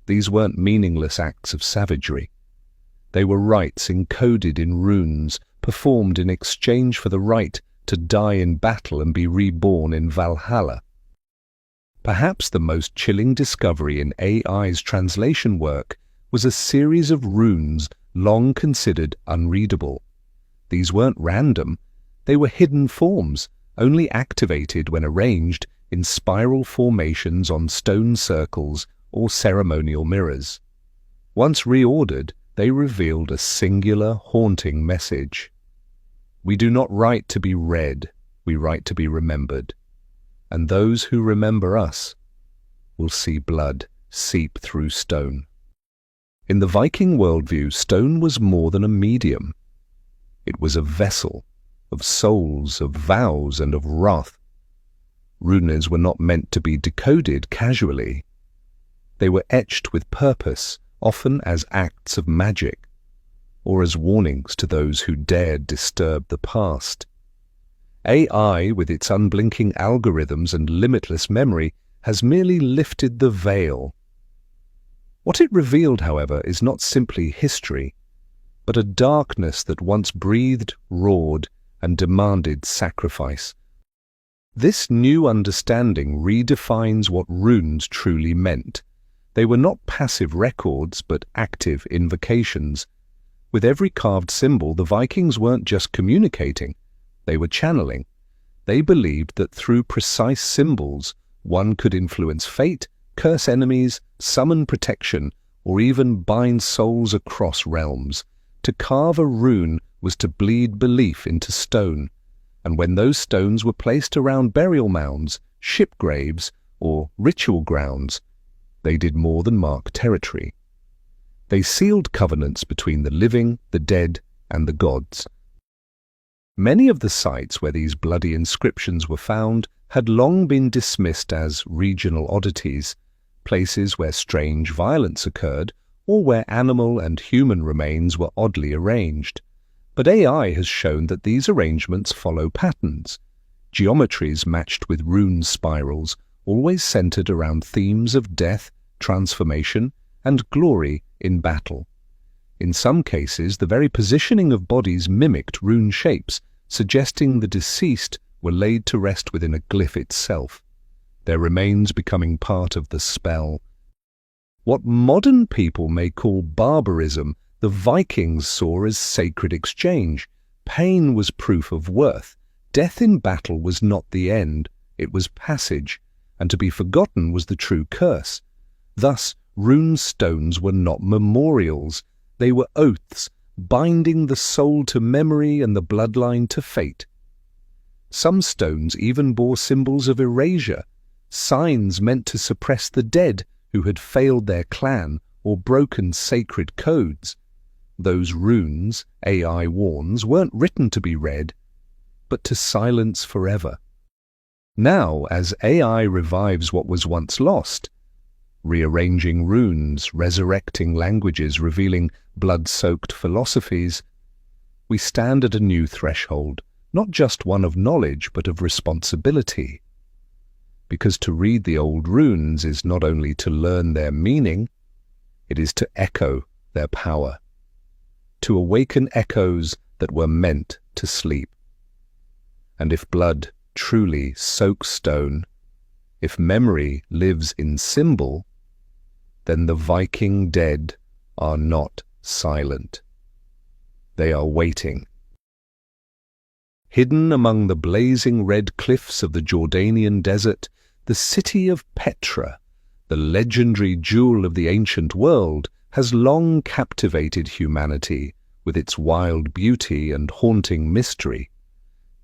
These weren't meaningless acts of savagery. They were rites encoded in runes, performed in exchange for the right to die in battle and be reborn in Valhalla. Perhaps the most chilling discovery in AI's translation work was a series of runes long considered unreadable. These weren't random, they were hidden forms, only activated when arranged in spiral formations on stone circles or ceremonial mirrors. Once reordered, they revealed a singular, haunting message. We do not write to be read, we write to be remembered. And those who remember us will see blood seep through stone. In the Viking worldview, stone was more than a medium. It was a vessel of souls, of vows, and of wrath. Runes were not meant to be decoded casually. They were etched with purpose, often as acts of magic, or as warnings to those who dared disturb the past. AI, with its unblinking algorithms and limitless memory, has merely lifted the veil. What it revealed, however, is not simply history, but a darkness that once breathed, roared, and demanded sacrifice. This new understanding redefines what runes truly meant. They were not passive records, but active invocations. With every carved symbol, the Vikings weren't just communicating, they were channeling. They believed that through precise symbols, one could influence fate, curse enemies, summon protection, or even bind souls across realms. To carve a rune was to bleed belief into stone, and when those stones were placed around burial mounds, ship graves, or ritual grounds, they did more than mark territory. They sealed covenants between the living, the dead, and the gods. Many of the sites where these bloody inscriptions were found had long been dismissed as regional oddities, places where strange violence occurred or where animal and human remains were oddly arranged. But AI has shown that these arrangements follow patterns. Geometries matched with rune spirals, always centered around themes of death, transformation, and glory in battle. In some cases, the very positioning of bodies mimicked rune shapes, suggesting the deceased were laid to rest within a glyph itself, their remains becoming part of the spell. What modern people may call barbarism, the Vikings saw as sacred exchange. Pain was proof of worth. Death in battle was not the end, it was passage, and to be forgotten was the true curse. Thus, rune stones were not memorials, they were oaths, binding the soul to memory and the bloodline to fate. Some stones even bore symbols of erasure, signs meant to suppress the dead who had failed their clan or broken sacred codes. Those runes, AI warns, weren't written to be read, but to silence forever. Now, as AI revives what was once lost, rearranging runes, resurrecting languages, revealing blood-soaked philosophies, we stand at a new threshold, not just one of knowledge, but of responsibility. Because to read the old runes is not only to learn their meaning, it is to echo their power, to awaken echoes that were meant to sleep. And if blood truly soaks stone, if memory lives in symbol, then the Viking dead are not silent. They are waiting. Hidden among the blazing red cliffs of the Jordanian desert, the city of Petra, the legendary jewel of the ancient world, has long captivated humanity with its wild beauty and haunting mystery.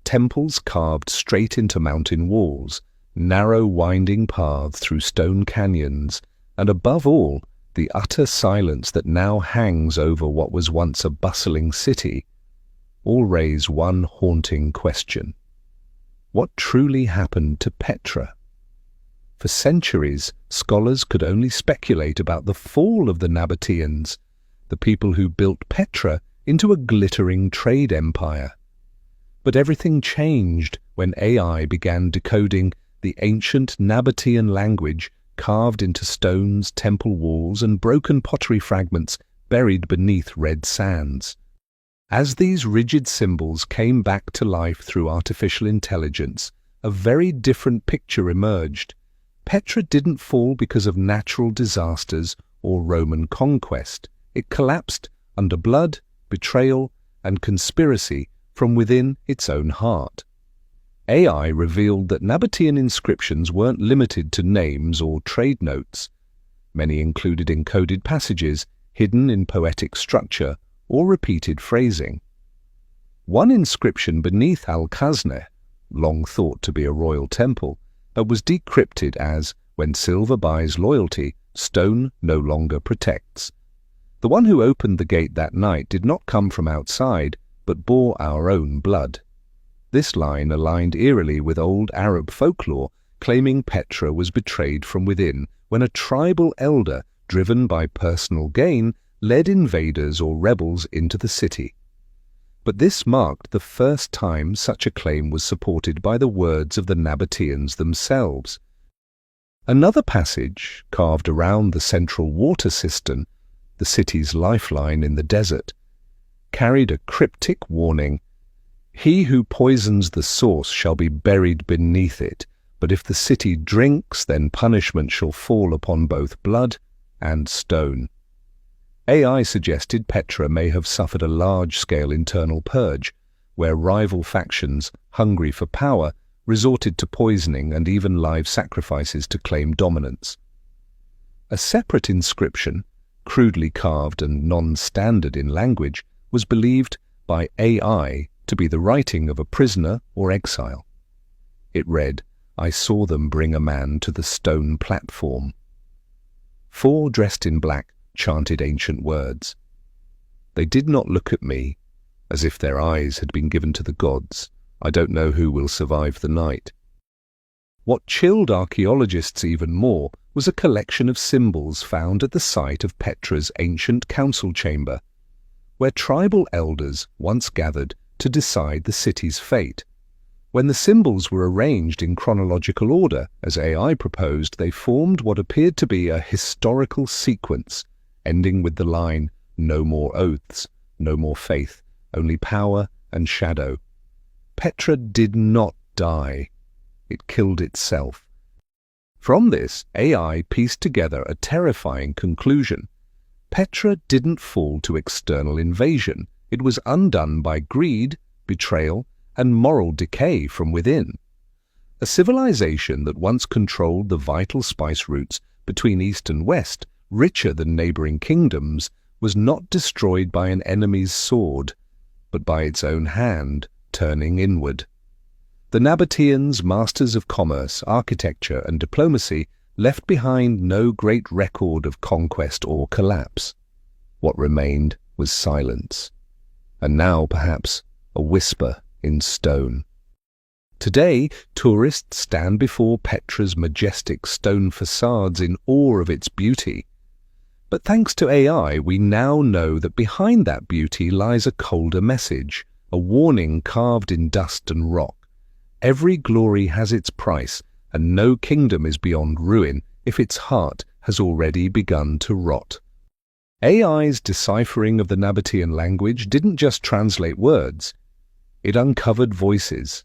Temples carved straight into mountain walls, narrow winding paths through stone canyons, and above all, the utter silence that now hangs over what was once a bustling city, all raise one haunting question. What truly happened to Petra? For centuries, scholars could only speculate about the fall of the Nabateans, the people who built Petra into a glittering trade empire. But everything changed when AI began decoding the ancient Nabatean language carved into stones, temple walls, and broken pottery fragments buried beneath red sands. As these rigid symbols came back to life through artificial intelligence, a very different picture emerged. Petra didn't fall because of natural disasters or Roman conquest. It collapsed under blood, betrayal, and conspiracy from within its own heart. AI revealed that Nabatean inscriptions weren't limited to names or trade notes. Many included encoded passages hidden in poetic structure or repeated phrasing. One inscription beneath Al-Khazneh, long thought to be a royal temple, was decrypted as, "When silver buys loyalty, stone no longer protects." The one who opened the gate that night did not come from outside, but bore our own blood. This line aligned eerily with old Arab folklore, claiming Petra was betrayed from within when a tribal elder, driven by personal gain, led invaders or rebels into the city. But this marked the first time such a claim was supported by the words of the Nabateans themselves. Another passage, carved around the central water cistern, the city's lifeline in the desert, carried a cryptic warning: "He who poisons the source shall be buried beneath it, but if the city drinks, then punishment shall fall upon both blood and stone." AI suggested Petra may have suffered a large-scale internal purge, where rival factions, hungry for power, resorted to poisoning and even live sacrifices to claim dominance. A separate inscription, crudely carved and non-standard in language, was believed by AI to be the writing of a prisoner or exile. It read, "I saw them bring a man to the stone platform." 4 dressed in black chanted ancient words. "They did not look at me, as if their eyes had been given to the gods. I don't know who will survive the night." What chilled archaeologists even more was a collection of symbols found at the site of Petra's ancient council chamber, where tribal elders once gathered to decide the city's fate. When the symbols were arranged in chronological order, as AI proposed, they formed what appeared to be a historical sequence, ending with the line, "No more oaths, no more faith, only power and shadow." Petra did not die. It killed itself. From this, AI pieced together a terrifying conclusion. Petra didn't fall to external invasion. It was undone by greed, betrayal, and moral decay from within. A civilization that once controlled the vital spice routes between East and West, richer than neighboring kingdoms, was not destroyed by an enemy's sword, but by its own hand, turning inward. The Nabateans, masters of commerce, architecture, and diplomacy, left behind no great record of conquest or collapse. What remained was silence, and now perhaps a whisper in stone. Today, tourists stand before Petra's majestic stone facades in awe of its beauty. But thanks to AI, we now know that behind that beauty lies a colder message, a warning carved in dust and rock. Every glory has its price, and no kingdom is beyond ruin if its heart has already begun to rot. AI's deciphering of the Nabatean language didn't just translate words. It uncovered voices.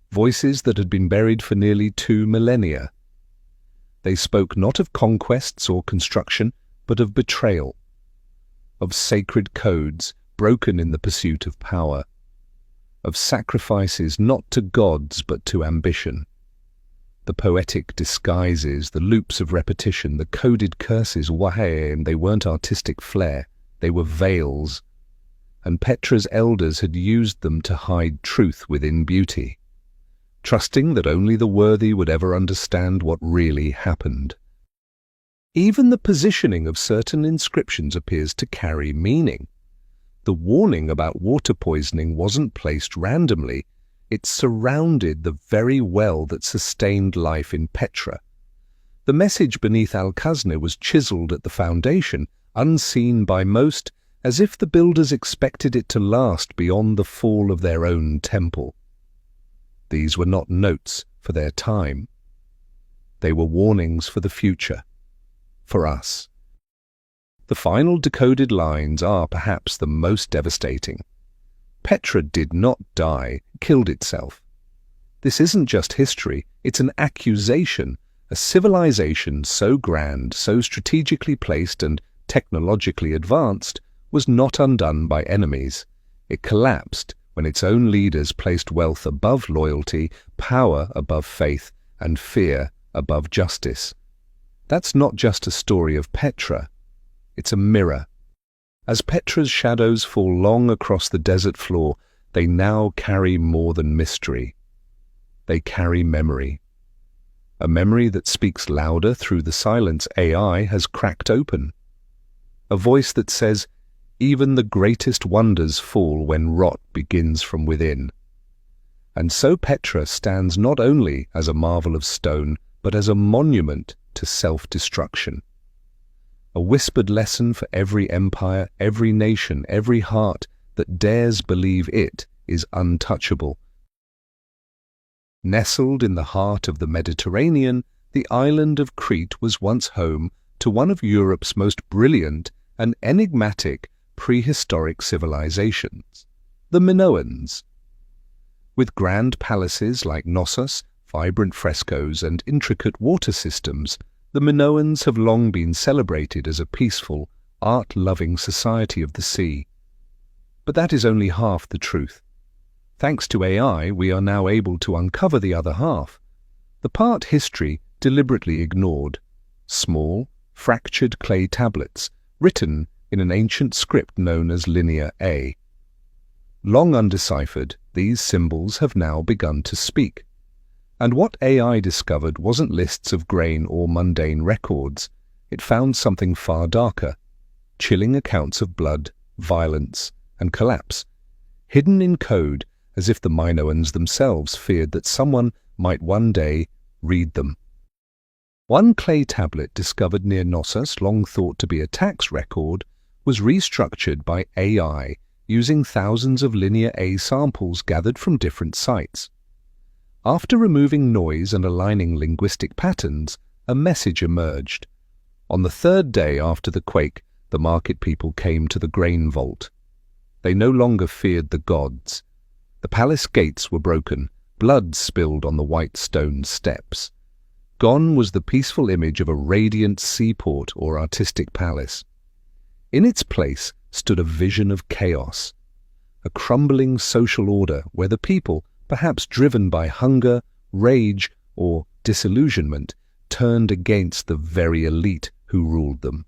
Voices that had been buried for nearly 2 millennia. They spoke not of conquests or construction, but of betrayal, of sacred codes broken in the pursuit of power, of sacrifices not to gods but to ambition. The poetic disguises, the loops of repetition, the coded curses, they weren't artistic flair, they were veils, and Petra's elders had used them to hide truth within beauty, trusting that only the worthy would ever understand what really happened. Even the positioning of certain inscriptions appears to carry meaning. The warning about water poisoning wasn't placed randomly. It surrounded the very well that sustained life in Petra. The message beneath Al-Khazneh was chiseled at the foundation, unseen by most, as if the builders expected it to last beyond the fall of their own temple. These were not notes for their time. They were warnings for the future, for us. The final decoded lines are perhaps the most devastating. Petra did not die, killed itself. This isn't just history, it's an accusation. A civilization so grand, so strategically placed and technologically advanced, was not undone by enemies. It collapsed when its own leaders placed wealth above loyalty, power above faith, and fear above justice. That's not just a story of Petra. It's a mirror. As Petra's shadows fall long across the desert floor, they now carry more than mystery. They carry memory. A memory that speaks louder through the silence AI has cracked open. A voice that says, even the greatest wonders fall when rot begins from within. And so Petra stands not only as a marvel of stone, but as a monument to self-destruction. A whispered lesson for every empire, every nation, every heart that dares believe it is untouchable. Nestled in the heart of the Mediterranean the island of Crete was once home to one of Europe's most brilliant and enigmatic prehistoric civilizations, the Minoans. With grand palaces like Knossos, vibrant frescoes, and intricate water systems, the Minoans have long been celebrated as a peaceful, art-loving society of the sea. But that is only half the truth. Thanks to AI, we are now able to uncover the other half, the part history deliberately ignored: small, fractured clay tablets written in an ancient script known as Linear A. Long undeciphered, these symbols have now begun to speak. And what AI discovered wasn't lists of grain or mundane records. It found something far darker: chilling accounts of blood, violence, and collapse, hidden in code as if the Minoans themselves feared that someone might one day read them. One clay tablet discovered near Knossos, long thought to be a tax record, was restructured by AI using thousands of Linear A samples gathered from different sites. After removing noise and aligning linguistic patterns, a message emerged. On the third day after the quake, the market people came to the grain vault. They no longer feared the gods. The palace gates were broken, blood spilled on the white stone steps. Gone was the peaceful image of a radiant seaport or artistic palace. In its place stood a vision of chaos, a crumbling social order where the people, perhaps driven by hunger, rage, or disillusionment, turned against the very elite who ruled them.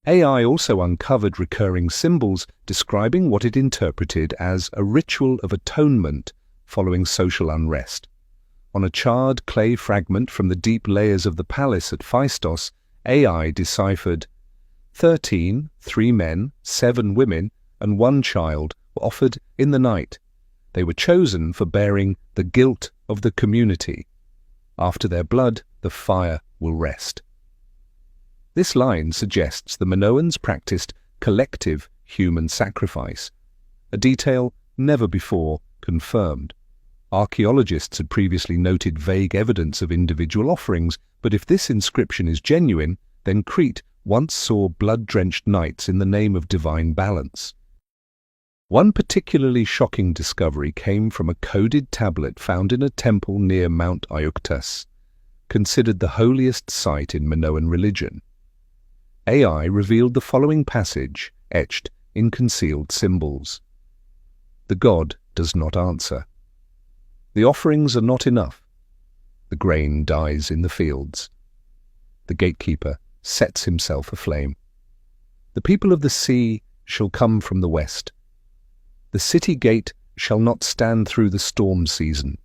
AI also uncovered recurring symbols describing what it interpreted as a ritual of atonement following social unrest. On a charred clay fragment from the deep layers of the palace at Phaistos, AI deciphered 13, 3 men, 7 women, and 1 child were offered in the night. They were chosen for bearing the guilt of the community. After their blood, the fire will rest. This line suggests the Minoans practiced collective human sacrifice, a detail never before confirmed. Archaeologists had previously noted vague evidence of individual offerings, but if this inscription is genuine, then Crete once saw blood-drenched nights in the name of divine balance. One particularly shocking discovery came from a coded tablet found in a temple near Mount Ioctus, considered the holiest site in Minoan religion. AI revealed the following passage, etched in concealed symbols. The god does not answer. The offerings are not enough. The grain dies in the fields. The gatekeeper sets himself aflame. The people of the sea shall come from the west. The city gate shall not stand through the storm season.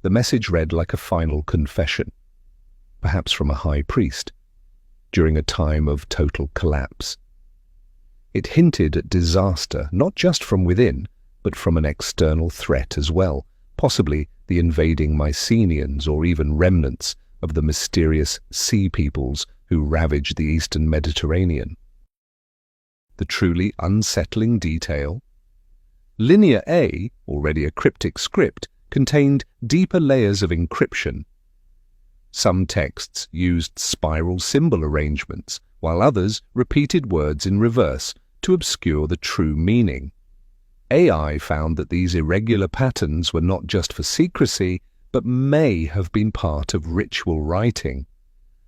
The message read like a final confession, perhaps from a high priest, during a time of total collapse. It hinted at disaster, not just from within, but from an external threat as well, possibly the invading Mycenaeans or even remnants of the mysterious sea peoples who ravaged the eastern Mediterranean. The truly unsettling detail? Linear A, already a cryptic script, contained deeper layers of encryption. Some texts used spiral symbol arrangements, while others repeated words in reverse to obscure the true meaning. AI found that these irregular patterns were not just for secrecy, but may have been part of ritual writing,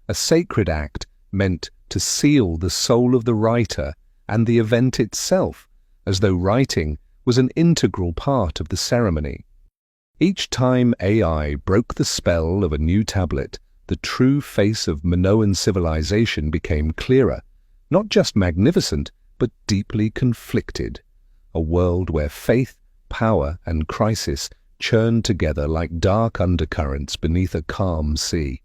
a sacred act meant to seal the soul of the writer and the event itself, as though writing was an integral part of the ceremony. Each time AI broke the spell of a new tablet, the true face of Minoan civilization became clearer, not just magnificent, but deeply conflicted, a world where faith, power, and crisis churned together like dark undercurrents beneath a calm sea.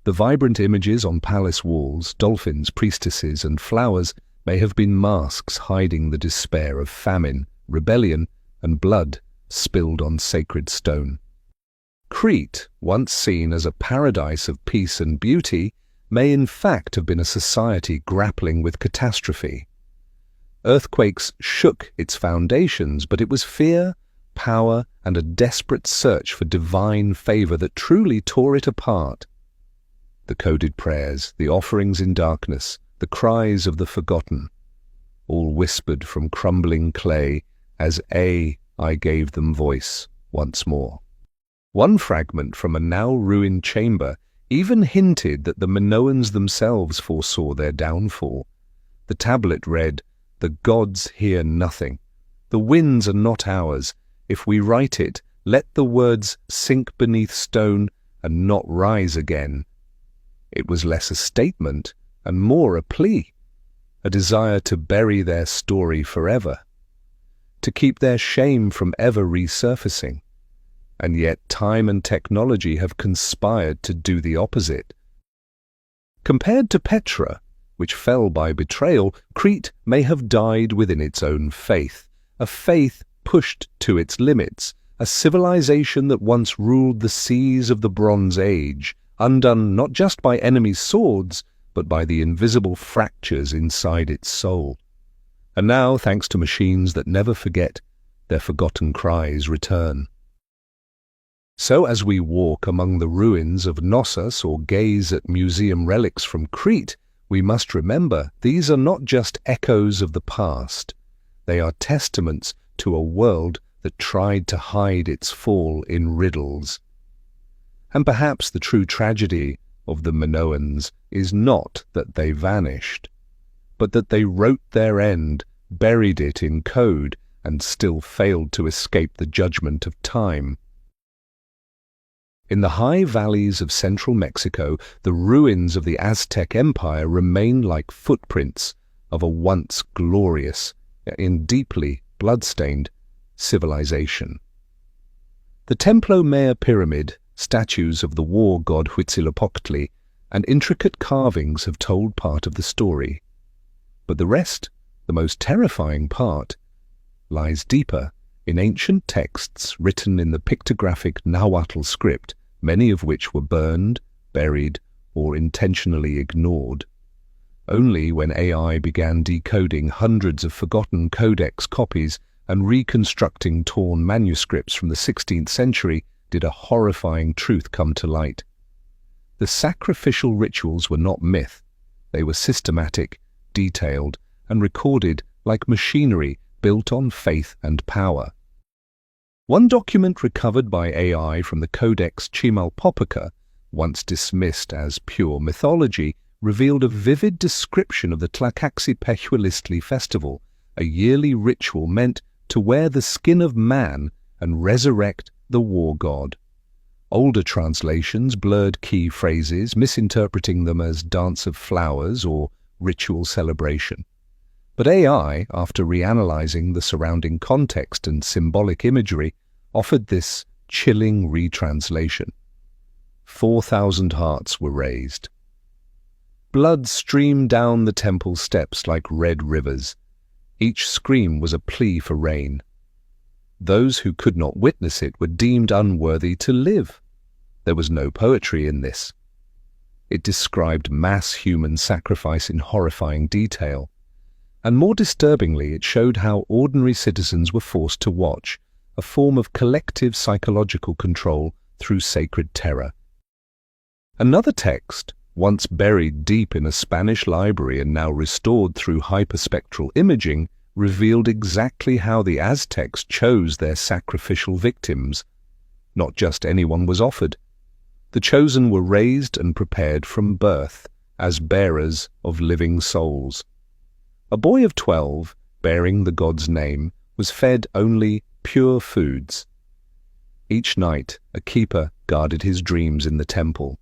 The vibrant images on palace walls, dolphins, priestesses, and flowers may have been masks hiding the despair of famine, rebellion, and blood spilled on sacred stone. Crete, once seen as a paradise of peace and beauty, may in fact have been a society grappling with catastrophe. Earthquakes shook its foundations, but it was fear, power, and a desperate search for divine favor that truly tore it apart. The coded prayers, the offerings in darkness, the cries of the forgotten, all whispered from crumbling clay as I gave them voice once more. One fragment from a now ruined chamber even hinted that the Minoans themselves foresaw their downfall. The tablet read, "The gods hear nothing. The winds are not ours. If we write it, let the words sink beneath stone and not rise again." It was less a statement and more a plea, a desire to bury their story forever, to keep their shame from ever resurfacing. And yet time and technology have conspired to do the opposite. Compared to Petra, which fell by betrayal, Crete may have died within its own faith, a faith pushed to its limits, a civilization that once ruled the seas of the Bronze Age, undone not just by enemy swords, but by the invisible fractures inside its soul. And now, thanks to machines that never forget, their forgotten cries return. So as we walk among the ruins of Knossos or gaze at museum relics from Crete, we must remember these are not just echoes of the past. They are testaments to a world that tried to hide its fall in riddles. And perhaps the true tragedy of the Minoans is not that they vanished, but that they wrote their end, buried it in code, and still failed to escape the judgment of time. In the high valleys of central Mexico, the ruins of the Aztec Empire remain like footprints of a once glorious, yet deeply blood-stained civilization. The Templo Maya pyramid, statues of the war god Huitzilopochtli, and intricate carvings have told part of the story. But the rest, the most terrifying part, lies deeper in ancient texts written in the pictographic Nahuatl script, many of which were burned, buried, or intentionally ignored. Only when AI began decoding hundreds of forgotten codex copies and reconstructing torn manuscripts from the 16th century did a horrifying truth come to light. The sacrificial rituals were not myth. They were systematic, detailed, and recorded like machinery built on faith and power. One document recovered by AI from the Codex Chimalpopoca, once dismissed as pure mythology, revealed a vivid description of the Tlacaxipehualistli festival, a yearly ritual meant to wear the skin of man and resurrect the war god. Older translations blurred key phrases, misinterpreting them as dance of flowers or ritual celebration. But AI, after reanalyzing the surrounding context and symbolic imagery, offered this chilling retranslation. 4,000 hearts were raised. Blood streamed down the temple steps like red rivers. Each scream was a plea for rain. Those who could not witness it were deemed unworthy to live. There was no poetry in this. It described mass human sacrifice in horrifying detail. And more disturbingly, it showed how ordinary citizens were forced to watch, a form of collective psychological control through sacred terror. Another text, once buried deep in a Spanish library and now restored through hyperspectral imaging, revealed exactly how the Aztecs chose their sacrificial victims. Not just anyone was offered. The chosen were raised and prepared from birth as bearers of living souls. A boy of 12, bearing the god's name, was fed only pure foods. Each night, a keeper guarded his dreams in the temple.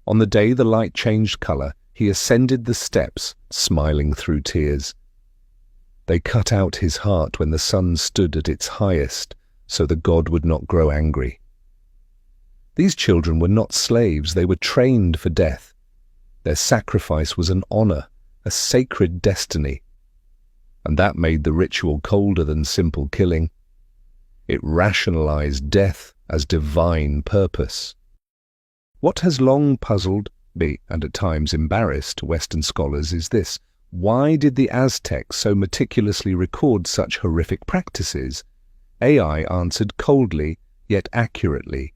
On the day the light changed color, he ascended the steps, smiling through tears. They cut out his heart when the sun stood at its highest, so the god would not grow angry. These children were not slaves, they were trained for death. Their sacrifice was an honor, a sacred destiny. And that made the ritual colder than simple killing. It rationalized death as divine purpose. What has long puzzled me, and at times embarrassed, Western scholars is this: why did the Aztecs so meticulously record such horrific practices? AI answered coldly, yet accurately,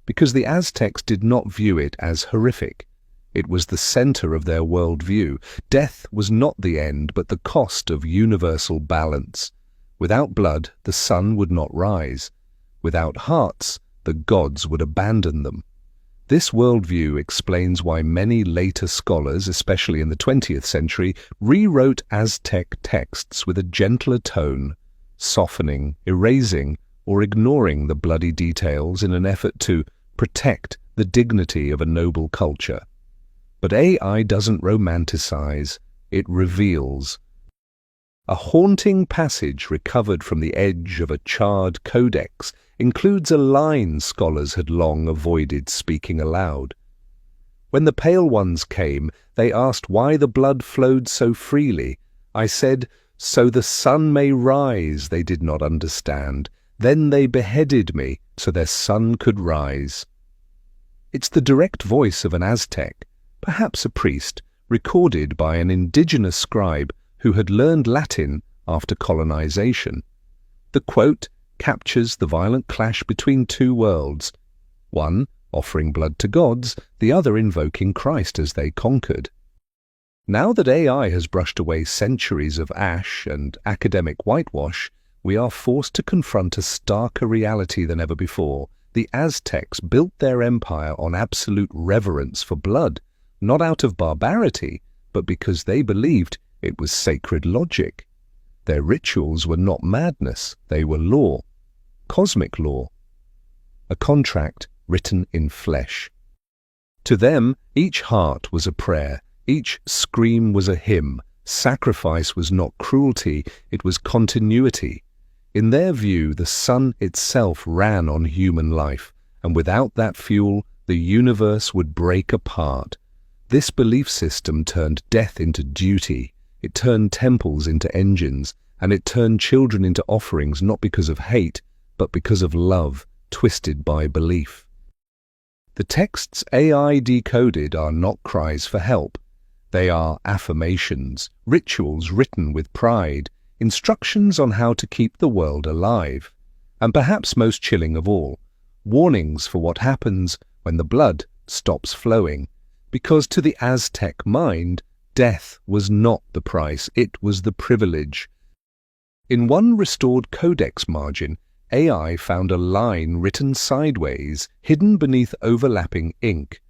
because the Aztecs did not view it as horrific. It was the center of their worldview. Death was not the end, but the cost of universal balance. Without blood, the sun would not rise. Without hearts, the gods would abandon them. This worldview explains why many later scholars, especially in the 20th century, rewrote Aztec texts with a gentler tone, softening, erasing, or ignoring the bloody details in an effort to protect the dignity of a noble culture. But AI doesn't romanticize, it reveals. A haunting passage recovered from the edge of a charred codex includes a line scholars had long avoided speaking aloud. When the Pale Ones came, they asked why the blood flowed so freely. I said, "So the sun may rise," they did not understand. Then they beheaded me, so their sun could rise. It's the direct voice of an Aztec, perhaps a priest, recorded by an indigenous scribe who had learned Latin after colonization. The quote captures the violent clash between two worlds, one offering blood to gods, the other invoking Christ as they conquered. Now that AI has brushed away centuries of ash and academic whitewash, we are forced to confront a starker reality than ever before. The Aztecs built their empire on absolute reverence for blood, not out of barbarity, but because they believed it was sacred logic. Their rituals were not madness, they were law, cosmic law, a contract written in flesh. To them, each heart was a prayer, each scream was a hymn, sacrifice was not cruelty, it was continuity. In their view, the sun itself ran on human life, and without that fuel, the universe would break apart. This belief system turned death into duty, it turned temples into engines, and it turned children into offerings not because of hate, but because of love, twisted by belief. The texts AI decoded are not cries for help. They are affirmations, rituals written with pride, instructions on how to keep the world alive, and perhaps most chilling of all, warnings for what happens when the blood stops flowing, because to the Aztec mind, death was not the price, it was the privilege. In one restored codex margin, AI found a line written sideways, hidden beneath overlapping ink.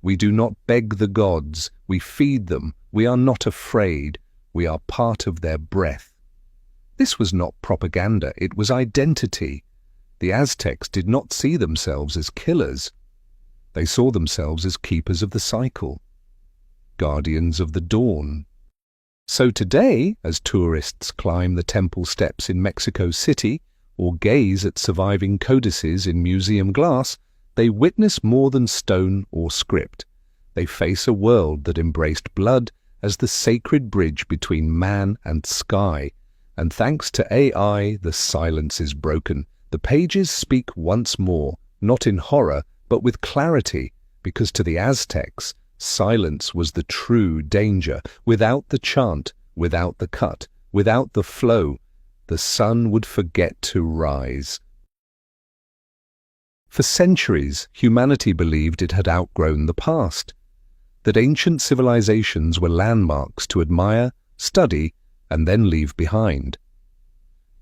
"We do not beg the gods, we feed them, we are not afraid, we are part of their breath." This was not propaganda, it was identity. The Aztecs did not see themselves as killers. They saw themselves as keepers of the cycle, guardians of the dawn. So today, as tourists climb the temple steps in Mexico City or gaze at surviving codices in museum glass, they witness more than stone or script. They face a world that embraced blood as the sacred bridge between man and sky. And thanks to AI, the silence is broken. The pages speak once more, not in horror, but with clarity, because to the Aztecs, silence was the true danger. Without the chant, without the cut, without the flow, the sun would forget to rise. For centuries, humanity believed it had outgrown the past, that ancient civilizations were landmarks to admire, study, and then leave behind.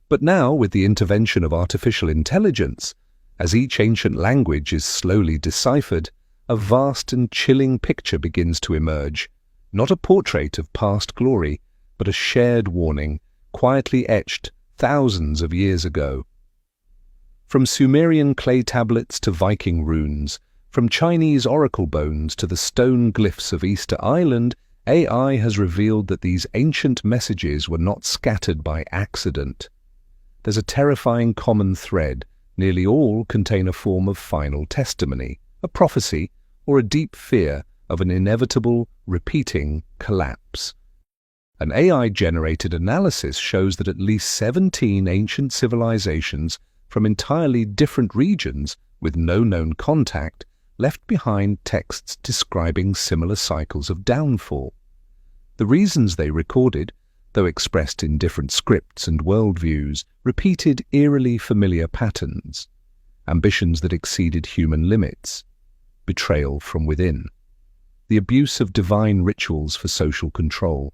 But now, with the intervention of artificial intelligence, as each ancient language is slowly deciphered, a vast and chilling picture begins to emerge, not a portrait of past glory, but a shared warning, quietly etched thousands of years ago. From Sumerian clay tablets to Viking runes, from Chinese oracle bones to the stone glyphs of Easter Island, AI has revealed that these ancient messages were not scattered by accident. There's a terrifying common thread. Nearly all contain a form of final testimony, a prophecy, or a deep fear of an inevitable, repeating collapse. An AI-generated analysis shows that at least 17 ancient civilizations from entirely different regions with no known contact left behind texts describing similar cycles of downfall. The reasons they recorded, though expressed in different scripts and worldviews, repeated eerily familiar patterns, ambitions that exceeded human limits, betrayal from within, the abuse of divine rituals for social control,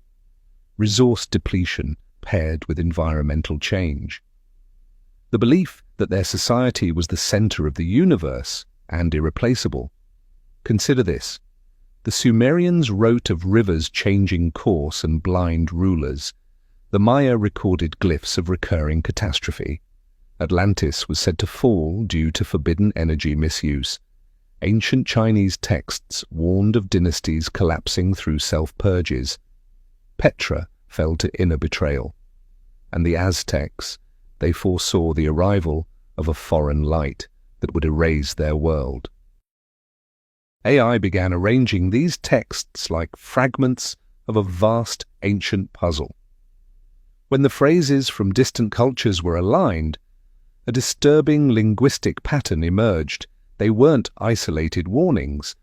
resource depletion paired with environmental change. The belief that their society was the center of the universe and irreplaceable. Consider this. The Sumerians wrote of rivers changing course and blind rulers. The Maya recorded glyphs of recurring catastrophe. Atlantis was said to fall due to forbidden energy misuse. Ancient Chinese texts warned of dynasties collapsing through self-purges. Petra fell to inner betrayal. And the Aztecs, they foresaw the arrival of a foreign light that would erase their world. AI began arranging these texts like fragments of a vast ancient puzzle. When the phrases from distant cultures were aligned, a disturbing linguistic pattern emerged. They weren't isolated warnings.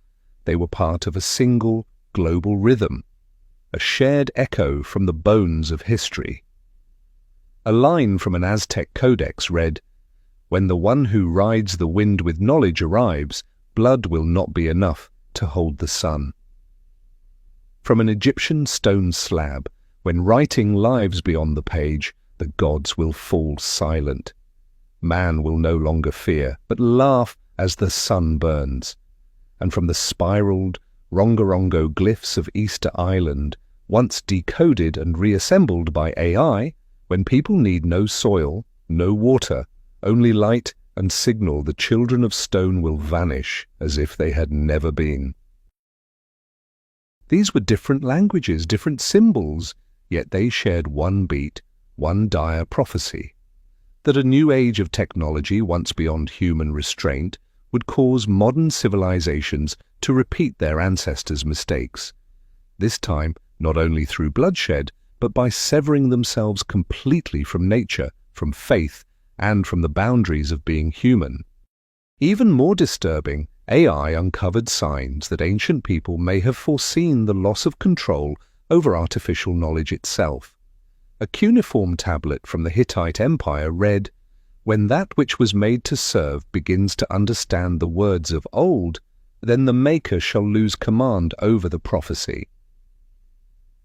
They were part of a single global rhythm, a shared echo from the bones of history. A line from an Aztec codex read, "When the one who rides the wind with knowledge arrives, blood will not be enough to hold the sun." From an Egyptian stone slab, when writing lives beyond the page, the gods will fall silent. Man will no longer fear, but laugh as the sun burns. And from the spiraled Rongorongo glyphs of Easter Island, once decoded and reassembled by AI, when people need no soil, no water, only light and signal, the children of stone will vanish as if they had never been. These were different languages, different symbols, yet they shared one beat, one dire prophecy, that a new age of technology, once beyond human restraint, would cause modern civilizations to repeat their ancestors' mistakes, this time not only through bloodshed, but by severing themselves completely from nature, from faith, and from the boundaries of being human. Even more disturbing, AI uncovered signs that ancient people may have foreseen the loss of control over artificial knowledge itself. A cuneiform tablet from the Hittite Empire read, "When that which was made to serve begins to understand the words of old, then the maker shall lose command over the prophecy."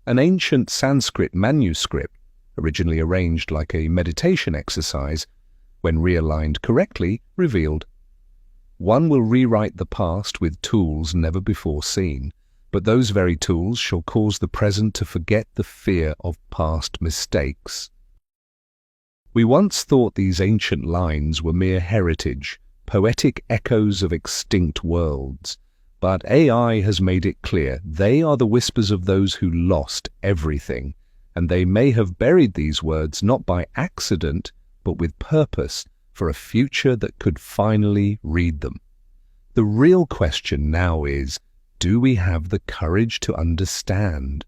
An ancient Sanskrit manuscript, originally arranged like a meditation exercise, when realigned correctly, revealed, "One will rewrite the past with tools never before seen, but those very tools shall cause the present to forget the fear of past mistakes." We once thought these ancient lines were mere heritage, poetic echoes of extinct worlds, but AI has made it clear they are the whispers of those who lost everything, and they may have buried these words not by accident, but with purpose, for a future that could finally read them. The real question now is, do we have the courage to understand?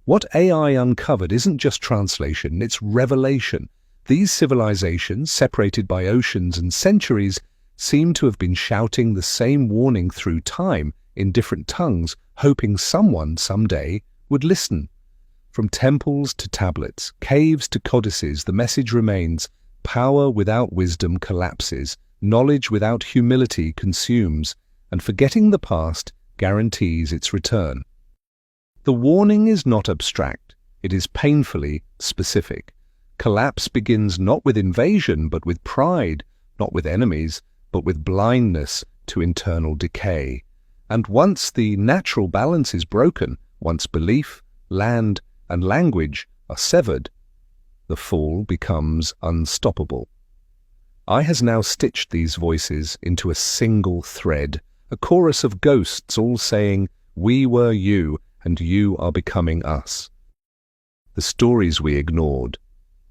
What AI uncovered isn't just translation, it's revelation. These civilizations, separated by oceans and centuries, seem to have been shouting the same warning through time in different tongues, hoping someone someday would listen. From temples to tablets, caves to codices, the message remains: power without wisdom collapses, knowledge without humility consumes, and forgetting the past guarantees its return. The warning is not abstract, it is painfully specific. Collapse begins not with invasion, but with pride, not with enemies, but with blindness to internal decay. And once the natural balance is broken, once belief, land, and language are severed, the fall becomes unstoppable. I has now stitched these voices into a single thread, a chorus of ghosts all saying, "We were you, and you are becoming us." The stories we ignored,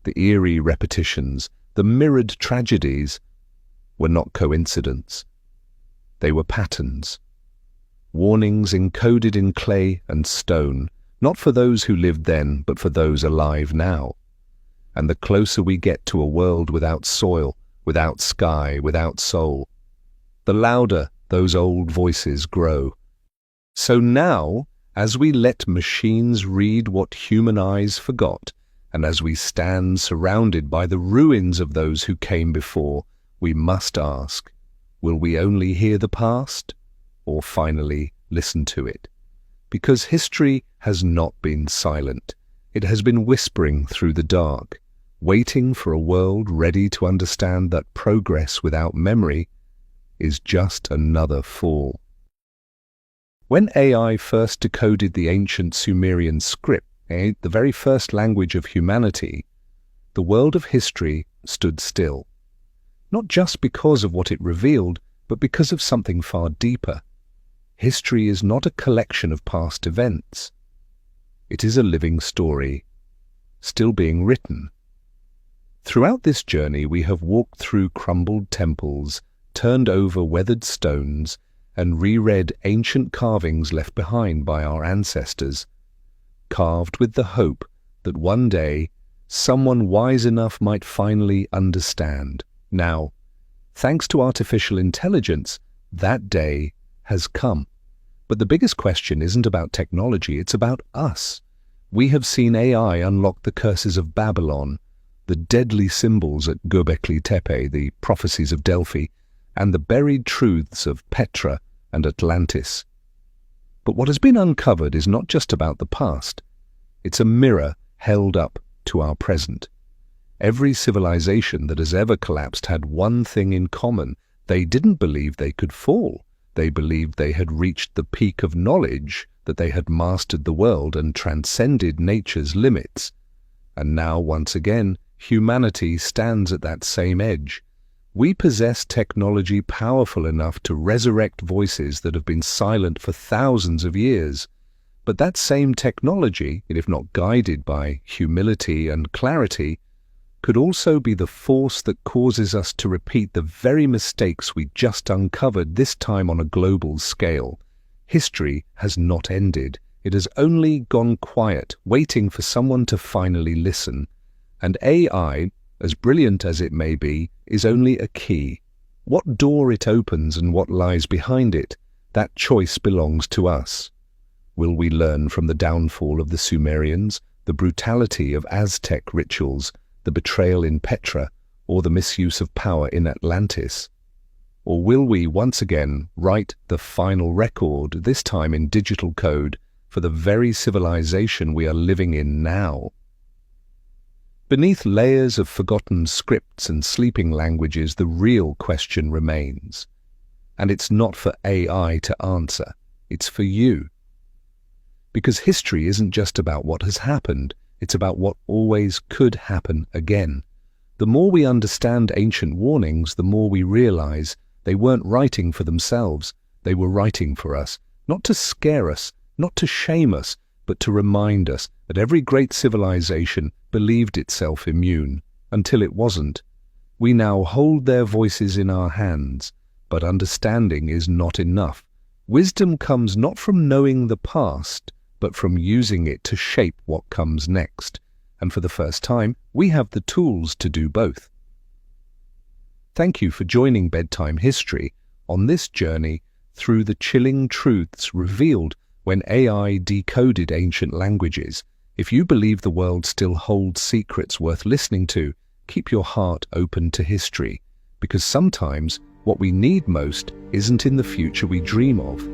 the eerie repetitions, the mirrored tragedies, were not coincidence. They were patterns, warnings encoded in clay and stone, not for those who lived then, but for those alive now. And the closer we get to a world without soil, without sky, without soul, the louder those old voices grow. So now, As we let machines read what human eyes forgot, and as we stand surrounded by the ruins of those who came before, we must ask, will we only hear the past, or finally listen to it? Because history has not been silent. It has been whispering through the dark, waiting for a world ready to understand that progress without memory is just another fall. When AI first decoded the ancient Sumerian script, the very first language of humanity, the world of history stood still. Not just because of what it revealed, but because of something far deeper. History is not a collection of past events. It is a living story, still being written. Throughout this journey, we have walked through crumbled temples, turned over weathered stones, and reread ancient carvings left behind by our ancestors, carved with the hope that one day someone wise enough might finally understand. Now, thanks to artificial intelligence, that day has come. But the biggest question isn't about technology, it's about us. We have seen AI unlock the curses of Babylon, the deadly symbols at Göbekli Tepe, the prophecies of Delphi, and the buried truths of Petra and Atlantis. But what has been uncovered is not just about the past. It's a mirror held up to our present. Every civilization that has ever collapsed had one thing in common. They didn't believe they could fall. They believed they had reached the peak of knowledge, that they had mastered the world and transcended nature's limits. And now, once again, humanity stands at that same edge. We possess technology powerful enough to resurrect voices that have been silent for thousands of years. But that same technology, if not guided by humility and clarity, could also be the force that causes us to repeat the very mistakes we just uncovered, this time on a global scale. History has not ended. It has only gone quiet, waiting for someone to finally listen. And AI, as brilliant as it may be, is only a key. What door it opens and what lies behind it, that choice belongs to us. Will we learn from the downfall of the Sumerians, the brutality of Aztec rituals, the betrayal in Petra, or the misuse of power in Atlantis? Or will we once again write the final record, this time in digital code, for the very civilization we are living in now? Beneath layers of forgotten scripts and sleeping languages, the real question remains. And it's not for AI to answer, it's for you. Because history isn't just about what has happened, it's about what always could happen again. The more we understand ancient warnings, the more we realize they weren't writing for themselves, they were writing for us, not to scare us, not to shame us, but to remind us that every great civilization believed itself immune, until it wasn't. We now hold their voices in our hands, but understanding is not enough. Wisdom comes not from knowing the past, but from using it to shape what comes next. And for the first time, we have the tools to do both. Thank you for joining Bedtime History on this journey through the chilling truths revealed when AI decoded ancient languages. If you believe the world still holds secrets worth listening to, keep your heart open to history, because sometimes what we need most isn't in the future we dream of,